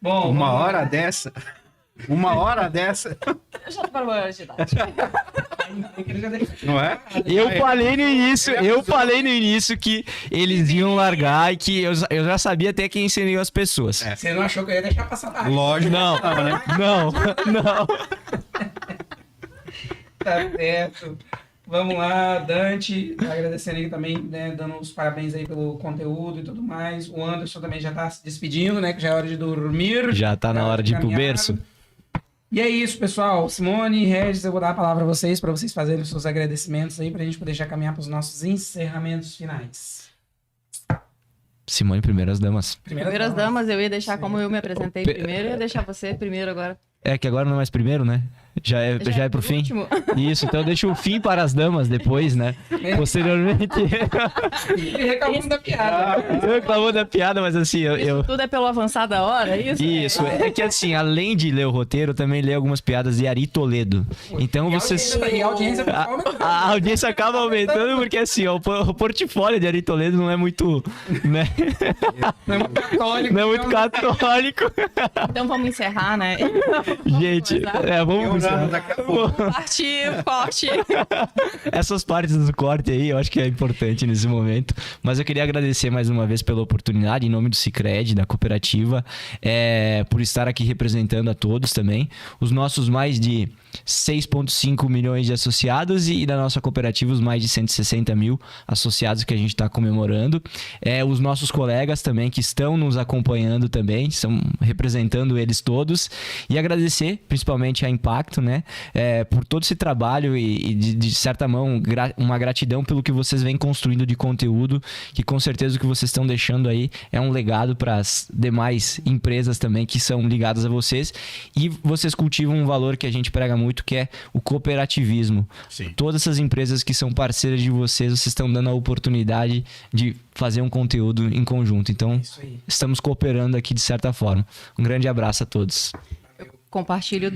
Speaker 1: Bom,
Speaker 2: Uma
Speaker 1: vamos lá.
Speaker 2: hora dessa. Uma hora dessa.
Speaker 3: Eu já tô para maior de idade.
Speaker 1: Ele já deixou.
Speaker 2: Não é?
Speaker 4: Eu falei no início que eles iam largar e que eu já sabia até quem seriam as pessoas.
Speaker 2: É.
Speaker 1: Você não achou que eu ia deixar passar tarde?
Speaker 2: Lógico.
Speaker 4: Não, não.
Speaker 1: Tá certo. Vamos lá, Dante, agradecendo aí também, né, dando os parabéns aí pelo conteúdo e tudo mais. O Anderson também já tá se despedindo, né, que já é hora de dormir.
Speaker 4: Já tá na hora de ir pro
Speaker 1: caminhar.
Speaker 4: berço.
Speaker 1: E é isso, pessoal. Simone e Regis, eu vou dar a palavra a vocês para vocês fazerem os seus agradecimentos aí, pra gente poder já caminhar para os nossos encerramentos finais.
Speaker 4: Simone, primeiras damas.
Speaker 3: Primeiras damas, eu ia deixar como eu me apresentei primeiro, eu ia deixar você primeiro agora.
Speaker 4: É que agora não é mais primeiro, né? Já é pro fim.
Speaker 3: último.
Speaker 4: Isso, então deixa o fim para as damas depois, né? Posteriormente.
Speaker 1: Reclamando da piada.
Speaker 4: Eu reclamou da piada, mas assim, eu...
Speaker 3: Tudo é pelo avançar da hora, é isso?
Speaker 4: Isso, é que assim, além de ler o roteiro, eu também leio algumas piadas de Ari Toledo. Então vocês...
Speaker 1: E a audiência
Speaker 4: A audiência acaba aumentando porque assim, ó, o portfólio de Ari Toledo não é muito, né?
Speaker 1: não é muito católico.
Speaker 4: Não é muito católico.
Speaker 3: Então vamos encerrar, né?
Speaker 4: Gente, vamos
Speaker 2: daqui a pouco.
Speaker 3: Partir, corte.
Speaker 4: essas partes do corte aí, eu acho que é importante nesse momento. Mas eu queria agradecer mais uma vez pela oportunidade, em nome do Sicredi, da cooperativa, por estar aqui representando a todos também. Os nossos mais de 6,5 milhões de associados e da nossa cooperativa os mais de 160 mil associados que a gente está comemorando. Os nossos colegas também que estão nos acompanhando também, estão representando eles todos. E agradecer principalmente a Impacto, né? Por todo esse trabalho e de certa mão, uma gratidão pelo que vocês vêm construindo de conteúdo, que com certeza o que vocês estão deixando aí é um legado para as demais empresas também que são ligadas a vocês. E vocês cultivam um valor que a gente prega muito, que é o cooperativismo.
Speaker 2: Sim.
Speaker 4: Todas essas empresas que são parceiras de vocês estão dando a oportunidade de fazer um conteúdo em conjunto. Então,
Speaker 1: Isso aí.
Speaker 4: estamos cooperando aqui de certa forma. Um grande abraço a todos.
Speaker 3: Compartilho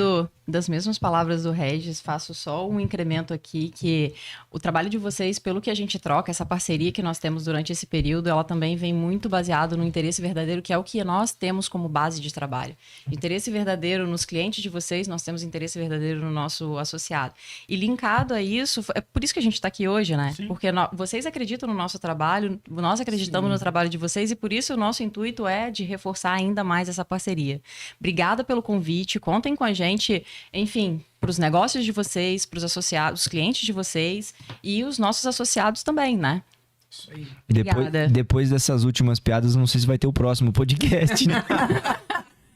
Speaker 3: das mesmas palavras do Regis, faço só um incremento aqui, que o trabalho de vocês, pelo que a gente troca, essa parceria que nós temos durante esse período, ela também vem muito baseado no interesse verdadeiro, que é o que nós temos como base de trabalho. Interesse verdadeiro nos clientes de vocês, nós temos interesse verdadeiro no nosso associado. E linkado a isso, é por isso que a gente está aqui hoje, né?
Speaker 2: Sim.
Speaker 3: Porque vocês acreditam no nosso trabalho, nós acreditamos no trabalho de vocês, e por isso o nosso intuito é de reforçar ainda mais essa parceria. Obrigada pelo convite, contem com a gente, enfim, para os negócios de vocês, para os associados, os clientes de vocês e os nossos associados também, né?
Speaker 1: Isso aí.
Speaker 4: E
Speaker 3: Obrigada.
Speaker 4: depois dessas últimas piadas, não sei se vai ter o próximo podcast, né?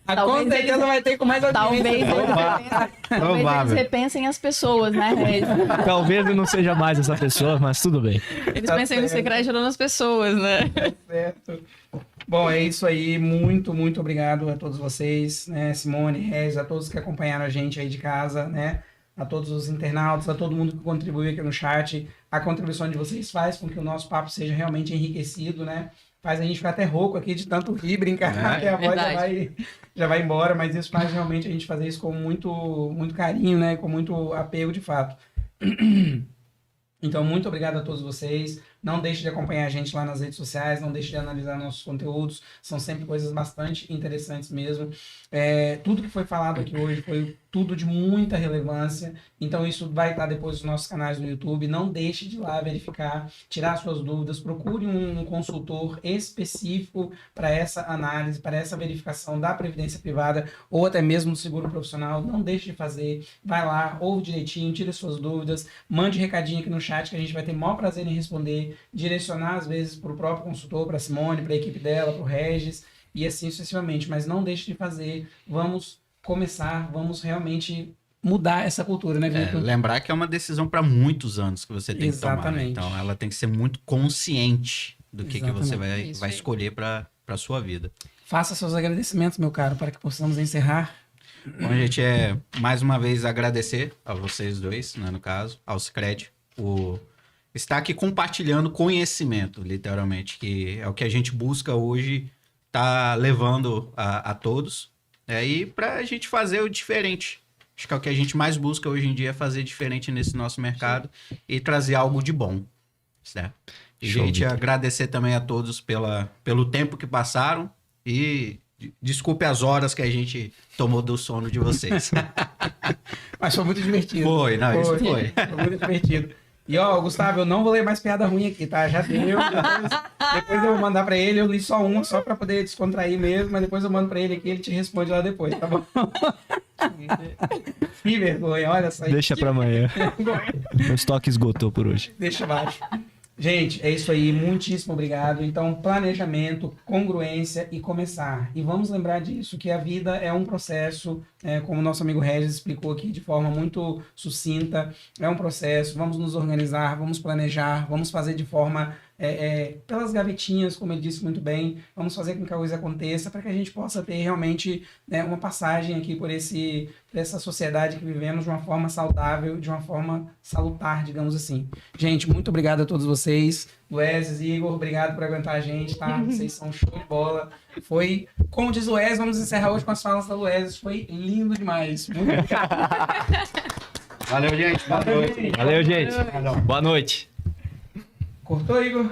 Speaker 1: Com certeza vai ter com mais audiência.
Speaker 3: Talvez eles repensem as pessoas, né, Regis?
Speaker 4: Talvez eu não seja mais essa pessoa, mas tudo bem.
Speaker 3: Eles
Speaker 1: Tá
Speaker 3: pensem no
Speaker 1: certo.
Speaker 3: Sicredi nas pessoas, né?
Speaker 1: Certo. Bom, é isso aí. Muito, muito obrigado a todos vocês, né? Simone, Regis, a todos que acompanharam a gente aí de casa, né? A todos os internautas, a todo mundo que contribuiu aqui no chat. A contribuição de vocês faz com que o nosso papo seja realmente enriquecido, né? Faz a gente ficar até rouco aqui de tanto rir, brincar, que a voz já vai embora, mas isso faz realmente a gente fazer isso com muito, muito carinho, né? Com muito apego de fato. Então, muito obrigado a todos vocês. Não deixe de acompanhar a gente lá nas redes sociais, não deixe de analisar nossos conteúdos. São sempre coisas bastante interessantes mesmo. Tudo que foi falado aqui hoje foi tudo de muita relevância. Então, isso vai estar depois nos nossos canais no YouTube. Não deixe de ir lá verificar, tirar suas dúvidas. Procure um consultor específico para essa análise, para essa verificação da previdência privada ou até mesmo do seguro profissional. Não deixe de fazer. Vai lá, ouve direitinho, tire suas dúvidas, mande recadinho aqui no chat que a gente vai ter o maior prazer em responder, direcionar às vezes para o próprio consultor, para a Simone, para a equipe dela, para o Regis e assim sucessivamente. Mas não deixe de fazer. Vamos começar, vamos realmente mudar essa cultura, né, Vitor?
Speaker 2: Lembrar que é uma decisão para muitos anos que você tem
Speaker 1: Exatamente.
Speaker 2: que tomar. Então, ela tem que ser muito consciente do que você
Speaker 3: Isso
Speaker 2: vai
Speaker 3: aí.
Speaker 2: escolher para a sua vida.
Speaker 1: Faça seus agradecimentos, meu caro, para que possamos encerrar.
Speaker 2: Bom, gente, mais uma vez agradecer a vocês dois, né, no caso, ao Sicredi, por estar aqui compartilhando conhecimento, literalmente, que é o que a gente busca hoje, tá levando a todos, e para a gente fazer o diferente. Acho que é o que a gente mais busca hoje em dia, é fazer diferente nesse nosso mercado e trazer algo de bom, certo? E,
Speaker 4: Show,
Speaker 2: gente,
Speaker 4: Vitor.
Speaker 2: agradecer também a todos pelo tempo que passaram e desculpe as horas que a gente tomou do sono de vocês.
Speaker 1: Mas foi muito divertido.
Speaker 2: Isso foi.
Speaker 1: Foi muito divertido. E ó, Gustavo, eu não vou ler mais piada ruim aqui, tá? Já deu. Depois eu vou mandar pra ele. Eu li só uma, só pra poder descontrair mesmo. Mas depois eu mando pra ele aqui, ele te responde lá depois, tá bom? Que vergonha, olha só.
Speaker 4: Deixa pra amanhã. O estoque esgotou por hoje.
Speaker 1: Deixa abaixo. Gente, é isso aí. Muitíssimo obrigado. Então, planejamento, congruência e começar. E vamos lembrar disso, que a vida é um processo, como o nosso amigo Regis explicou aqui de forma muito sucinta, é um processo. Vamos nos organizar, vamos planejar, vamos fazer de forma pelas gavetinhas, como ele disse muito bem. Vamos fazer com que a coisa aconteça para que a gente possa ter realmente, né, uma passagem aqui por essa sociedade que vivemos de uma forma saudável, de uma forma salutar, digamos assim. Gente, muito obrigado a todos vocês. Lueses, Igor, obrigado por aguentar a gente, tá? Vocês são show de bola. Foi, como diz o Lueses, vamos encerrar hoje com as falas da Lueses. Foi lindo demais. Muito obrigado.
Speaker 2: Valeu, gente. Boa noite.
Speaker 4: Valeu, gente. Boa noite.
Speaker 1: Cortou, Igor?